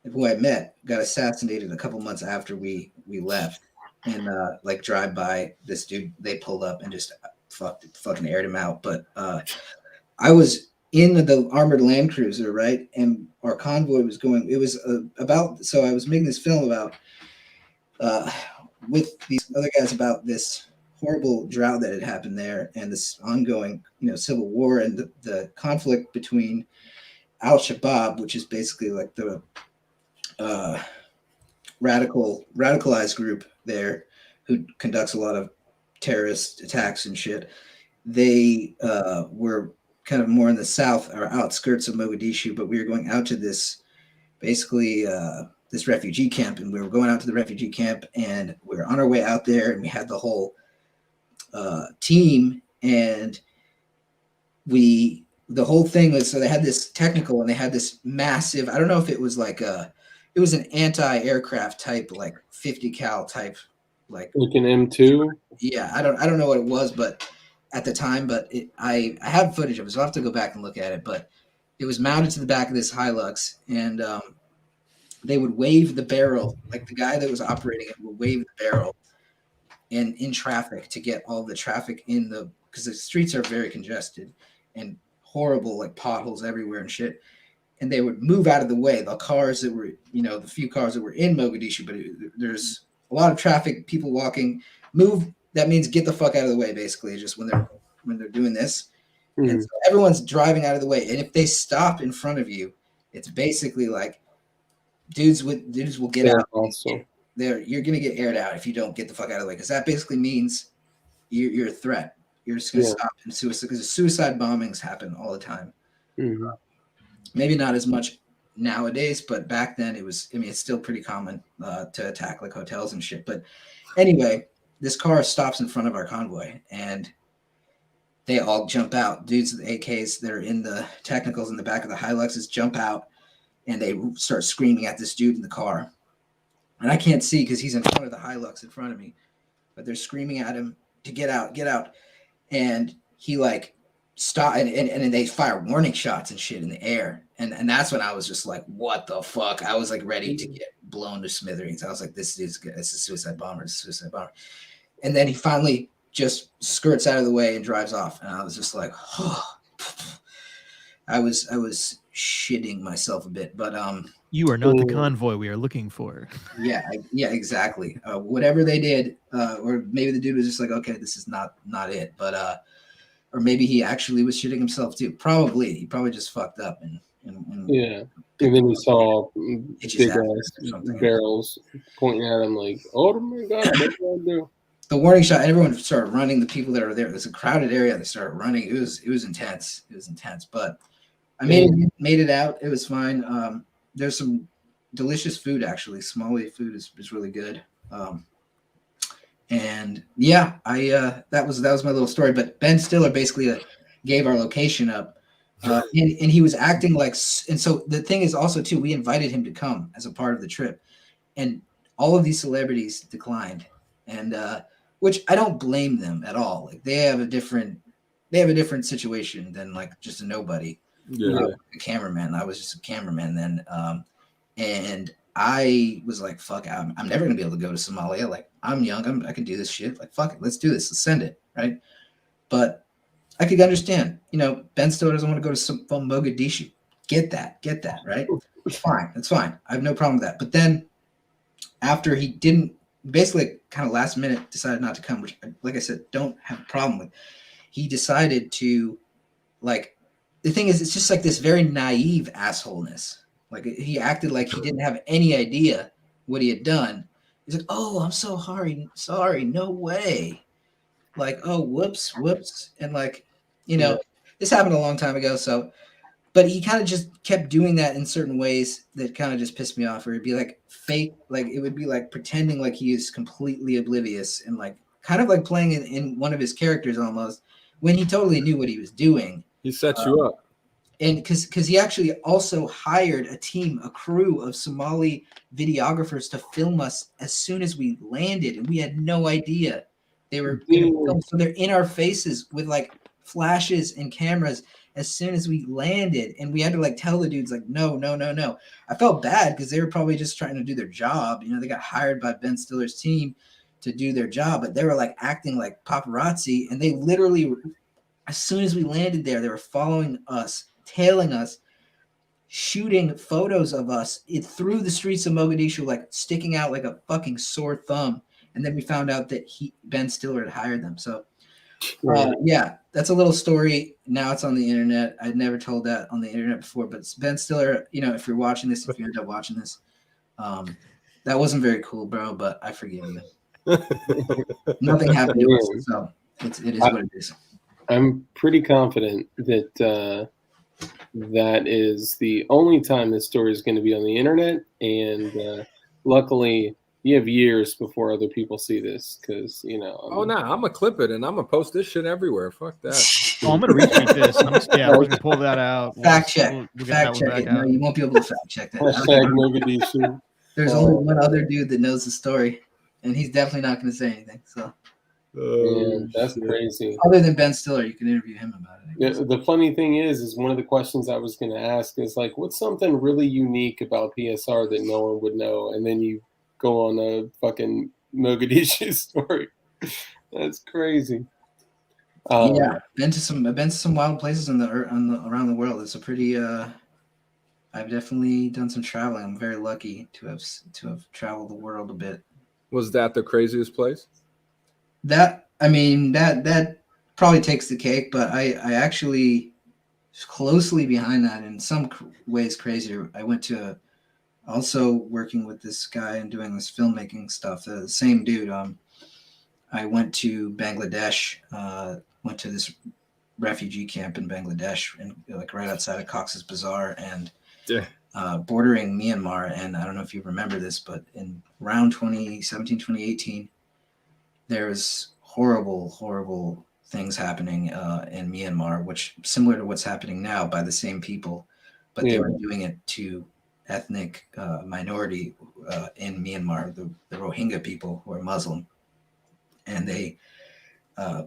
Who I met got assassinated a couple months after we left. And like drive by this dude, they pulled up and just fucking aired him out. But I was in the armored land cruiser, right? And our convoy was going. It was so I was making this film about with these other guys about this horrible drought that had happened there and this ongoing, civil war and the conflict between Al-Shabaab, which is basically like the radicalized group there who conducts a lot of terrorist attacks and shit. They were kind of more in the south or outskirts of Mogadishu, but we were going out to this basically this refugee camp, and we were going out to the refugee camp, and we were on our way out there, and we had the whole team, and the whole thing was, so they had this technical, and they had this massive, I don't know if it was like it was an anti-aircraft type, like 50 cal type, like an M2. Yeah, I don't know what it was, but at the time, but I have footage of it, so I'll have to go back and look at it. But it was mounted to the back of this Hilux, and they would wave the barrel, like the guy that was operating it would wave the barrel, and in traffic to get all the traffic because the streets are very congested and horrible, like potholes everywhere and shit. And they would move out of the way. The cars that were, the few cars that were in Mogadishu, but there's a lot of traffic, people walking. Move. That means get the fuck out of the way. Basically, just when they're doing this, and so everyone's driving out of the way. And if they stop in front of you, it's basically like dudes will get out. Also, you're gonna get aired out if you don't get the fuck out of the way, because that basically means you're a threat. You're just gonna stop in suicide, because suicide bombings happen all the time. Mm-hmm. Maybe not as much nowadays, but back then it's still pretty common to attack like hotels and shit. But anyway, this car stops in front of our convoy, and they all jump out. Dudes with AKs that are in the technicals in the back of the Hiluxes jump out, and they start screaming at this dude in the car. And I can't see because he's in front of the Hilux in front of me, but they're screaming at him to get out. And he like stop, and they fire warning shots and shit in the air. And that's when I was just like, what the fuck? I was like ready to get blown to smithereens. I was like, this is a suicide bomber. And then he finally just skirts out of the way and drives off. And I was just like, oh. I was shitting myself a bit, but you are not the convoy we are looking for. Yeah, exactly. Whatever they did, or maybe the dude was just like, okay, this is not it, but or maybe he actually was shitting himself too. He probably just fucked up and yeah. And then he saw Hit his big ass or ass something. barrels pointing at him like, oh my God, what do I do? The warning shot, everyone started running. The people that are there, it's a crowded area. They started running. It was intense. It was intense, but I made it out. It was fine. There's some delicious food actually. Somali food is really good. And yeah, I that was my little story. But Ben Stiller basically gave our location up, and he was acting like. And so the thing is also too, we invited him to come as a part of the trip, and all of these celebrities declined, and which I don't blame them at all. Like they have a different situation than like just a nobody. Yeah. You know, a cameraman. I was just a cameraman then, and I was like, fuck, I'm never gonna be able to go to Somalia. Like, I'm young, I can do this shit. Like, fuck it, let's do this, let's send it, right? But I could understand, you know, Ben Stiller doesn't want to go to Mogadishu. Get that, right? Fine, that's fine. I have no problem with that. But then after he didn't, basically kind of last minute decided not to come, which, like I said, don't have a problem with. He decided to, like, the thing is, it's just like this very naive assholeness. Like he acted like he didn't have any idea what he had done. He's like, "Oh, I'm so sorry, no way." Like, "Oh, whoops," and like, you know, this happened a long time ago. So, but he kind of just kept doing that in certain ways that kind of just pissed me off. Or it'd be like fake, like it would be like pretending like he is completely oblivious and like kind of like playing in one of his characters almost when he totally knew what he was doing. He set you up. And because he actually also hired a crew of Somali videographers to film us as soon as we landed, and we had no idea they were going to film. So they're in our faces with like flashes and cameras as soon as we landed, and we had to like tell the dudes like, no. I felt bad because they were probably just trying to do their job. You know, they got hired by Ben Stiller's team to do their job, but they were like acting like paparazzi, and they literally, as soon as we landed there, they were following us, tailing us, shooting photos of us through the streets of Mogadishu, like sticking out like a fucking sore thumb. And then we found out that Ben Stiller had hired them. So yeah, that's a little story. Now it's on the internet. I'd never told that on the internet before, but Ben Stiller, you know, if you're watching this, if you end up watching this, that wasn't very cool, bro, but I forgive you. Nothing happened to us, so it is what it is. I'm pretty confident that that is the only time this story is going to be on the internet, and luckily you have years before other people see this because, you know. I'm gonna clip it and I'm gonna post this shit everywhere. Fuck that. Oh, I'm gonna retweet this. We're gonna pull that out. Fact check. We'll Fact check it. No, you won't be able to fact check that. Hashtag Mogadishu. There's only one other dude that knows the story, and he's definitely not going to say anything. So, Man, that's crazy. Other than Ben Stiller, you can interview him about it. The funny thing is one of the questions I was going to ask is like, what's something really unique about PSR that no one would know? And then you go on a fucking Mogadishu story. That's crazy. Yeah, been to some wild places around the world. It's a pretty. I've definitely done some traveling. I'm very lucky to have traveled the world a bit. Was that the craziest place? That probably takes the cake, but I actually closely behind that, in some ways crazier. I went to also working with this guy and doing this filmmaking stuff. The same dude. I went to Bangladesh. Went to this refugee camp in Bangladesh, and like right outside of Cox's Bazar, and bordering Myanmar. And I don't know if you remember this, but in around 2017, 2018, there's horrible things happening in Myanmar, which similar to what's happening now by the same people, but they were doing it to ethnic minority in Myanmar, the Rohingya people who are Muslim, and they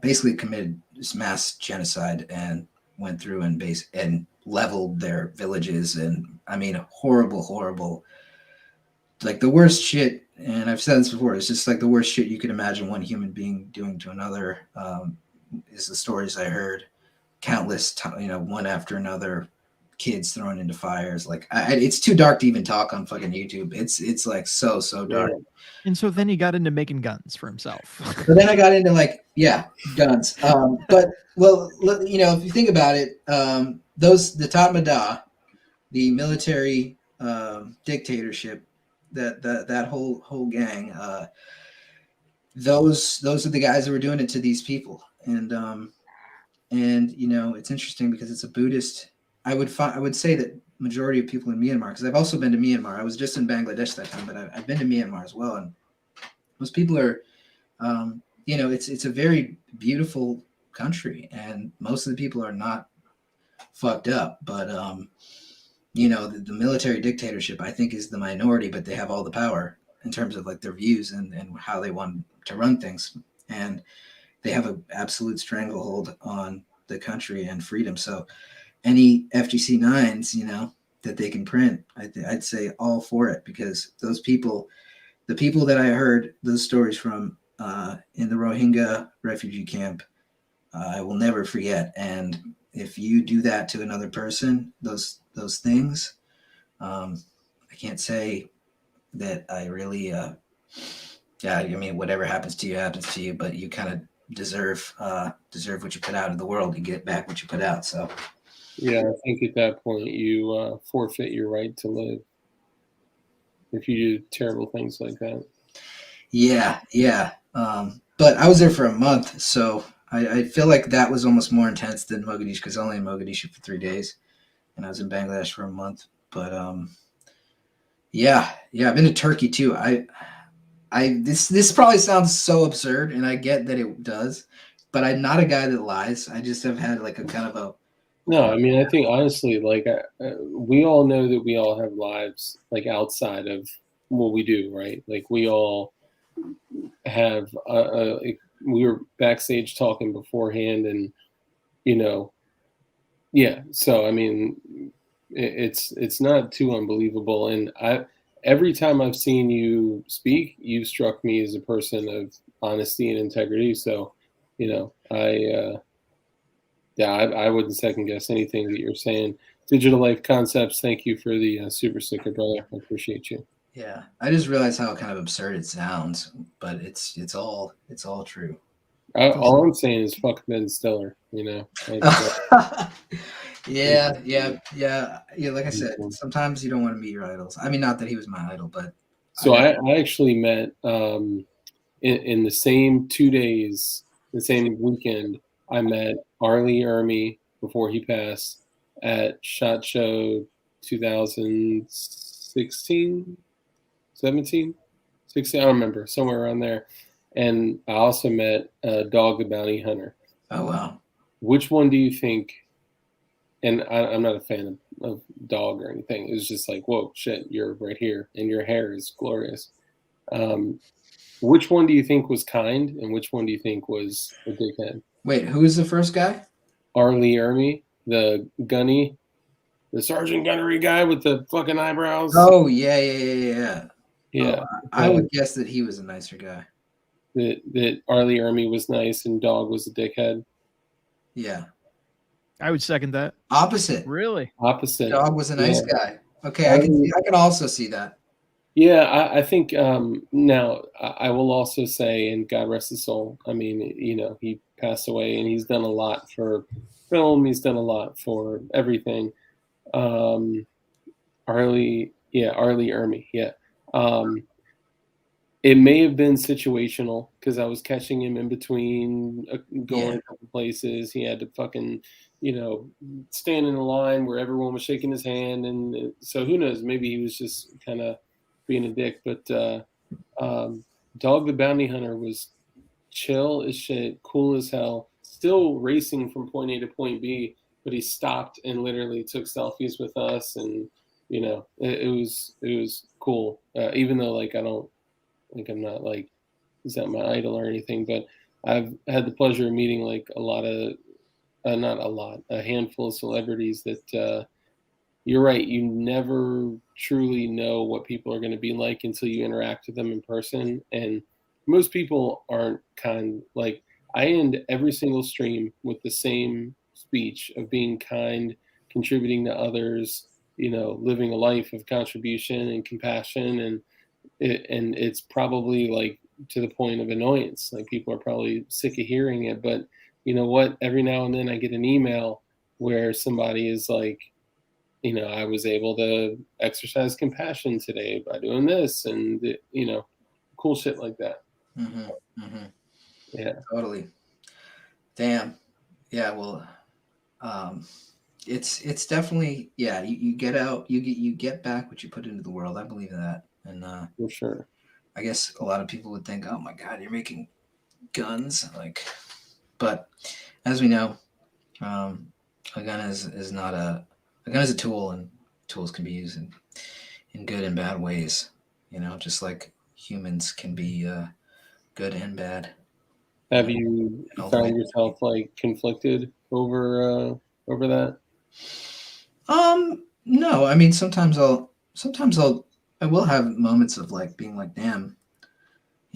basically committed this mass genocide and went through and leveled their villages. And I mean, horrible, like the worst shit. And I've said this before, it's just like the worst shit you could imagine one human being doing to another. Is the stories I heard, countless, one after another, kids thrown into fires. Like it's too dark to even talk on fucking YouTube. It's like so dark. And so then he got into making guns for himself. So then I got into guns. But if you think about it, the Tatmadaw, the military dictatorship, that whole gang, those are the guys that were doing it to these people. And it's interesting because it's a Buddhist. I would say that majority of people in Myanmar, because I've also been to Myanmar. I was just in Bangladesh that time, but I've been to Myanmar as well. And most people are, it's a very beautiful country, and most of the people are not fucked up. But the military dictatorship, I think, is the minority, but they have all the power in terms of like their views and how they want to run things. And they have an absolute stranglehold on the country and freedom. So any FGC 9s, that they can print, I'd say all for it, because those people, the people that I heard those stories from in the Rohingya refugee camp, I will never forget. And if you do that to another person, those things, I can't say that I really, whatever happens to you, but you kind of deserve what you put out in the world. You get back what you put out. So yeah, I think at that point you forfeit your right to live if you do terrible things like that. Yeah. But I was there for a month, so I feel like that was almost more intense than Mogadishu, because I was only in Mogadishu for 3 days, and I was in Bangladesh for a month. But I've been to Turkey too. This probably sounds so absurd, and I get that it does, but I'm not a guy that lies. I just have had like a kind of a. No, I mean, I think honestly, like we all know that we all have lives like outside of what we do, right? Like we all have. We were backstage talking beforehand, and yeah. So I mean, it's not too unbelievable, and every time I've seen you speak, you struck me as a person of honesty and integrity. So, I wouldn't second guess anything that you're saying. Digital Life Concepts, thank you for the super sticker, brother. I appreciate you. Yeah, I just realized how kind of absurd it sounds, but it's all true. All I'm saying is fuck Ben Stiller. Like, Yeah. Like I said, sometimes you don't want to meet your idols. I mean, not that he was my idol, but. So I actually met in the same 2 days, the same weekend. I met Arlie Ermy before he passed at SHOT Show 2016, 17, 16. I don't remember, somewhere around there. And I also met Dog the Bounty Hunter. Oh wow! Which one do you think? And I'm not a fan of Dog or anything. It was just like, whoa, shit, you're right here, and your hair is glorious. Which one do you think was kind, and which one do you think was a dickhead? Wait, who is the first guy? Arlie Ermy, the sergeant gunnery guy with the fucking eyebrows. Oh yeah. Yeah. I would guess that he was a nicer guy. That Arlie Ermy was nice and Dog was a dickhead. Yeah. I would second that. Opposite. Really? Opposite. Dog was a nice guy. Okay, I can also see that. Yeah, I think now I will also say, and God rest his soul, I mean, he passed away and he's done a lot for film. He's done a lot for everything. Arlie Ermy. Yeah. It may have been situational because I was catching him in between going a couple places. He had to fucking, stand in a line where everyone was shaking his hand. And so who knows, maybe he was just kind of being a dick. But Dog the Bounty Hunter was chill as shit, cool as hell, still racing from point A to point B, but he stopped and literally took selfies with us. And, it was cool. Even though like I'm not like he's not my idol or anything, but I've had the pleasure of meeting like a handful of celebrities that you're right. You never truly know what people are going to be like until you interact with them in person. And most people aren't kind. Like I end every single stream with the same speech of being kind, contributing to others, living a life of contribution and compassion. And it's probably like to the point of annoyance. Like people are probably sick of hearing it, but you know what? Every now and then I get an email where somebody is like, I was able to exercise compassion today by doing this, and cool shit like that. Yeah. Totally. Damn. Yeah. Well, it's definitely, yeah. You get out, you get back what you put into the world. I believe that, and For sure. I guess a lot of people would think, oh my God, you're making guns, but as we know, a gun is not a gun is a tool, and tools can be used in good and bad ways. Just like humans can be good and bad. Have you found yourself like conflicted over that? No, I mean sometimes I will have moments of like being like, damn,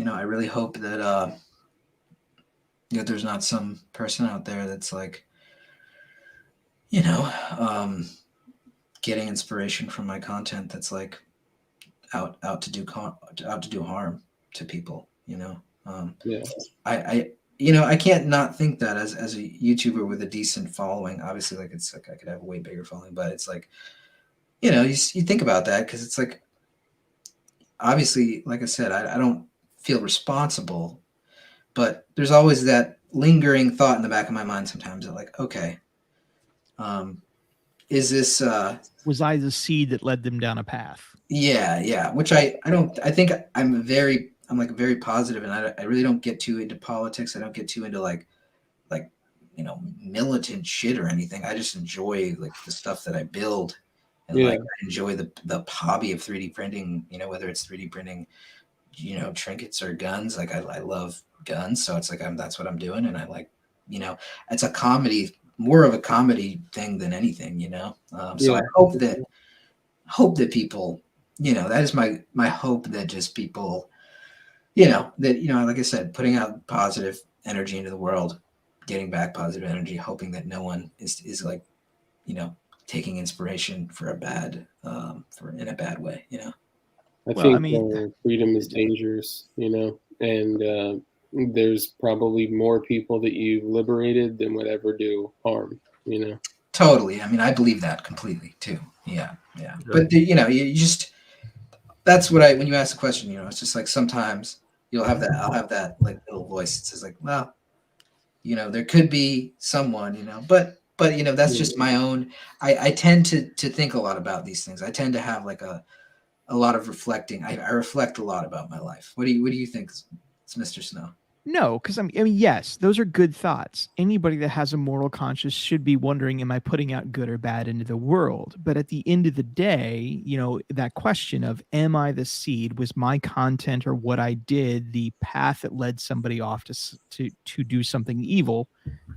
I really hope that there's not some person out there that's like, getting inspiration from my content that's like out to do harm to people. Yeah. I can't not think that as a YouTuber with a decent following. Obviously, like it's like I could have a way bigger following, but it's like, you think about that because it's like, obviously, like I said, I don't feel responsible, but there's always that lingering thought in the back of my mind sometimes that like, okay, is this Was I the seed that led them down a path? yeah, which I think I'm like very positive, and I really don't get too into politics. I don't get too into like militant shit or anything. I just enjoy like the stuff that I build, and like I enjoy the hobby of 3D printing, whether it's 3D printing trinkets or guns. Like I love guns, so it's like that's what I'm doing, and I like it's a comedy, more of a comedy thing than anything, so I hope that people, that is my hope, that just people, that like I said, putting out positive energy into the world, getting back positive energy, hoping that no one is like taking inspiration for a bad in a bad way. I think freedom is dangerous, and there's probably more people that you've liberated than would ever do harm, Totally. I mean, I believe that completely too. Yeah. But you just, that's what when you ask the question, it's just like sometimes I'll have that like little voice that says like, well, there could be someone, but that's just my own. I tend to think a lot about these things. I tend to have like a lot of reflecting. I reflect a lot about my life. What do you think, Mr. Snow? No, because I mean, yes, those are good thoughts. Anybody that has a moral conscience should be wondering, am I putting out good or bad into the world? But at the end of the day, that question of, am I the seed? Was my content or what I did the path that led somebody off to do something evil?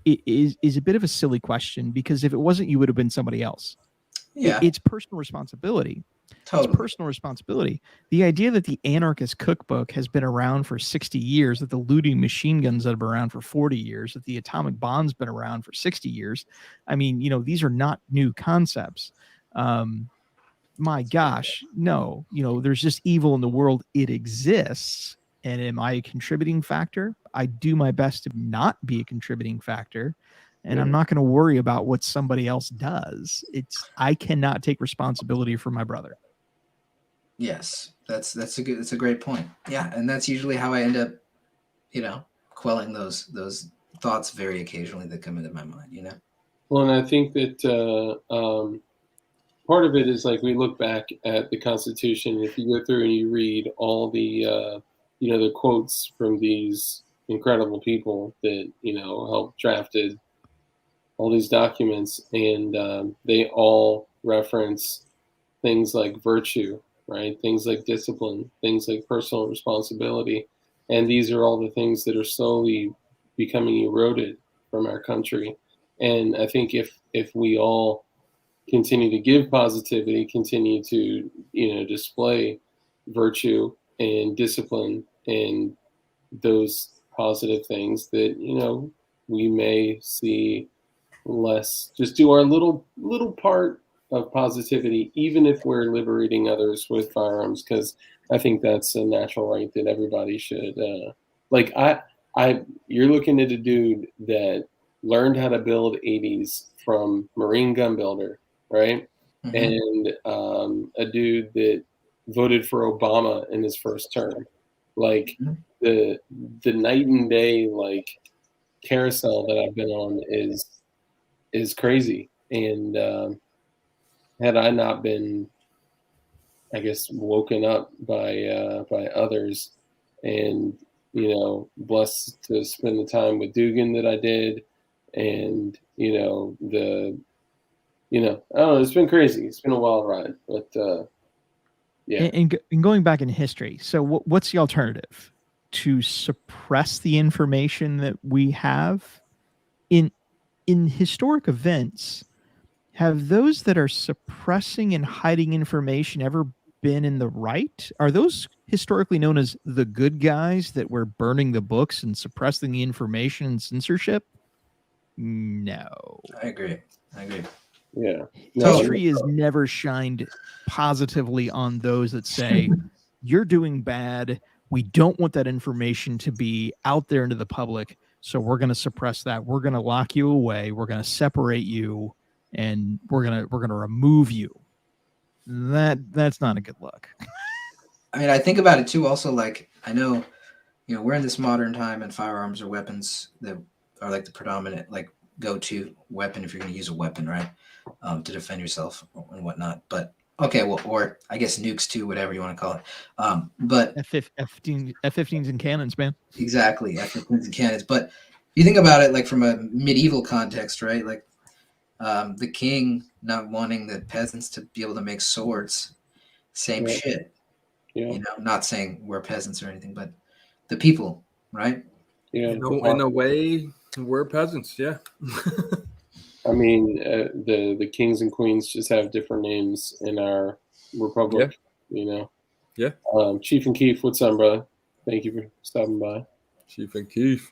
It is a bit of a silly question, because if it wasn't, you would have been somebody else. Yeah, it's personal responsibility. Totally. It's personal responsibility. The idea that the anarchist cookbook has been around for 60 years, that the looting machine guns that have been around for 40 years, that the atomic bomb's been around for 60 years. I mean, these are not new concepts. My gosh, no, there's just evil in the world. It exists. And am I a contributing factor? I do my best to not be a contributing factor. And I'm not going to worry about what somebody else does. I cannot take responsibility for my brother. Yes, that's a great point. Yeah, and that's usually how I end up, quelling those thoughts very occasionally that come into my mind. Well, and I think that part of it is like we look back at the Constitution. If you go through and you read all the the quotes from these incredible people that helped drafted all these documents, and they all reference things like virtue, right? Things like discipline, things like personal responsibility. And these are all the things that are slowly becoming eroded from our country. And I think if we all continue to give positivity, continue to, display virtue and discipline and those positive things, that, we may see less, just do our little part of positivity, even if we're liberating others with firearms, because I think that's a natural right that everybody should you're looking at a dude that learned how to build 80s from Marine Gun Builder, right? and a dude that voted for Obama in his first term. Like the night and day like carousel that I've been on is crazy. And had I not been, I guess, woken up by others, and blessed to spend the time with Dugan that I did, and I don't know, it's been crazy. It's been a wild ride, but yeah. And going back in history, so what's the alternative? To suppress the information that we have in historic events? Have those that are suppressing and hiding information ever been in the right? Are those historically known as the good guys that were burning the books and suppressing the information and censorship? No. I agree. Yeah. History has never shined positively on those that say, you're doing bad. We don't want that information to be out there into the public. So we're going to suppress that. We're going to lock you away. We're going to separate you, and we're going to remove you. That's not a good look. I mean, I think about it too. Also, like, I know, we're in this modern time, and firearms are weapons that are like the predominant, like, go-to weapon if you're going to use a weapon, right? To defend yourself and whatnot. But okay, well, or I guess nukes too, whatever you want to call it. But F-15s and cannons, man. Exactly, F-15s and cannons. But if you think about it, like from a medieval context, right? Like the king not wanting the peasants to be able to make swords, same shit. Yeah. Not saying we're peasants or anything, but the people, right? Yeah. In a way, we're peasants. Yeah. I mean, the kings and queens just have different names in our republic. Yeah. Chief and Keef, what's up, brother? Thank you for stopping by. Chief and Keef.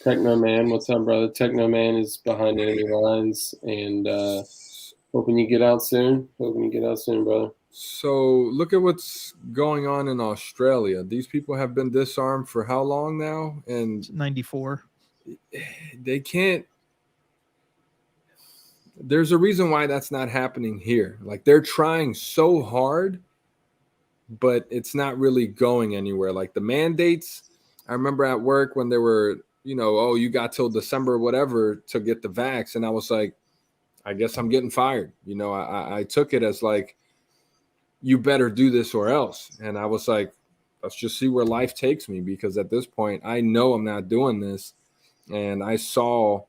Techno Man, what's up, brother? Techno Man is behind enemy lines, and hoping you get out soon. Brother. So look at what's going on in Australia. These people have been disarmed for how long now? And 94. They can't. There's a reason why that's not happening here. Like, they're trying so hard, but it's not really going anywhere. Like the mandates, I remember at work when they were, you got till December, whatever, to get the vax. And I was like, I guess I'm getting fired. I took it as like, you better do this or else. And I was like, let's just see where life takes me, because at this point, I know I'm not doing this. And I saw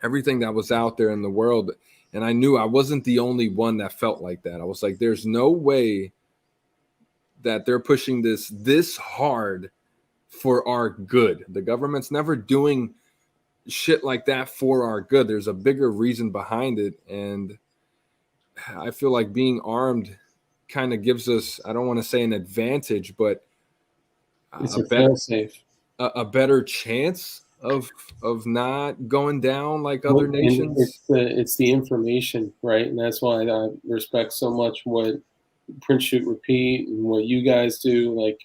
everything that was out there in the world, and I knew I wasn't the only one that felt like that. I was like, there's no way that they're pushing this hard for our good. The government's never doing shit like that for our good. There's a bigger reason behind it, and I feel like being armed kind of gives us, I don't want to say an advantage, but it's a better chance of not going down like other nations. It's the information, right? And that's why I respect so much what Print Shoot Repeat and what you guys do. Like,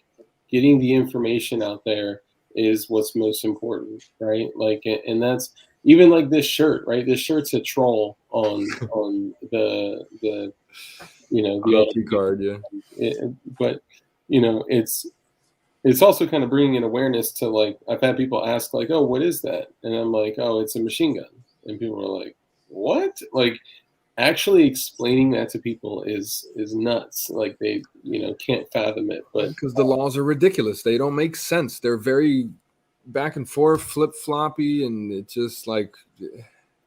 getting the information out there is what's most important, right? Like, and that's even like this shirt, right? This shirt's a troll on the the LT card, yeah. But it's also kind of bringing an awareness to, like, I've had people ask, like, oh, what is that? And I'm like, oh, it's a machine gun. And people are like, what? Like, actually explaining that to people is nuts. Like, they, can't fathom it. But because the laws are ridiculous. They don't make sense. They're very back and forth, flip-floppy, and it's just like...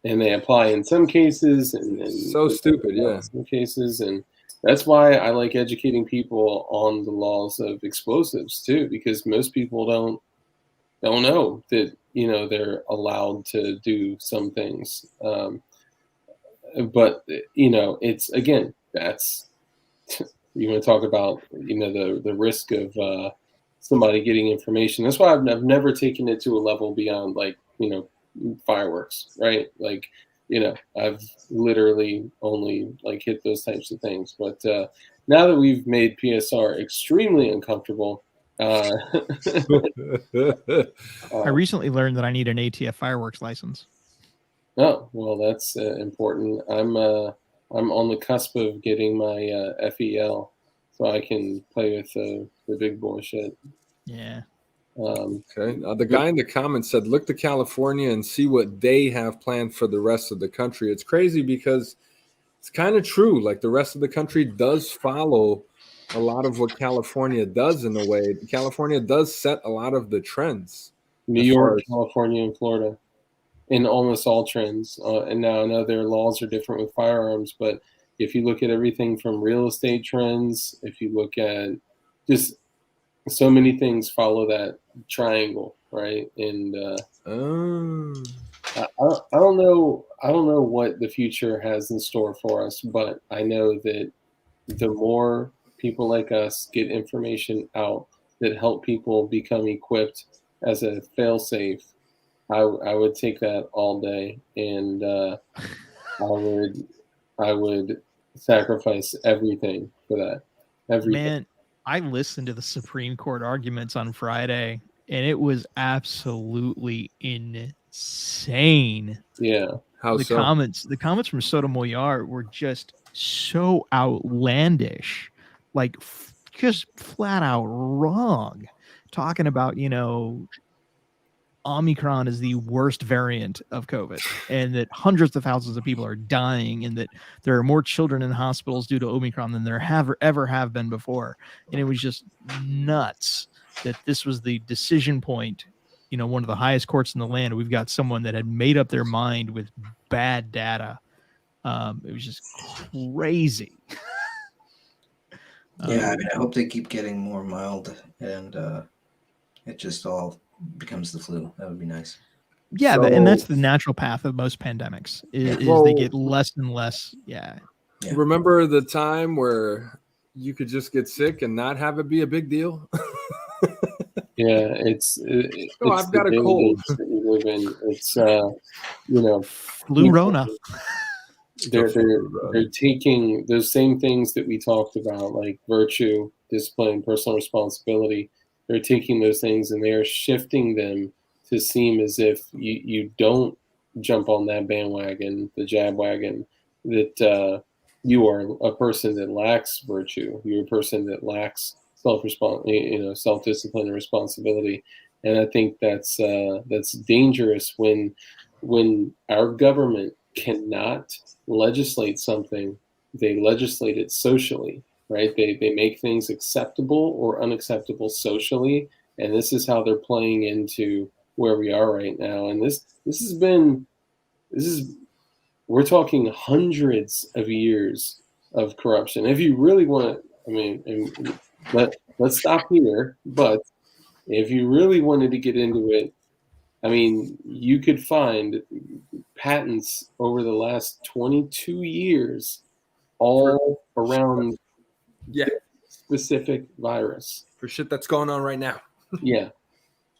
And they apply in some cases. And so stupid, yeah. In some cases, and... That's why I like educating people on the laws of explosives too, because most people don't know that they're allowed to do some things. But it's, again, that's, you want to talk about the risk of somebody getting information. That's why I've never taken it to a level beyond, like, fireworks, right? Like, I've literally only, like, hit those types of things. But now that we've made PSR extremely uncomfortable, I recently learned that I need an ATF fireworks license. Oh, well, that's important. I'm I'm on the cusp of getting my FEL, so I can play with the big boy shit. Yeah. Okay. The guy in the comments said, look to California and see what they have planned for the rest of the country. It's crazy because it's kind of true. Like the rest of the country does follow a lot of what California does in a way. California does set a lot of the trends. New as York, far as- California, and Florida, in almost all trends. And now I know their laws are different with firearms, but if you look at everything from real estate trends, if you look at just so many things follow that triangle, right? And I don't know. I don't know what the future has in store for us, but I know that the more people like us get information out that help people become equipped as a fail-safe, I would take that all day, and I would sacrifice everything for that. Everything. Man, I listened to the Supreme Court arguments on Friday, and it was absolutely insane. Yeah. How The so? comments from Sotomayor were just so outlandish, like just flat out wrong. Talking about, Omicron is the worst variant of COVID, and that hundreds of thousands of people are dying, and that there are more children in hospitals due to Omicron than there ever have been before. And it was just nuts that this was the decision point, one of the highest courts in the land. We've got someone that had made up their mind with bad data. It was just crazy. Yeah, I mean, I hope they keep getting more mild and it just all becomes the flu. That would be nice. Yeah, So- and that's the natural path of most pandemics is Well- they get less and less. Yeah. Yeah. Remember the time where you could just get sick and not have it be a big deal? Yeah, it's I've got the a day and cold. age that we live in. It's Flu Rona. they're taking those same things that we talked about, like virtue, discipline, personal responsibility. They're taking those things and they are shifting them to seem as if you don't jump on that bandwagon, the jab wagon, that you are a person that lacks virtue. You're a person that lacks self-discipline and responsibility. And I think that's dangerous when our government cannot legislate something. They legislate it socially, right? They make things acceptable or unacceptable socially, and this is how they're playing into where we are right now. And we're talking hundreds of years of corruption. If you really want to, I mean, let's stop here. But if you really wanted to get into it, I mean, you could find patents over the last 22 years all around Yeah. specific virus. For shit that's going on right now. Yeah.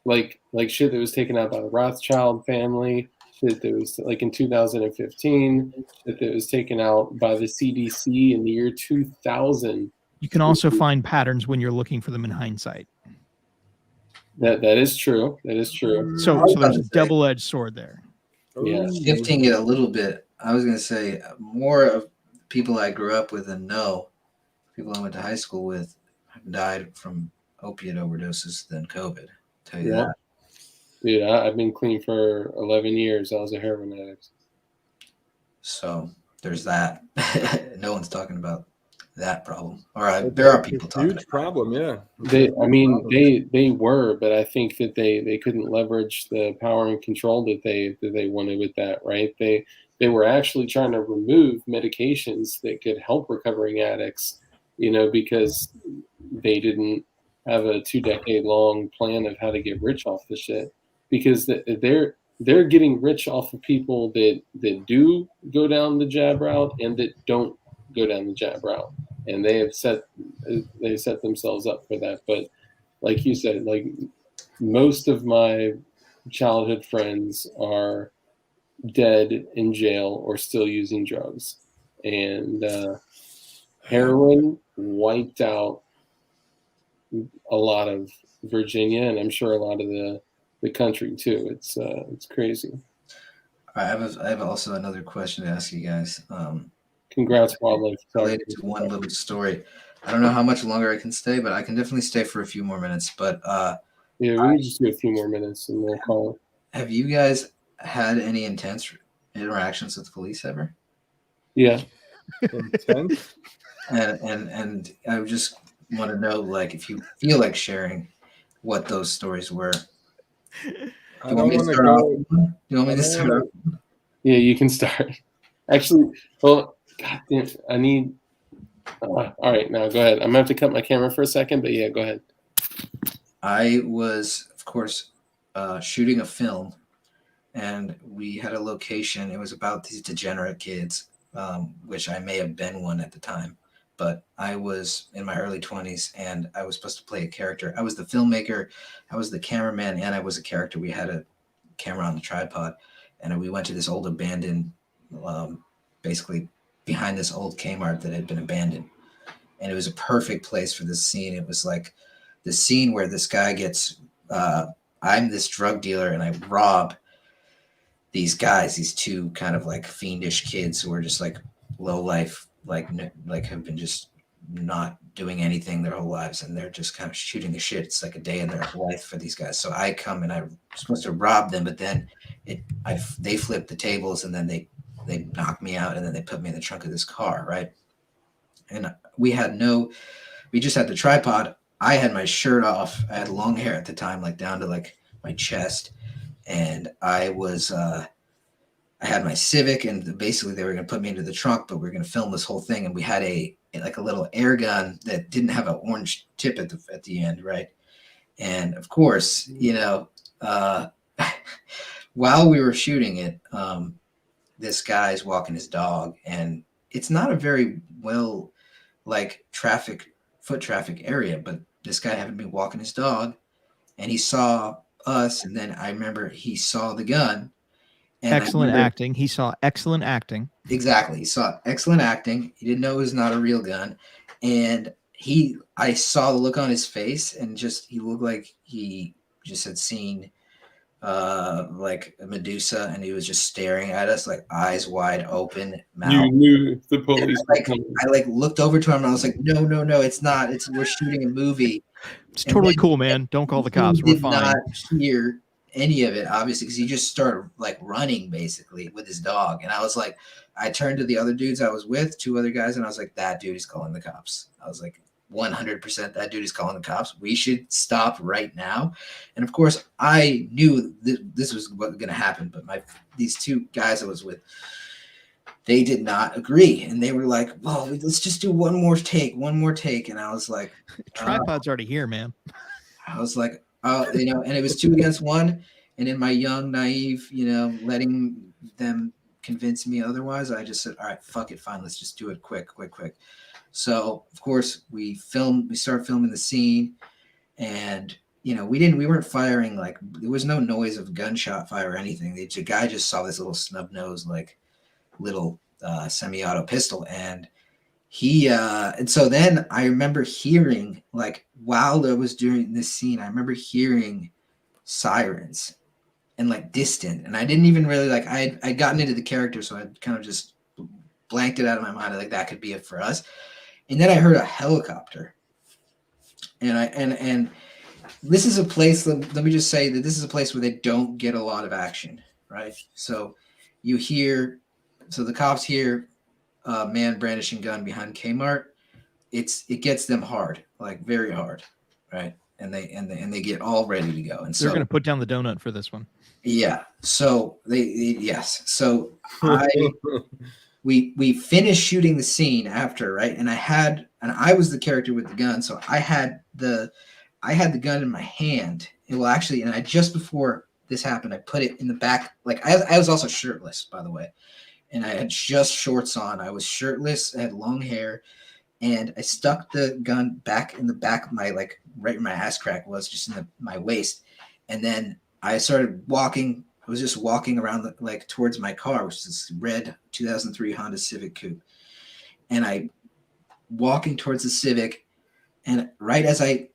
Like shit that was taken out by the Rothschild family, shit that was like in 2015, shit that was taken out by the CDC in the year 2000. You can also find patterns when you're looking for them in hindsight. That is true. That is true. So was there's about a to say- double-edged sword there. Yeah. Shifting it a little bit, I was going to say more of people I grew up with and know, people I went to high school with, have died from opiate overdoses than COVID. Tell you Yeah. that. Dude, I've been clean for 11 years. I was a heroin addict. So there's that. No one's talking about that problem. All right, there are people talking Huge about problem, yeah. They were, but I think that they couldn't leverage the power and control that they wanted with that, right? They were actually trying to remove medications that could help recovering addicts, because they didn't have a 2-decade-long plan of how to get rich off the shit. Because they're getting rich off of people that do go down the jab route and that don't go down the jab route. And they set themselves up for that. But like you said, like most of my childhood friends are dead in jail or still using drugs, and heroin wiped out a lot of Virginia, and I'm sure a lot of the country too. It's crazy. I have also another question to ask you guys. Congrats, wildlife related photography. to one little story. I don't know how much longer I can stay, but I can definitely stay for a few more minutes. But Yeah, we can just do a few more minutes and we'll call it. have you guys had any intense interactions with police ever? Yeah. Intense. And I just want to know, like, if you feel like sharing, what those stories were. Do I you want me don't to want to start off? go. Do you want me I to don't start wanna- off? Yeah, you can start. Actually, well, goddamn, I need. All right, now go ahead. I'm gonna have to cut my camera for a second, but yeah, go ahead. I was, of course, shooting a film, and we had a location. It was about these degenerate kids, which I may have been one at the time, but I was in my early 20s, and I was supposed to play a character. I was the filmmaker, I was the cameraman, and I was a character. We had a camera on the tripod, and we went to this old abandoned, basically behind this old Kmart that had been abandoned, and it was a perfect place for this scene. It was like the scene where this guy gets I'm this drug dealer and I rob these guys, these two kind of like fiendish kids who are just like low life, like have been just not doing anything their whole lives, and they're just kind of shooting the shit. It's like a day in their life for these guys. So I come and I'm supposed to rob them, but then they flip the tables, and then they knock me out, and then they put me in the trunk of this car, right? And we just had the tripod. I had my shirt off. I had long hair at the time, like down to like my chest, and I had my Civic, and basically they were going to put me into the trunk, but we were going to film this whole thing, and we had a little air gun that didn't have an orange tip at the end, right? And of course, while we were shooting it, this guy's walking his dog, and it's not a very well like foot traffic area, but this guy happened to be walking his dog, and he saw us, and then I remember he saw the gun. And excellent acting. He saw excellent acting. Exactly. He saw excellent acting. He didn't know it was not a real gun. And I saw the look on his face, and he looked like he just had seen like a Medusa, and he was just staring at us, like eyes wide open, mouth. You knew the police were coming. I looked over to him, and I was like, no, it's not. We're shooting a movie. It's totally cool, man. Don't call the cops. We're fine. Not hear any of it, obviously, because he just started like running basically with his dog. And I was like, I turned to the other dudes I was with, two other guys, and I was like, that dude is calling the cops. I was like, 100% that dude is calling the cops. We should stop right now. And of course, I knew this was what was going to happen, but these two guys I was with, they did not agree, and they were like, well, let's just do one more take. And I was like, tripod's already here, man. I was like, and it was 2 against 1, and in my young naive, letting them convince me otherwise, I just said, all right, fuck it, fine, let's just do it quick. So of course we started filming the scene, and we weren't firing, like there was no noise of gunshot fire or anything. The guy just saw this little snub nose, like little semi-auto pistol, and and so then I remember hearing, like, while I was doing this scene, I remember hearing sirens and like distant, and I didn't even really like, I'd gotten into the character, so I kind of just blanked it out of my mind, like that could be it for us. And then I heard a helicopter, and this is a place, let me just say that this is a place where they don't get a lot of action, right? So the cops hear a man brandishing gun behind Kmart. It gets them hard, like very hard, right? And they get all ready to go. And so they're going to put down the donut for this one. Yeah. So yes. So we finished shooting the scene after, right? And I was the character with the gun, so I had the gun in my hand. And I just before this happened, I put it in the back. Like I was also shirtless, by the way, and I had just shorts on. I was shirtless. I had long hair, and I stuck the gun back in the back of my, like right where my ass crack was, just in my waist. And then I started walking. I was just walking around towards my car, which is this red 2003 Honda Civic Coupe. And I walking towards the Civic, and right as I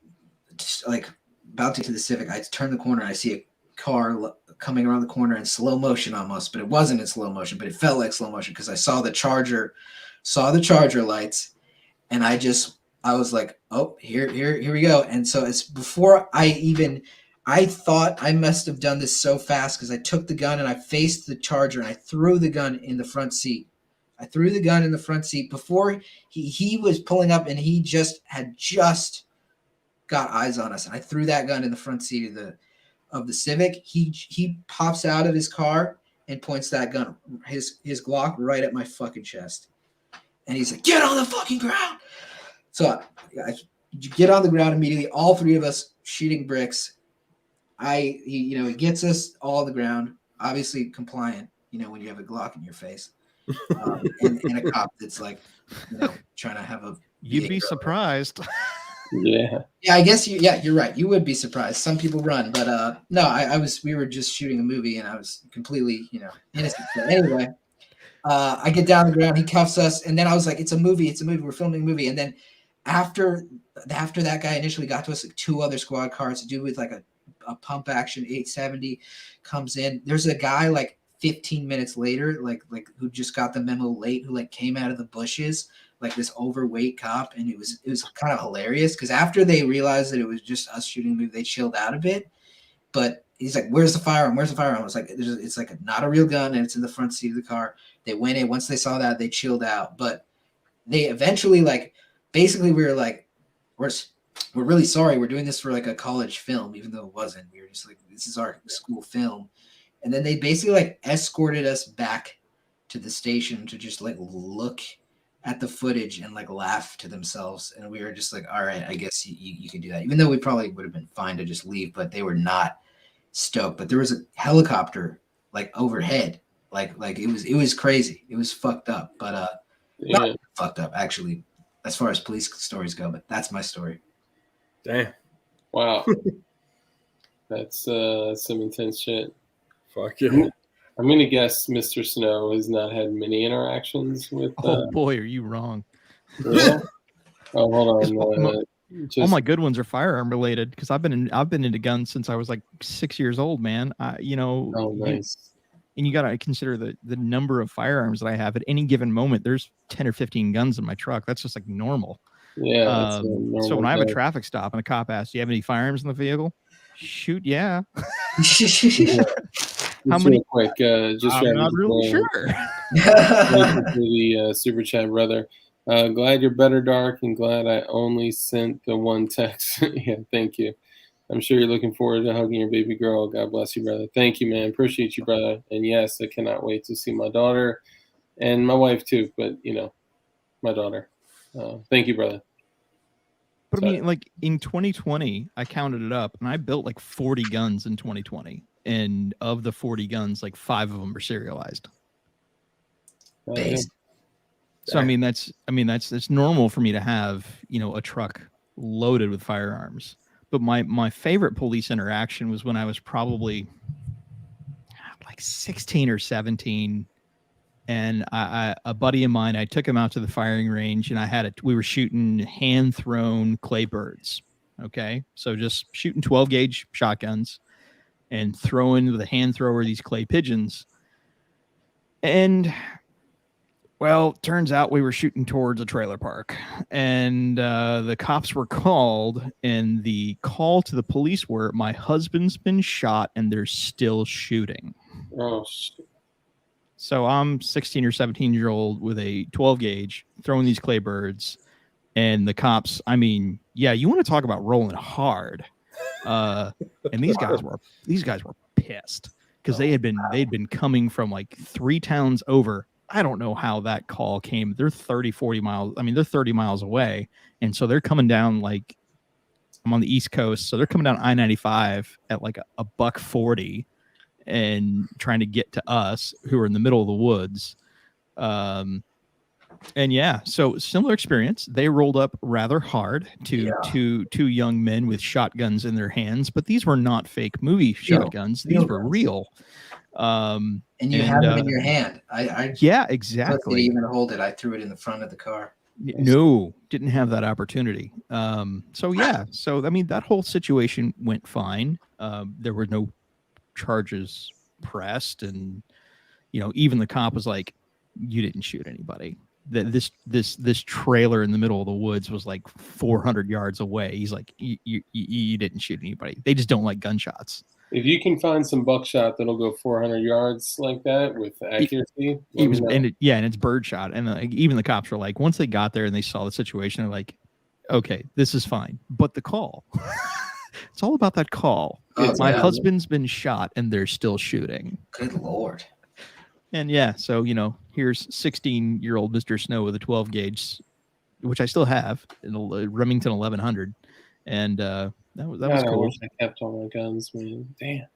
about to the Civic, I turn the corner and I see a car coming around the corner in slow motion almost, but it wasn't in slow motion, but it felt like slow motion because I saw the Charger saw the charger lights, and I was like, oh, here we go. And so it's before I thought I must have done this so fast because I took the gun and I faced the charger and I threw the gun in the front seat. I threw the gun in the front seat before he was pulling up, and he had just got eyes on us. And I threw that gun in the front seat of the Civic. He pops out of his car and points that gun, his Glock, right at my fucking chest. And he's like, get on the fucking ground. So I get on the ground immediately, all three of us shooting bricks. He gets us all on the ground, obviously compliant, when you have a Glock in your face. And a cop that's like, trying to have a. You'd be surprised. Yeah. Yeah, I guess you're right. You would be surprised. Some people run, but no, we were just shooting a movie, and I was completely, innocent. But anyway, I get down on the ground, he cuffs us, and then I was like, it's a movie, we're filming a movie. And then after that guy initially got to us, like 2 other squad cars, to do with like a pump action 870 comes in. There's a guy like 15 minutes later, like who just got the memo late, who like came out of the bushes, like this overweight cop. And it was kind of hilarious because after they realized that it was just us shooting a movie, they chilled out a bit. But he's like, where's the firearm? I was like, it's like not a real gun, and it's in the front seat of the car. They went in. Once they saw that, they chilled out. But they eventually, like, basically we were like, we're really sorry. We're doing this for like a college film, even though it wasn't. We were just like, this is our school film. And then they basically like escorted us back to the station to just like look at the footage and like laugh to themselves. And we were just like, all right, I guess you can do that. Even though we probably would have been fine to just leave, but they were not stoked. But there was a helicopter like overhead. Like it was crazy. It was fucked up, but not fucked up actually, as far as police stories go. But that's my story. Damn. Wow. That's some intense shit. Fuck yeah. I'm gonna guess Mr. Snow has not had many interactions with. Oh boy, are you wrong? Yeah? Oh, hold on. All my good ones are firearm related because I've been into guns since I was like 6 years old, man. Oh, nice. And you got to consider the number of firearms that I have at any given moment. There's 10 or 15 guns in my truck. That's just like normal. Yeah. So when I have a traffic stop and a cop asks, "Do you have any firearms in the vehicle?" Shoot, yeah. How many? Quick, just I'm not really sure. Thank you for the super chat, brother. Glad you're better, Dark, and glad I only sent the one text. Yeah, thank you. I'm sure you're looking forward to hugging your baby girl. God bless you, brother. Thank you, man. Appreciate you, brother. And yes, I cannot wait to see my daughter and my wife too, but my daughter. Thank you, brother. But I mean, like in 2020, I counted it up, and I built like 40 guns in 2020. And of the 40 guns, like 5 of them are serialized. So I mean that's normal for me to have a truck loaded with firearms. But my favorite police interaction was when I was probably like 16 or 17, and a buddy of mine, I took him out to the firing range, and we were shooting hand thrown clay birds. Okay, so just shooting 12 gauge shotguns and throwing with a hand thrower these clay pigeons. And well, turns out we were shooting towards a trailer park, and the cops were called, and the call to the police were, "My husband's been shot and they're still shooting." Oh, shit. So I'm 16 or 17-year-old with a 12 gauge throwing these clay birds, and the cops, I mean, yeah, you want to talk about rolling hard. And these guys were pissed because they'd been coming from like 3 towns over. I don't know how that call came. They're 30, 40 miles. I mean, they're 30 miles away. And so they're coming down, like, I'm on the East Coast. So they're coming down I-95 at like a $140 and trying to get to us who are in the middle of the woods. And yeah, so similar experience. They rolled up rather hard to two young men with shotguns in their hands, but these were not fake movie shotguns. These were real. And you have them in your hand. Yeah, exactly. I didn't even hold it. I threw it in the front of the car. No, didn't have that opportunity. So I mean, that whole situation went fine. There were no charges pressed, and even the cop was like, "You didn't shoot anybody." that this trailer in the middle of the woods was like 400 yards away. He's like, you didn't shoot anybody. They just don't like gunshots. If you can find some buckshot that'll go 400 yards like that with accuracy, let me know. And it's birdshot. And even the cops were like, once they got there and they saw the situation, they're like, okay, this is fine. But the call, it's all about that call. My husband's been shot and they're still shooting. Good Lord. And yeah, so, here's 16-year-old Mr. Snow with a 12 gauge, which I still have, in a Remington 1100. And that was cool. I wish I kept all my guns, man. Damn.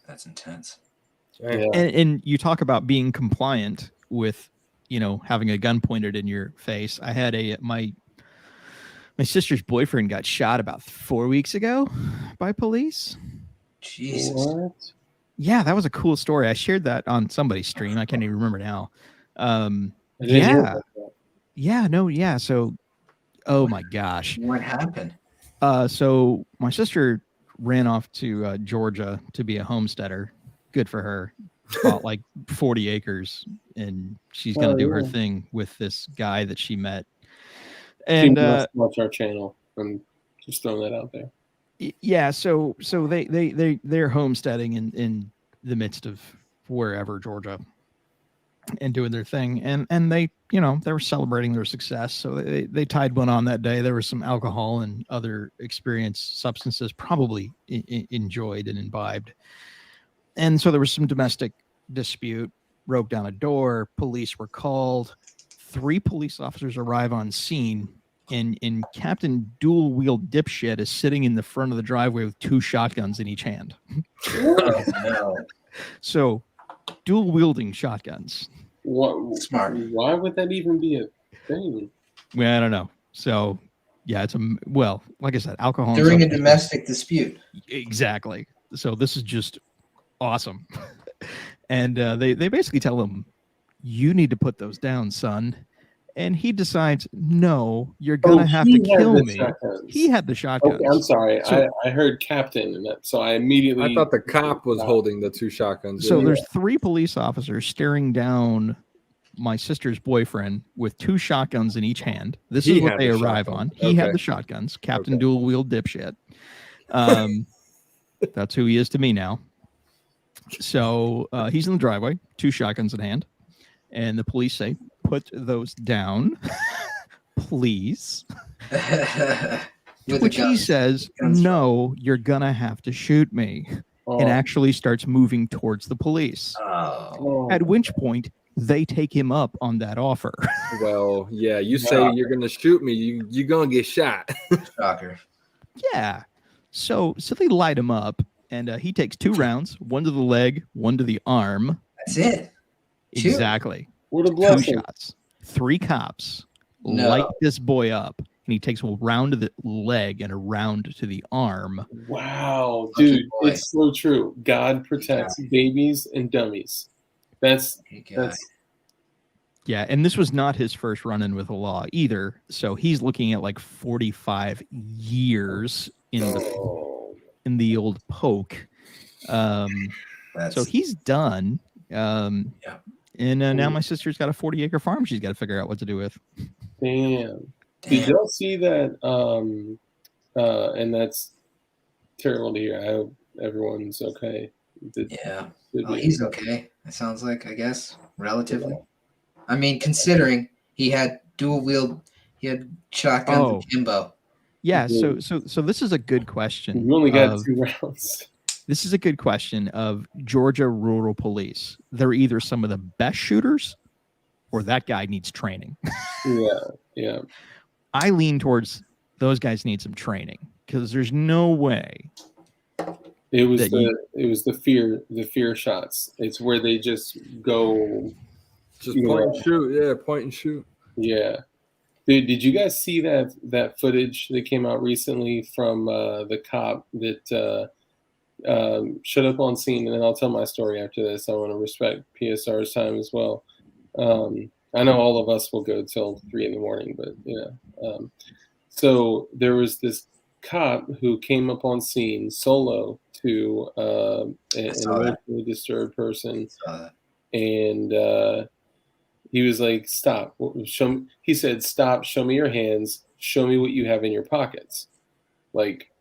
That's intense. Yeah. And you talk about being compliant with, having a gun pointed in your face. I had my sister's boyfriend got shot about 4 weeks ago by police. Jesus. What? Yeah, that was a cool story. I shared that on somebody's stream. I can't even remember now. So, oh my gosh. What happened? So my sister ran off to Georgia to be a homesteader. Good for her. Bought like 40 acres, and she's going to do her thing with this guy that she met. And watch our channel. I'm just throwing that out there. Yeah, so they're homesteading in the midst of wherever, Georgia, and doing their thing, and they were celebrating their success. So they tied one on that day. There was some alcohol and other experienced substances, probably enjoyed and imbibed, and so there was some domestic dispute. Broke down a door. Police were called. 3 police officers arrive on scene. And Captain Dual Wheel Dipshit is sitting in the front of the driveway with 2 shotguns in each hand. Oh, no. So, dual wielding shotguns. What? Smart. Why would that even be a thing? Well, I don't know. So, yeah, like I said, alcohol During a domestic dispute. Exactly. So this is just awesome. And they basically tell him, you need to put those down, son. And he decides, no, you're going to have to kill me. Shotguns. He had the shotguns. Okay, I'm sorry. So, I heard captain, and so I immediately... I thought the cop was holding the 2 shotguns. So there's 3 police officers staring down my sister's boyfriend with 2 shotguns in each hand. This is what they arrive on. He had the shotguns. Captain Dual Wheel Dipshit. That's who he is to me now. So he's in the driveway, 2 shotguns in hand. And the police say, put those down, please. Which he says, no, you're going to have to shoot me. And actually starts moving towards the police. At which point, they take him up on that offer. Well, yeah, you say you're going to shoot me, you're going to get shot. Shocker. Yeah. So they light him up, and he takes 2 rounds, 1 to the leg, 1 to the arm. That's it. Exactly. What a blessing. 2 shots. 3 cops light this boy up, and he takes a round to the leg and a round to the arm. Wow, dude, it's so true. God protects babies and dummies. That's yeah, and this was not his first run-in with the law either. So he's looking at like 45 years in the old poke. So he's done. And now my sister's got a 40-acre farm she's got to figure out what to do with. Damn. Did y'all see that? And that's terrible to hear. I hope everyone's okay. He's okay. It sounds like, I guess, relatively. Yeah. I mean, considering he had he had shotguns akimbo. Yeah, so this is a good question. We only got 2 rounds. This is a good question of Georgia rural police. They're either some of the best shooters or that guy needs training. Yeah. I lean towards those guys need some training because there's no way. It was the fear shots. It's where they just go point and shoot. Yeah, point and shoot. Yeah. Did you guys see that footage that came out recently from the cop that showed up on scene? And then I'll tell my story after this. I want to respect PSR's time as well. I know all of us will go till 3 a.m, but so there was this cop who came up on scene solo to an emotionally disturbed person, and he was like, "Stop! Show me." He said, "Stop! Show me your hands. Show me what you have in your pockets." Like,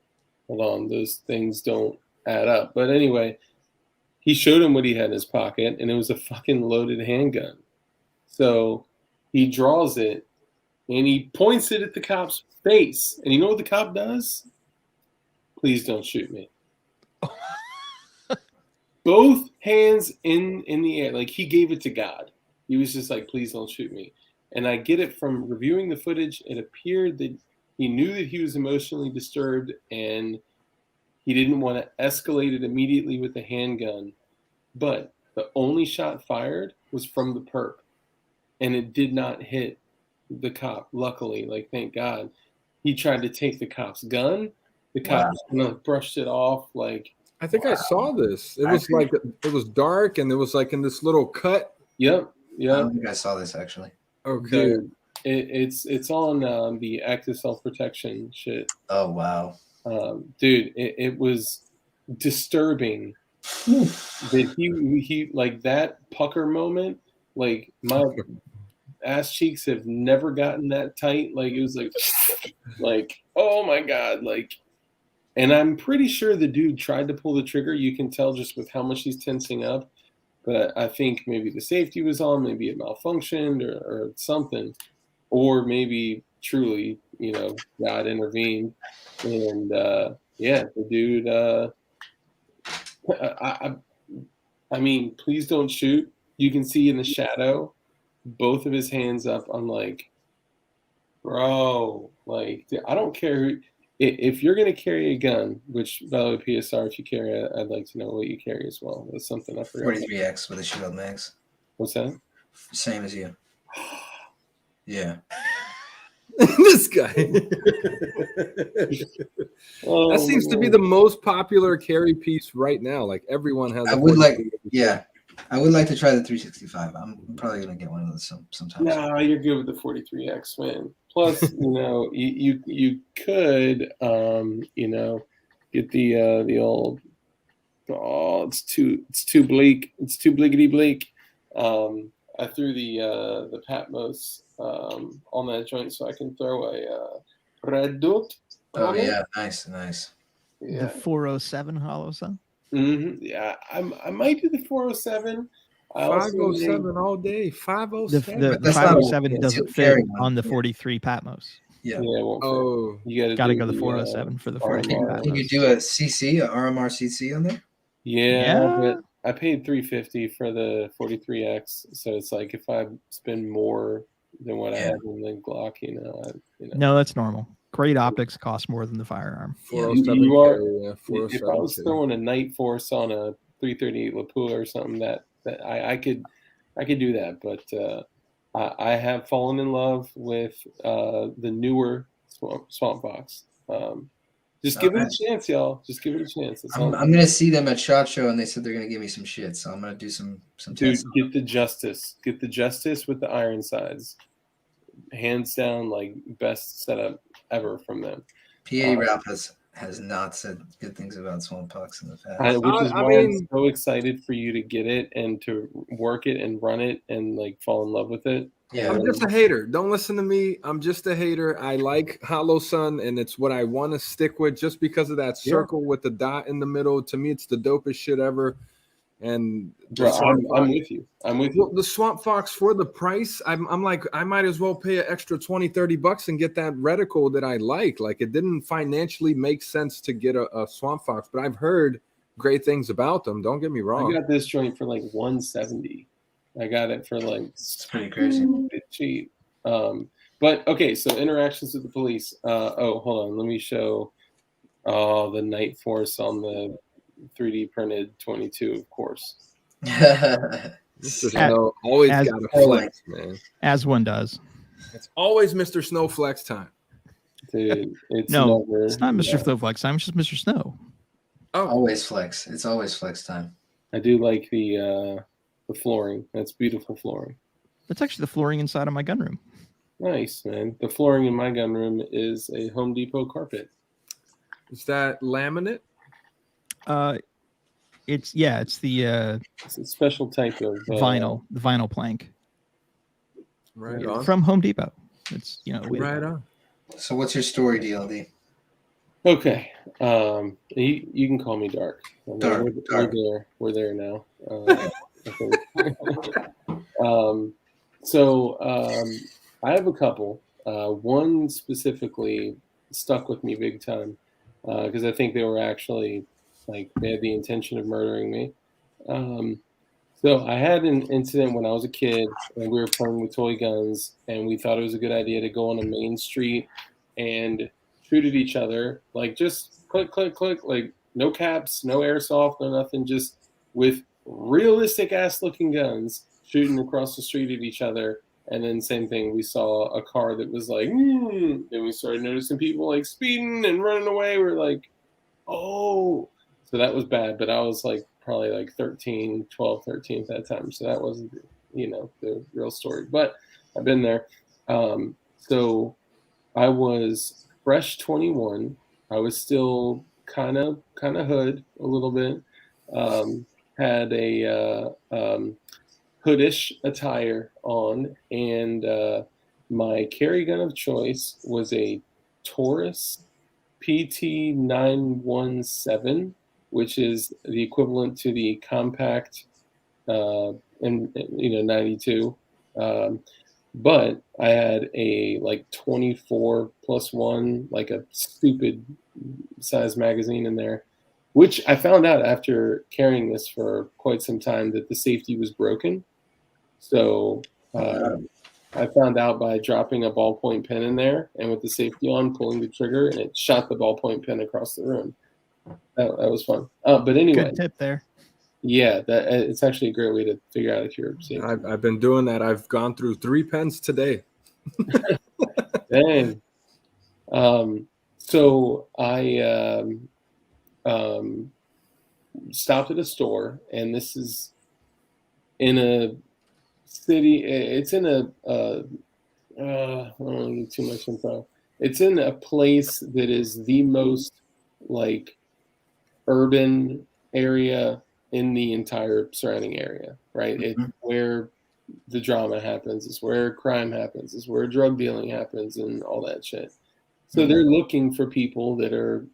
hold on, those things don't add up. But anyway, he showed him what he had in his pocket, and it was a fucking loaded handgun. So he draws it, and he points it at the cop's face. And you know what the cop does? Please don't shoot me. Both hands in the air, like he gave it to God. He was just like, please don't shoot me. And I get it from reviewing the footage. It appeared that he knew that he was emotionally disturbed and he didn't want to escalate it immediately with the handgun. But the only shot fired was from the perp. And it did not hit the cop, luckily. Like, thank God. He tried to take the cop's gun. The cop brushed it off. Like, I think I saw this. It was like it was dark, and it was like in this little cut. Yep. I don't think I saw this actually. Okay. Dude, it's on the active self-protection shit. Oh wow. Dude, it was disturbing that he like that pucker moment. Like my ass cheeks have never gotten that tight. Like it was like oh my God, like. And I'm pretty sure the dude tried to pull the trigger. You can tell just with how much he's tensing up. But I think maybe the safety was on, maybe it malfunctioned or something. Or maybe truly, God intervened. And the dude, I mean, please don't shoot. You can see in the shadow, both of his hands up. I'm like, bro, like, I don't care who. If you're going to carry a gun, which, by the way, PSR, if you carry it, I'd like to know what you carry as well. That's something I forgot. 43X with a shield mags. What's that? Same as you. Yeah. This guy. Oh, that seems to be the most popular carry piece right now. Like everyone has. I would like to try the 365. I'm probably gonna get one of those sometime. No, you're good with the 43X, man. Plus, you could, get the old. Oh, it's too bleak. It's too bliggity bleak. I threw the Patmos on that joint so I can throw a red dot. Oh yeah, nice. Yeah. The 407 hollow cell. Mm-hmm. Yeah, I might do the 407. 507 all day. 507. The 507 doesn't fit on the 43 Patmos. Yeah. You gotta go the 407 for the 43 Patmos. Can you do a CC, a RMR CC on there? Yeah, but I paid $350 for the 43X, so it's like if I spend more than what I have in the Glock, No, that's normal. Great optics cost more than the firearm. 407 you are. carry, If I was throwing a Night Force on a 338 Lapua or something, that I could do that, but I have fallen in love with the newer Swamp Fox. Just give it a chance, y'all. Just give it a chance. I'm gonna see them at SHOT Show, and they said they're gonna give me some shit, so I'm gonna do some Dude, tests. get the Justice with the iron sides. Hands down, like best setup ever from them. PA Ralph has not said good things about Swamp Fox in the past. Which is why I'm so excited for you to get it and to work it and run it and like fall in love with it. Yeah, I'm just a hater. Don't listen to me. I'm just a hater. I like Hollow Sun, and it's what I want to stick with just because of that circle with the dot in the middle. To me, it's the dopest shit ever. And I'm with you. Well, the Swamp Fox, for the price, I'm like, I might as well pay an extra $20-$30 and get that reticle that I like. Like, it didn't financially make sense to get a Swamp Fox, but I've heard great things about them. Don't get me wrong. I got this joint for like $170. I got it for like it's pretty crazy. Cheap. But okay, so interactions with the police. Hold on, let me show the Night Force on the 3D printed 22, of course. Mr. Snow always got a flex, man. As one does. It's always Mr. Snow flex time. Dude, it's no, never, it's not Mr. Flow flex time. It's just Mr. Snow. Oh, always flex. It's always flex time. I do like the flooring. That's beautiful flooring. That's actually the flooring inside of my gun room. Nice, man. The flooring in my gun room is a Home Depot carpet. Is that laminate? It's the it's a special type of vinyl, the vinyl plank. Right on. from Home Depot. It's Right on. So what's your story, DLD? Okay. You can call me Dark. I mean, Dark, we're Dark. there. We're there now. I think. I have a couple. One specifically stuck with me big time because I think they were actually like they had the intention of murdering me. So I had an incident when I was a kid, and we were playing with toy guns, and we thought it was a good idea to go on a main street and shoot at each other, like just click, click, click, like no caps, no airsoft, no nothing, just with realistic ass looking guns shooting across the street at each other. And then same thing, we saw a car that was like, then we started noticing people like speeding and running away. We're like, oh, so that was bad. But I was like probably like 12, 13 at that time. So that wasn't, the real story. But I've been there. So I was fresh 21. I was still kind of hood a little bit. Had a hoodish attire on, and my carry gun of choice was a Taurus PT 917, which is the equivalent to the compact in 92. But I had a like 24+1, like a stupid size magazine in there, which I found out after carrying this for quite some time that the safety was broken. So I found out by dropping a ballpoint pen in there and with the safety on, pulling the trigger, and it shot the ballpoint pen across the room. That was fun. But anyway, good tip there. Yeah, that it's actually a great way to figure out if you're safe. I've been doing that. I've gone through 3 pens today. Dang. So I stopped at a store, and this is in a city. It's in a I don't want to give too much info. It's in a place that is the most like urban area in the entire surrounding area, right? Mm-hmm. It's where the drama happens. It's where crime happens. It's where drug dealing happens and all that shit. So they're looking for people that are,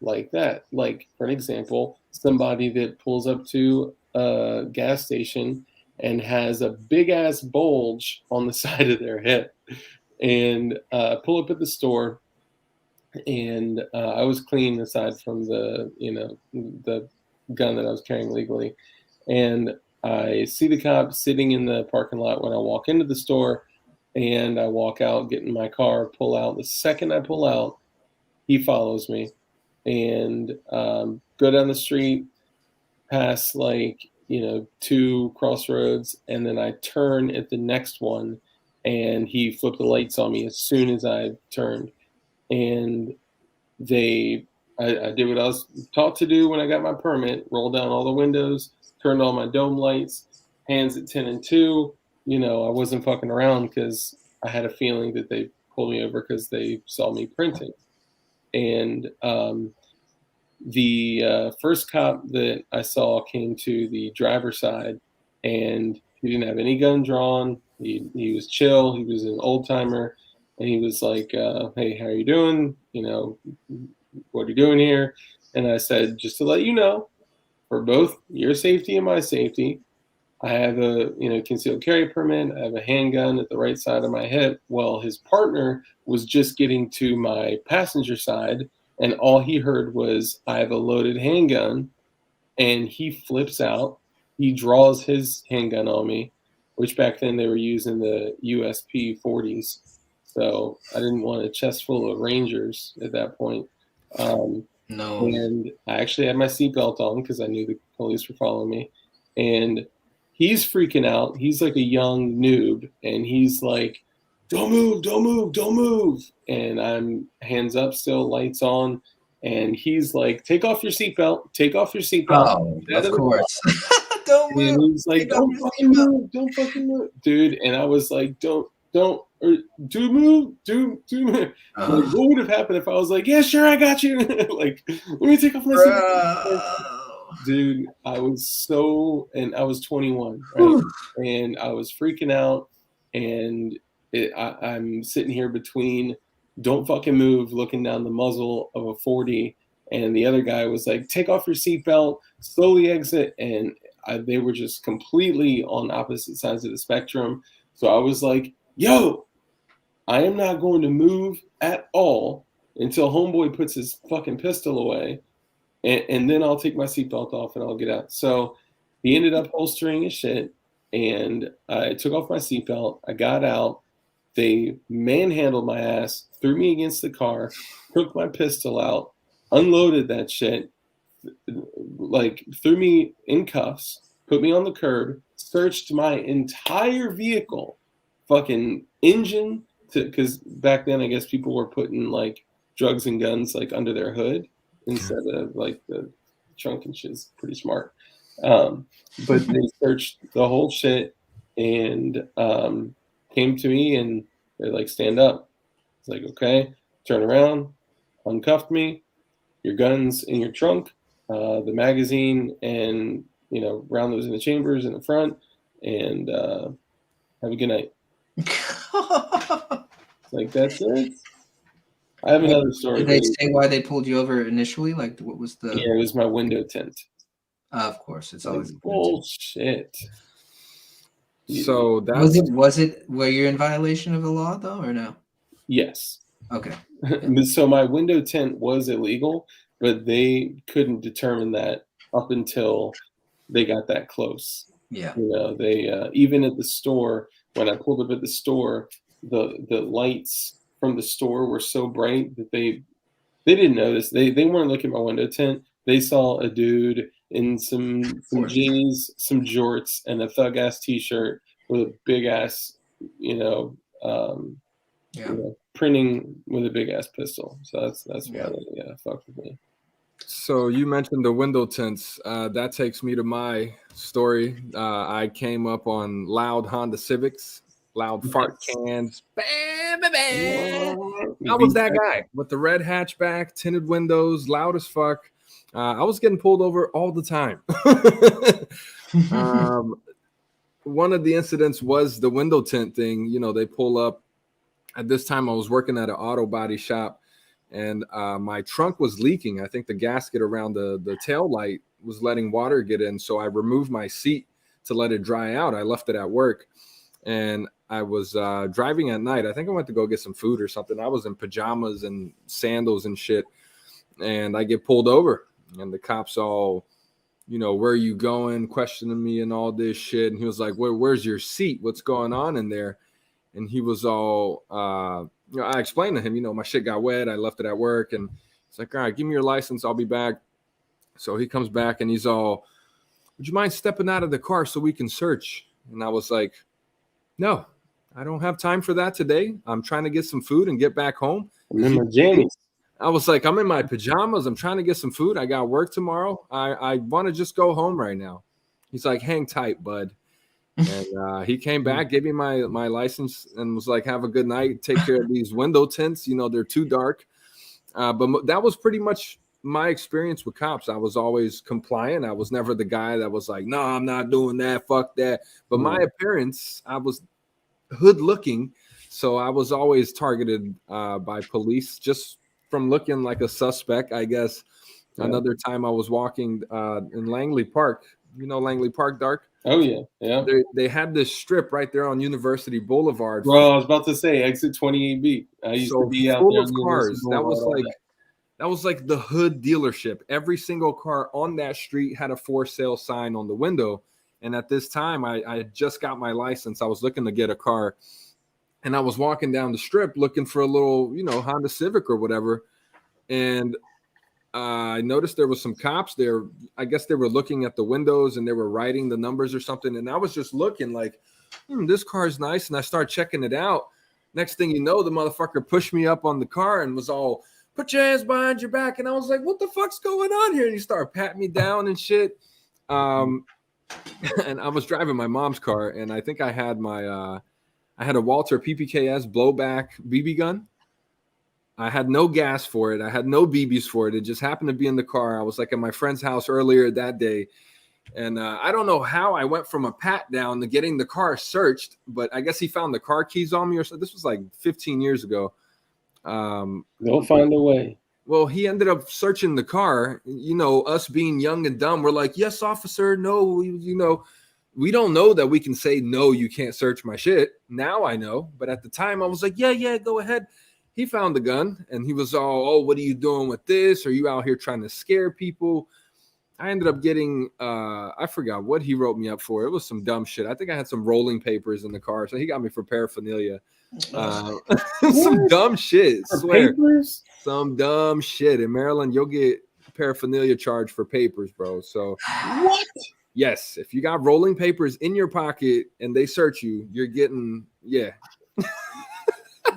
like that. Like, for an example, somebody that pulls up to a gas station and has a big ass bulge on the side of their hip, and pull up at the store. And I was clean aside from the gun that I was carrying legally. And I see the cop sitting in the parking lot when I walk into the store, and I walk out, get in my car, pull out. The second I pull out, he follows me, and go down the street, past 2 crossroads, and then I turn at the next one, and he flipped the lights on me as soon as I turned. And I did what I was taught to do when I got my permit, rolled down all the windows, turned on my dome lights, hands at 10 and 2. I wasn't fucking around because I had a feeling that they pulled me over because they saw me printing. And the first cop that I saw came to the driver's side, and he didn't have any gun drawn. He was chill. He was an old timer. And he was like, hey, how are you doing? What are you doing here? And I said, just to let you know, for both your safety and my safety, I have a concealed carry permit. I have a handgun at the right side of my hip. Well, his partner was just getting to my passenger side, and all he heard was, I have a loaded handgun. And he flips out. He draws his handgun on me, which back then they were using the USP 40s. So I didn't want a chest full of Rangers at that point. No. And I actually had my seatbelt on because I knew the police were following me. And he's freaking out. He's like a young noob. And he's like, don't move, don't move, don't move. And I'm hands up still, lights on. And he's like, take off your seatbelt. Take off your seatbelt. Oh, of course. Don't move. And he's like, don't fucking move. Don't fucking move. Dude. And I was like, do move. Like, what would have happened if I was like, yeah, sure, I got you. Like, let me take off my seatbelt. Dude, I was 21, right? And I was freaking out. and I'm sitting here between don't fucking move, looking down the muzzle of a 40, and the other guy was like, take off your seatbelt, slowly exit, and they were just completely on opposite sides of the spectrum. So I was like, yo, I am not going to move at all until homeboy puts his fucking pistol away, and then I'll take my seatbelt off and I'll get out. So he ended up holstering his shit, and I took off my seatbelt. I got out. They manhandled my ass, threw me against the car, took my pistol out, unloaded that shit, like threw me in cuffs, put me on the curb, searched my entire vehicle, fucking engine, because back then I guess people were putting like drugs and guns like under their hood instead of like the trunk and shit. Is pretty smart. But they searched the whole shit and came to me and they're like, stand up. It's like, okay, turn around, uncuffed me, your gun's in your trunk, the magazine and, you know, round those in the chambers in the front, and have a good night. Like, that's it. I have another story. Did they say why they pulled you over initially? Like, what was the? Yeah, it was my window tint. Of course, it's always bullshit. So that's was it were you in violation of the law though, or no? Yes. Okay. So my window tint was illegal, but they couldn't determine that up until they got that close. Yeah. You know, they even at the store, when I pulled up at the store, the lights from the store were so bright that they didn't notice. They weren't looking at my window tint. They saw a dude in some jeans, some jorts, and a thug ass t-shirt with a big ass, you know, printing with a big ass pistol. So that's why they fucked with me. So you mentioned the window tints. That takes me to my story. I came up on loud Honda Civics, loud fart cans. Bam, bam, bam. I was that guy with the red hatchback, tinted windows, loud as fuck. I was getting pulled over all the time. One of the incidents was the window tint thing. You know, they pull up. At this time, I was working at an auto body shop, and my trunk was leaking. I think the gasket around the tail light was letting water get in. So I removed my seat to let it dry out. I left it at work, and I was driving at night. I think I went to go get some food or something. I was in pajamas and sandals and shit, and I get pulled over, and the cops all, you know, where are you going, questioning me and all this shit. And he was like, where's your seat? What's going on in there? And he was all, you know, I explained to him, you know, my shit got wet. I left it at work. And he's like, all right, give me your license. I'll be back. So he comes back and he's all, would you mind stepping out of the car so we can search? And I was like, no, I don't have time for that today. I'm trying to get some food and get back home. I'm in my jammies. I was like, I'm in my pajamas. I'm trying to get some food. I got work tomorrow. I want to just go home right now. He's like, hang tight, bud. And he came back, gave me my license, and was like, have a good night. Take care of these window tints. You know, they're too dark. But that was pretty much my experience with cops. I was always compliant. I was never the guy that was like, no, I'm not doing that. Fuck that. But my appearance, I was hood looking. So I was always targeted by police just from looking like a suspect, I guess. Yeah. Another time I was walking in Langley Park. You know Langley Park, Dark? Oh, yeah. Yeah. They had this strip right there on University Boulevard. Bro, I was about to say exit 28B. I used to be out there of cars. That was like the hood dealership. Every single car on that street had a for sale sign on the window. And at this time, I just got my license. I was looking to get a car. And I was walking down the strip looking for a little, you know, Honda Civic or whatever. And I noticed there was some cops there. I guess they were looking at the windows and they were writing the numbers or something. And I was just looking like, this car is nice. And I started checking it out. Next thing you know, the motherfucker pushed me up on the car and was all, put your hands behind your back. And I was like, what the fuck's going on here? And he started patting me down and shit. And I was driving my mom's car. And I think I had I had a Walter PPKS blowback BB gun. I had no gas for it. I had no BBs for it. It just happened to be in the car. I was like at my friend's house earlier that day, And I don't know how I went from a pat down to getting the car searched, but I guess he found the car keys on me or so. This was like 15 years ago. They'll find a way. Well, he ended up searching the car. You know, us being young and dumb, we're like, yes, officer, no, you know, we don't know that we can say, no, you can't search my shit. Now I know. But at the time I was like, yeah, go ahead. He found the gun and he was all, oh, what are you doing with this? Are you out here trying to scare people? I ended up getting, I forgot what he wrote me up for. It was some dumb shit. I think I had some rolling papers in the car. So he got me for paraphernalia. Some dumb shit. For Swear. papers? Some dumb shit. In Maryland, you'll get paraphernalia charge for papers, bro. So What? yes, if you got rolling papers in your pocket and they search you, you're getting, yeah.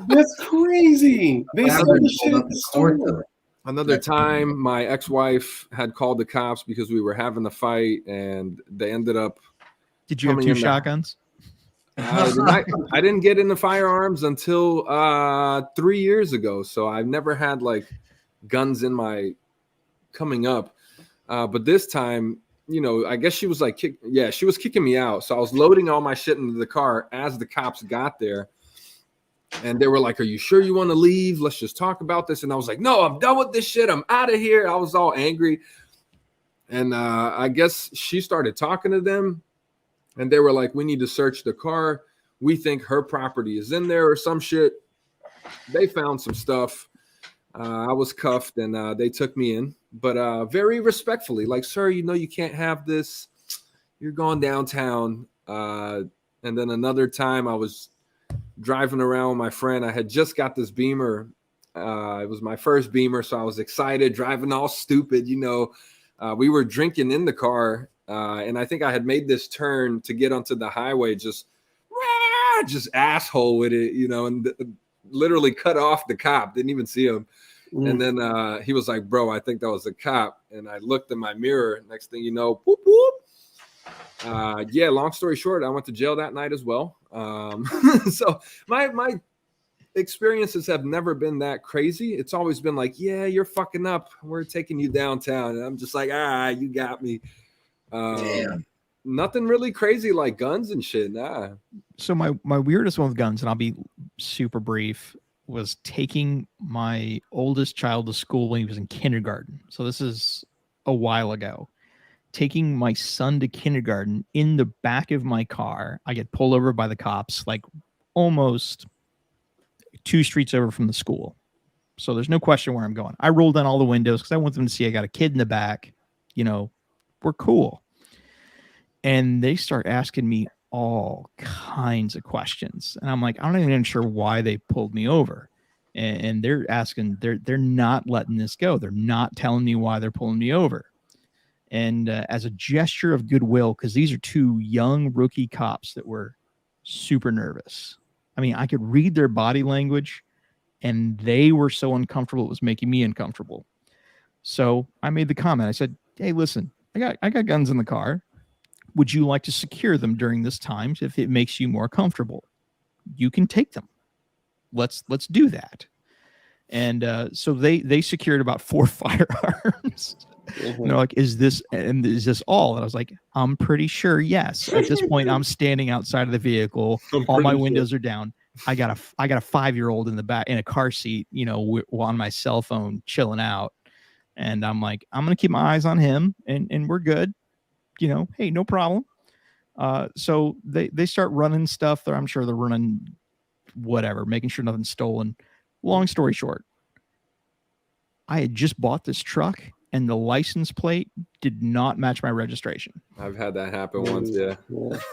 That's crazy. They sell the shit at the store. Another time, my ex-wife had called the cops because we were having a fight, and they ended up. Did you have coming two in the- shotguns? I didn't get into firearms until 3 years ago, so I've never had like guns in my coming up. But this time, you know, I guess she was like, she was kicking me out. So I was loading all my shit into the car as the cops got there. And they were like, are you sure you want to leave? Let's just talk about this. And I was like, no, I'm done with this shit. I'm out of here. I was all angry. And I guess she started talking to them. And they were like, we need to search the car. We think her property is in there or some shit. They found some stuff. I was cuffed and they took me in. But very respectfully, like, sir, you know you can't have this. You're going downtown. And then another time I was driving around with my friend. I had just got this Beamer. It was my first Beamer, so I was excited, driving all stupid. You know, we were drinking in the car, and I think I had made this turn to get onto the highway, just asshole with it, you know, and literally cut off the cop. Didn't even see him. And then he was like, bro, I think that was a cop. And I looked in my mirror. Next thing you know, whoop, whoop. Yeah, long story short, I went to jail that night as well. So my experiences have never been that crazy. It's always been like, yeah, you're fucking up. We're taking you downtown. And I'm just like, you got me. Damn. Nothing really crazy like guns and shit. Nah. So my weirdest one with guns, and I'll be super brief, was taking my oldest child to school when he was in kindergarten. So this is a while ago. Taking my son to kindergarten in the back of my car. I get pulled over by the cops, like almost 2 streets over from the school. So there's no question where I'm going. I roll down all the windows because I want them to see I got a kid in the back. You know, we're cool. And they start asking me all kinds of questions. And I'm like, I'm not even sure why they pulled me over. And they're asking, they're not letting this go. They're not telling me why they're pulling me over. And as a gesture of goodwill, because these are 2 young rookie cops that were super nervous. I mean, I could read their body language, and they were so uncomfortable, it was making me uncomfortable. So I made the comment. I said, hey, listen, I got guns in the car. Would you like to secure them during this time if it makes you more comfortable? You can take them. Let's do that. And so they secured about 4 firearms. And they're like, is this all? And I was like, I'm pretty sure yes. At this point, I'm standing outside of the vehicle. All my windows are down. I got a 5-year-old in the back in a car seat, you know, on my cell phone, chilling out. And I'm like, I'm gonna keep my eyes on him, and we're good. You know, hey, no problem. So they start running stuff there. I'm sure they're running whatever, making sure nothing's stolen. Long story short, I had just bought this truck, and the license plate did not match my registration. I've had that happen once. Yeah.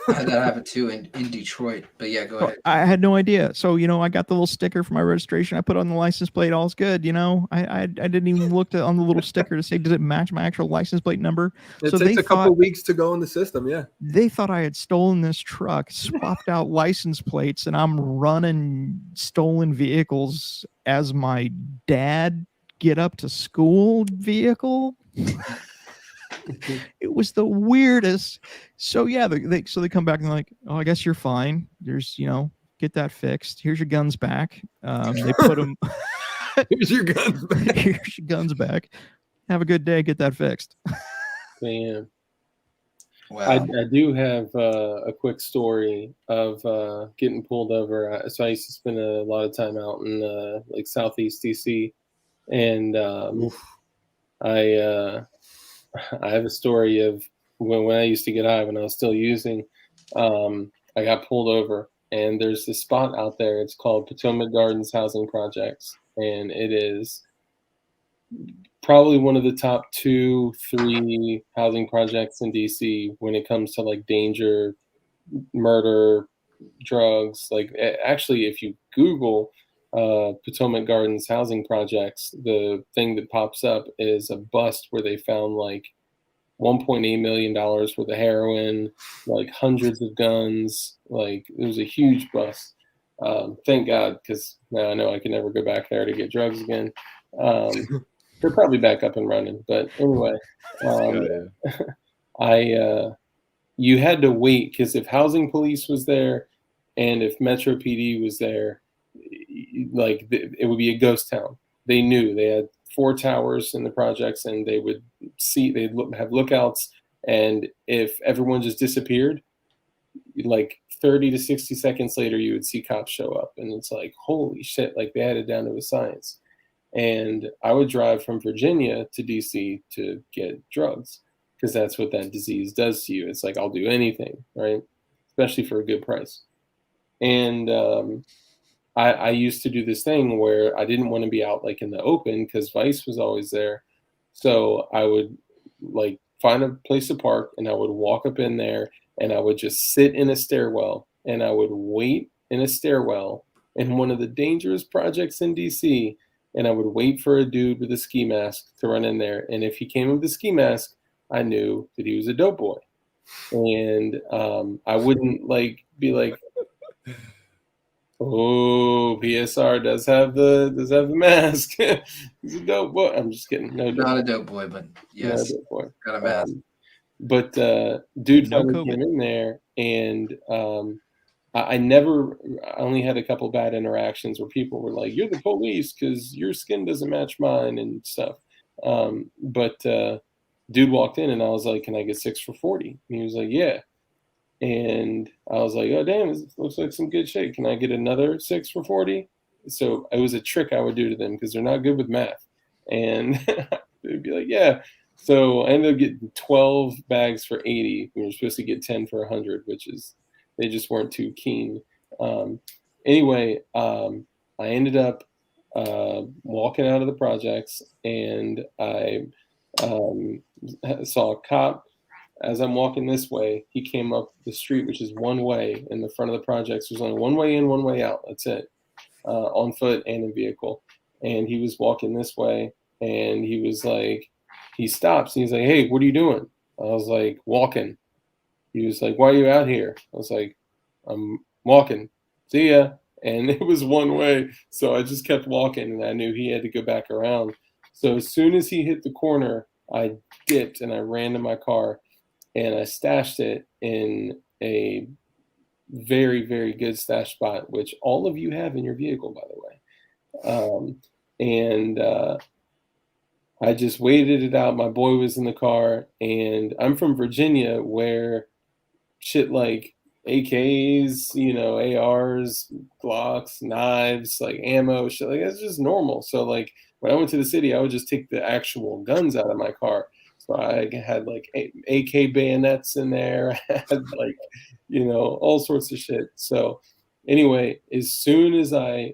I had that happen too in Detroit. But yeah, go ahead. I had no idea. So, you know, I got the little sticker for my registration. I put on the license plate. All's good. You know, I didn't even look on the little sticker to say, does it match my actual license plate number? It takes a couple weeks to go in the system. Yeah. They thought I had stolen this truck, swapped out license plates, and I'm running stolen vehicles as my dad get up to school vehicle. It was the weirdest. So yeah, they come back and they're like, oh, I guess you're fine. There's, you know, get that fixed. Here's your guns back. They put them. Here's your guns back. Here's your guns back. Have a good day. Get that fixed. Man. I Wow. do have a quick story of getting pulled over. So I used to spend a lot of time out in like Southeast DC, and Oof. I I have a story of when I used to get high when I was still using. I got pulled over, and there's this spot out there. It's called Potomac Gardens Housing Projects, and it is probably one of the top 2, 3 housing projects in DC when it comes to like danger, murder, drugs. Like actually, if you Google Potomac Gardens housing projects, the thing that pops up is a bust where they found like $1.8 million worth of heroin, like hundreds of guns. Like it was a huge bust. Thank God, because now I know I can never go back there to get drugs again. They're probably back up and running, but anyway, Yeah, um, yeah. I you had to wait because if housing police was there and if Metro PD was there, like it would be a ghost town. They knew they had 4 towers in the projects, and they would see have lookouts, and if everyone just disappeared, like 30 to 60 seconds later, you would see cops show up, and it's like holy shit, like they had it down to a science. And I would drive from Virginia to DC to get drugs because that's what that disease does to you. It's like I'll do anything, right? Especially for a good price. And I used to do this thing where I didn't want to be out like in the open because Vice was always there. So I would like find a place to park, and I would walk up in there, and I would just sit in a stairwell, and I would wait in a stairwell in one of the dangerous projects in DC, and I would wait for a dude with a ski mask to run in there. And if he came with a ski mask, I knew that he was a dope boy. And I wouldn't like be like, oh, PSR does have the mask. He's a dope boy. I'm just kidding. No dope Not a boy. dope boy, but No yes, dope boy. got a mask. But dude No finally COVID. came in there, and I never. I only had a couple bad interactions where people were like, "You're the police because your skin doesn't match mine" and stuff. But dude walked in, and I was like, "Can I get 6 for 40?" And he was like, "Yeah." And I was like, "Oh damn, this looks like some good shit. Can I get another 6 for 40?" So it was a trick I would do to them because they're not good with math, and they'd be like, "Yeah." So I ended up getting 12 bags for 80. We were supposed to get 10 for 100, which is they just weren't too keen. Um, anyway, I ended up walking out of the projects, and I saw a cop. As I'm walking this way, he came up the street, which is one way in the front of the projects. There's only one way in, one way out. That's it, on foot and in vehicle. And he was walking this way, and he was like, he stops, and he's like, "Hey, what are you doing?" I was like, "Walking." He was like, "Why are you out here?" I was like, "I'm walking. See ya." And it was one way, so I just kept walking, and I knew he had to go back around. So as soon as he hit the corner, I dipped and I ran to my car, and I stashed it in a very, very good stash spot, which all of you have in your vehicle, by the way. And I just waited it out. My boy was in the car, and I'm from Virginia, where shit like AKs, ARs, Glocks, knives, like ammo, shit like that's just normal. So like when I went to the city, I would just take the actual guns out of my car. So I had like AK bayonets in there. I had like, all sorts of shit. So anyway, as soon as I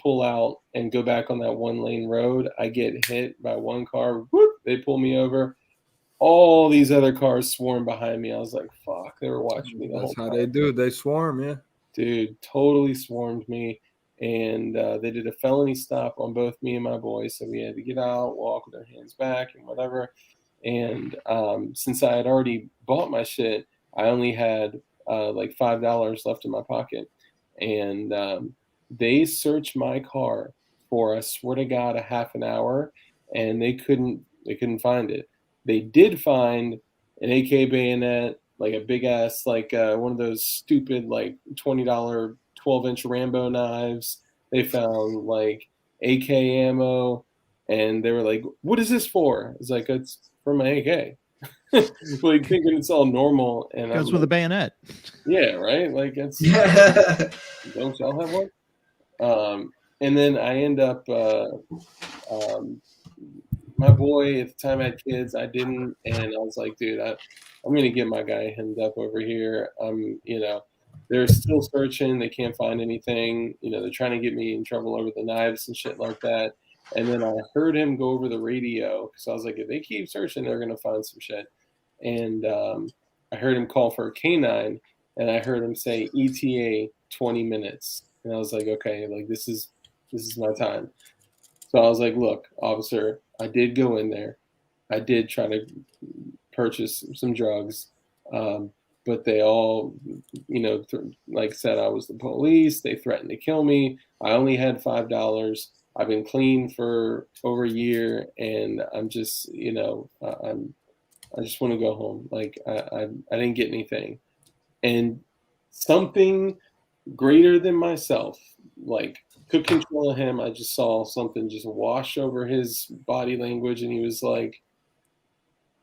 pull out and go back on that 1 lane road, I get hit by one car. Whoop, they pull me over. All these other cars swarm behind me. I was like, fuck, they were watching me the whole That's how time. they do. They swarm, yeah. Dude, totally swarmed me. And they did a felony stop on both me and my boy. So we had to get out, walk with our hands back and whatever. And since I had already bought my shit, I only had like $5 left in my pocket. And they searched my car for, I swear to God, a half an hour, and they couldn't find it. They did find an AK bayonet, like a big ass, like one of those stupid, like $20 12-inch Rambo knives. They found like AK ammo, and they were like, "What is this for?" It's like, "It's for my AK." like thinking it's all normal. And Goes I'm with a like, bayonet. yeah, right. Like it's Yeah. don't y'all have one? And then I end up um, my boy at the time had kids. I didn't, and I was like, dude, I'm gonna get my guy hemmed up over here. They're still searching. They can't find anything. They're trying to get me in trouble over the knives and shit like that. And then I heard him go over the radio because I was like, if they keep searching, they're gonna find some shit. And I heard him call for a canine, and I heard him say ETA 20 minutes, and I was like, okay, like this is my time. So I was like, look, officer, I did go in there. I did try to purchase some drugs, but they all, said I was the police. They threatened to kill me. I only had $5. I've been clean for over a year, and I'm just, I just want to go home. Like I didn't get anything, and something greater than myself, like could control him. I just saw something just wash over his body language, and he was like,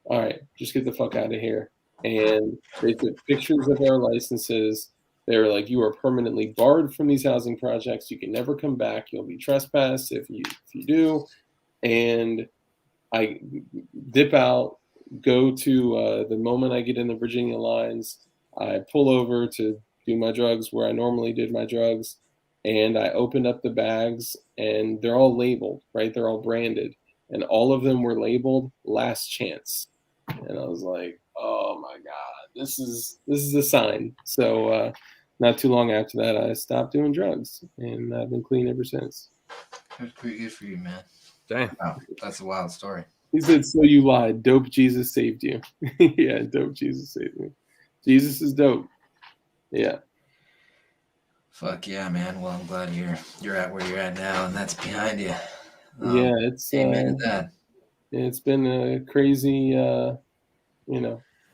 all right, just get the fuck out of here. And they took pictures of our licenses. They were like, you are permanently barred from these housing projects. You can never come back. You'll be trespassed if you do. And I dip out, go to the moment I get in the Virginia lines, I pull over to do my drugs where I normally did my drugs. And I opened up the bags, and they're all labeled, right? They're all branded. And all of them were labeled last chance. And I was like, oh my God, this is a sign. So not too long after that, I stopped doing drugs, and I've been clean ever since. That's pretty good for you, man. Damn. Wow, that's a wild story. He said, so you lied. Dope Jesus saved you. Yeah, dope Jesus saved me. Jesus is dope. Yeah. Fuck yeah, man. Well, I'm glad you're at where you're at now, and that's behind you. Yeah, it's Amen to that. it's been a crazy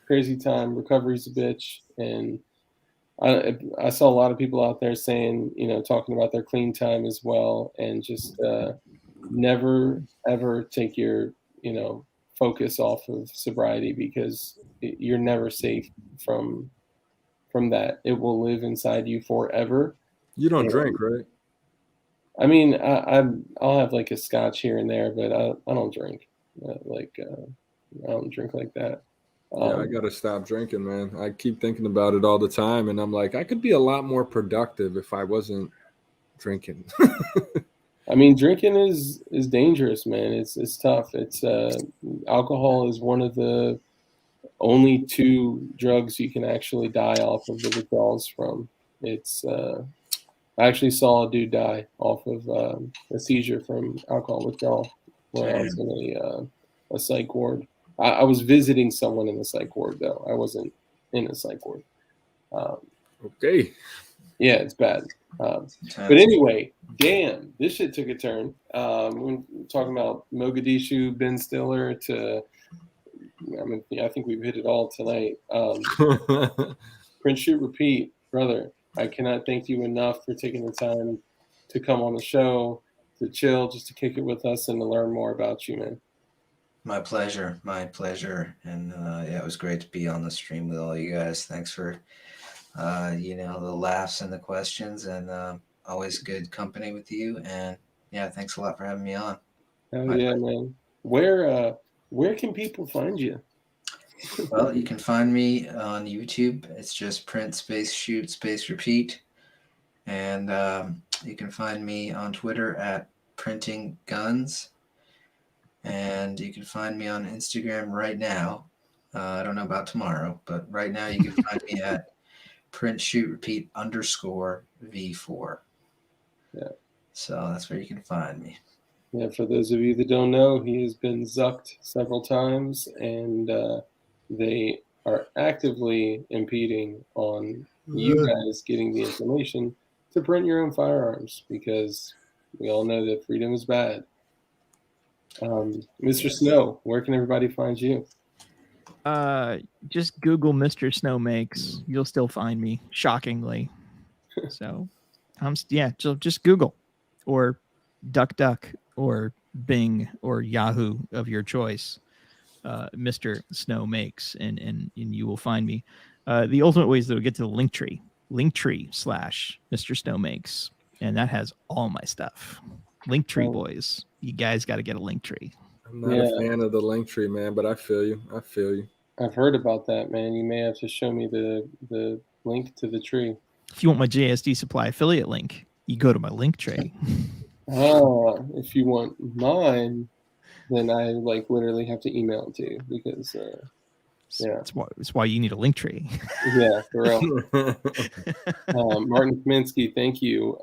crazy time. Recovery's a bitch, and I saw a lot of people out there saying, talking about their clean time as well, and just never ever take your focus off of sobriety, because you're never safe from that. It will live inside you forever. You don't And, drink, right? I mean, I'll have like a scotch here and there, but I don't drink. I don't drink like that. Yeah, I gotta stop drinking, man. I keep thinking about it all the time, and I'm like, I could be a lot more productive if I wasn't drinking. I mean, drinking is dangerous, man. It's tough. It's alcohol is one of the only two drugs you can actually die off of the withdrawals from. It's I actually saw a dude die off of a seizure from alcohol withdrawal when I was in a psych ward. I was visiting someone in the psych ward, though. I wasn't in a psych ward. Okay. Yeah, it's bad. But anyway, damn, this shit took a turn. We're talking about Mogadishu, Ben Stiller to, I think we've hit it all tonight. Print, shoot, repeat, brother. I cannot thank you enough for taking the time to come on the show, to chill, just to kick it with us and to learn more about you, man. My pleasure. And yeah, it was great to be on the stream with all you guys. Thanks for the laughs and the questions, and always good company with you. And yeah, thanks a lot for having me on. Oh yeah, man. Where can people find you? Well, you can find me on YouTube. It's just print space shoot space repeat. And you can find me on Twitter at printing guns. And you can find me on Instagram right now. I don't know about tomorrow, but right now you can find me at print shoot repeat _V4. Yeah. So that's where you can find me. Yeah, for those of you that don't know, he has been zucked several times, and they are actively impeding on you guys getting the information to print your own firearms, because we all know that freedom is bad. Mr. Snow, where can everybody find you? Just Google Mr. Snow Makes. You'll still find me, shockingly. So, so just Google, or DuckDuck, or Bing, or Yahoo of your choice. Mr. Snow makes, and you will find me. The ultimate way is to get to the Linktree, Linktree/Mr. Snow makes, and that has all my stuff. Linktree boys, you guys got to get a Linktree. I'm not a fan of the link tree, man, but I feel you. I feel you. I've heard about that, man. You may have to show me the link to the tree. If you want my JSD Supply affiliate link, you go to my Linktree. If you want mine, then I like literally have to email it to you because It's why you need a Linktree. yeah, for real. Martin Kaminsky, thank you.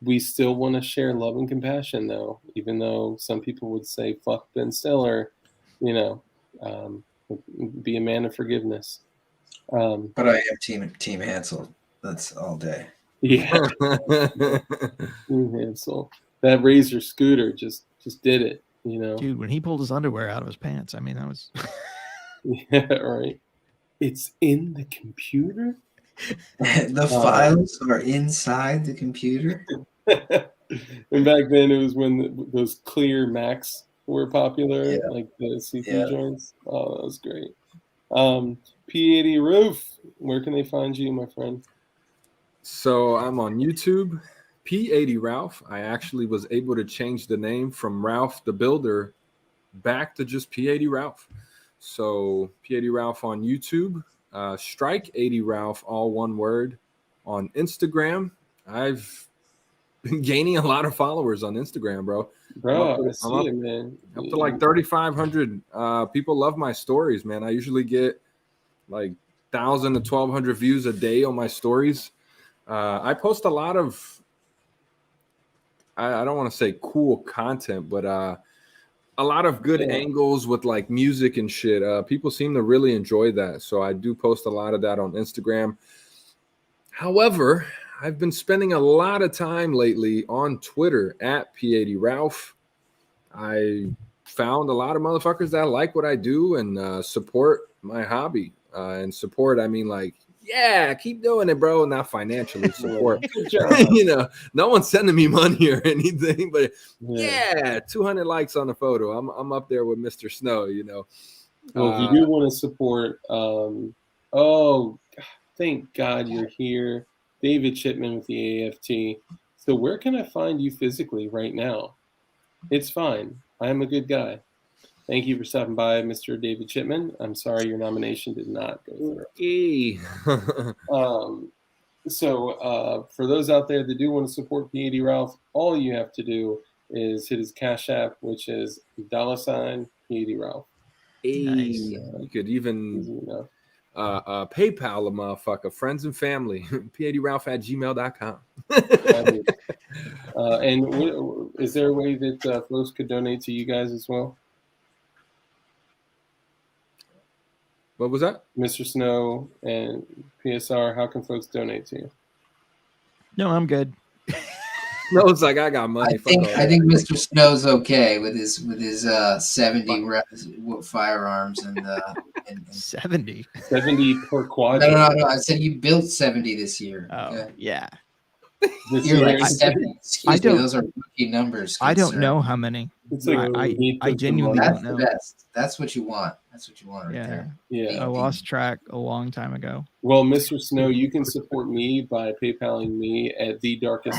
We still want to share love and compassion, though, even though some people would say "fuck Ben Stiller," be a man of forgiveness. But I am Team Hansel. That's all day. Yeah, Hansel. That Razor scooter just did it. Dude, when he pulled his underwear out of his pants, I mean, that was. Yeah, right. It's in the computer. The files are inside the computer. And back then, it was when those clear Macs were popular, like the CPU joints. Oh, that was great. P80 Roof, where can they find you, my friend? So I'm on YouTube, P80 Ralph. I actually was able to change the name from Ralph the Builder back to just P80 Ralph. So P80 Ralph on YouTube, Strike 80 Ralph, all one word, on Instagram. I've been gaining a lot of followers on Instagram, bro. Bro, I see it, man. Up to like 3,500. People love my stories, man. I usually get like 1,000 to 1,200 views a day on my stories. I post a lot of, I don't want to say cool content, but a lot of good angles with like music and shit. People seem to really enjoy that. So I do post a lot of that on Instagram. However, I've been spending a lot of time lately on Twitter at P80 Ralph. I found a lot of motherfuckers that like what I do and support my hobby. And support, I mean, like, yeah, keep doing it, bro. Not financially support. No one's sending me money or anything, but 200 likes on the photo. I'm up there with Mr. Snow, Well, if you do want to support, thank God you're here. David Chipman with the AFT. So where can I find you physically right now? It's fine. I'm a good guy. Thank you for stopping by, Mr. David Chipman. I'm sorry your nomination did not go through. So for those out there that do want to support P80 Ralph, all you have to do is hit his Cash App, which is $P80 Ralph. Nice. You could even PayPal a motherfucker, friends and family, p80ralph@gmail.com. And is there a way that folks could donate to you guys as well? What was that? Mr. Snow and PSR, how can folks donate to you? No, I'm good. No, it's like I got money. I think Mr. Snow's okay with his 70 firearms and 70 per quadrant. No. I said you built 70 this year. Oh, okay? Yeah. You're like 70. Excuse me, those are rookie numbers. I don't know how many. It's like I genuinely That's don't know. the best. That's what you want. That's what you want right there. Yeah. I lost track a long time ago. Well, Mr. Snow, you can support me by PayPaling me at the darkest.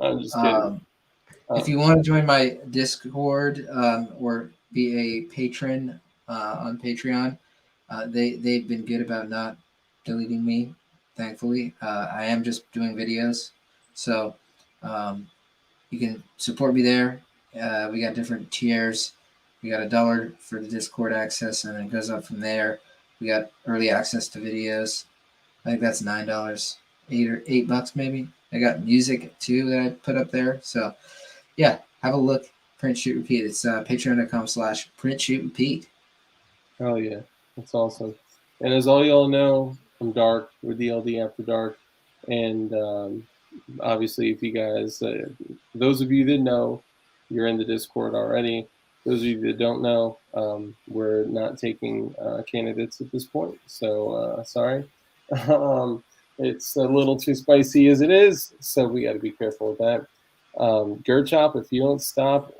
I'm just kidding. If you want to join my Discord or be a patron on Patreon, they've been good about not deleting me. Thankfully, I am just doing videos, so you can support me there. We got different tiers. We got $1 for the Discord access, and it goes up from there. We got early access to videos. I think that's $9, $8 maybe. I got music too that I put up there. So yeah, have a look. Print, shoot, repeat. It's patreon.com/print, shoot, repeat. Oh yeah, that's awesome. And as all y'all know, I'm Dark with DLD After Dark, and obviously, if you guys, those of you that know, you're in the Discord already. Those of you that don't know, we're not taking candidates at this point, so sorry. It's a little too spicy as it is, so we got to be careful with that. Gerchop, if you don't stop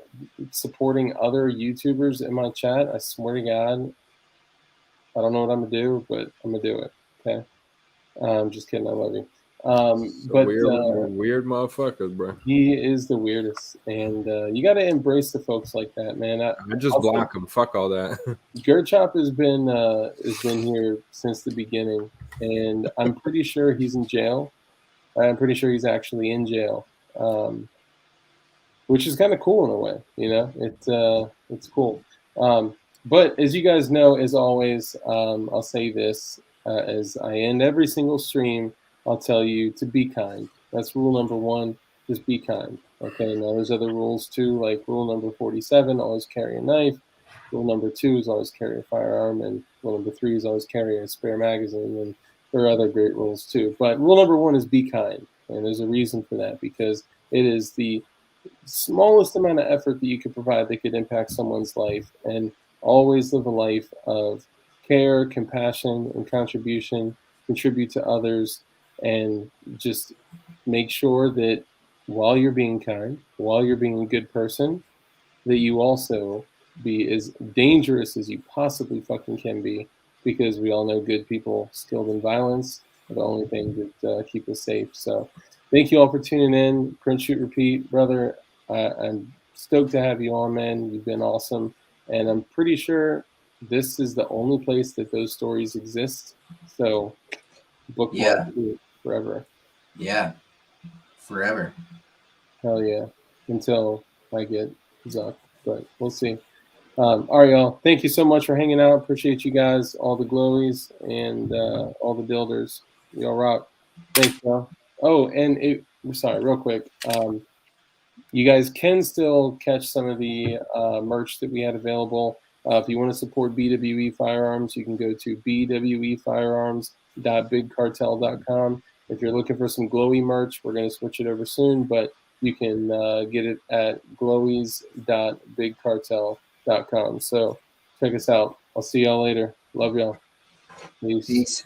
supporting other YouTubers in my chat, I swear to God, I don't know what I'm gonna do, but I'm gonna do it. Okay. Just kidding. I love you. Weird motherfuckers, bro. He is the weirdest, and you got to embrace the folks like that, man. I just block them. Fuck all that. Gerchop has been here since the beginning, and I'm pretty sure he's in jail. I'm pretty sure he's actually in jail, which is kind of cool in a way. You know, it's cool. But as you guys know, as always, I'll say this as I end every single stream. I'll tell you to be kind. That's rule number one. Just be kind. Okay. Now there's other rules too, like rule number 47: always carry a knife. Rule number 2 is always carry a firearm, and rule number 3 is always carry a spare magazine. And there are other great rules too. But rule number 1 is be kind, and there's a reason for that, because it is the smallest amount of effort that you could provide that could impact someone's life. And always live a life of care, compassion, and contribution. Contribute to others, and just make sure that while you're being kind, while you're being a good person, that you also be as dangerous as you possibly fucking can be, because we all know good people skilled in violence are the only thing that keep us safe. So thank you all for tuning in. Print, shoot, repeat, brother. I'm stoked to have you on, man. You've been awesome. And I'm pretty sure this is the only place that those stories exist. So bookmark it forever. Yeah, forever. Hell yeah. Until I get Zuck, but we'll see. All right, y'all. Thank you so much for hanging out. Appreciate you guys, all the glowies and all the builders. Y'all rock. Thanks, y'all. Oh, and sorry, real quick. You guys can still catch some of the merch that we had available. If you want to support BWE Firearms, you can go to bwefirearms.bigcartel.com. If you're looking for some glowy merch, we're going to switch it over soon, but you can get it at glowies.bigcartel.com. So check us out. I'll see y'all later. Love y'all. Peace. Peace.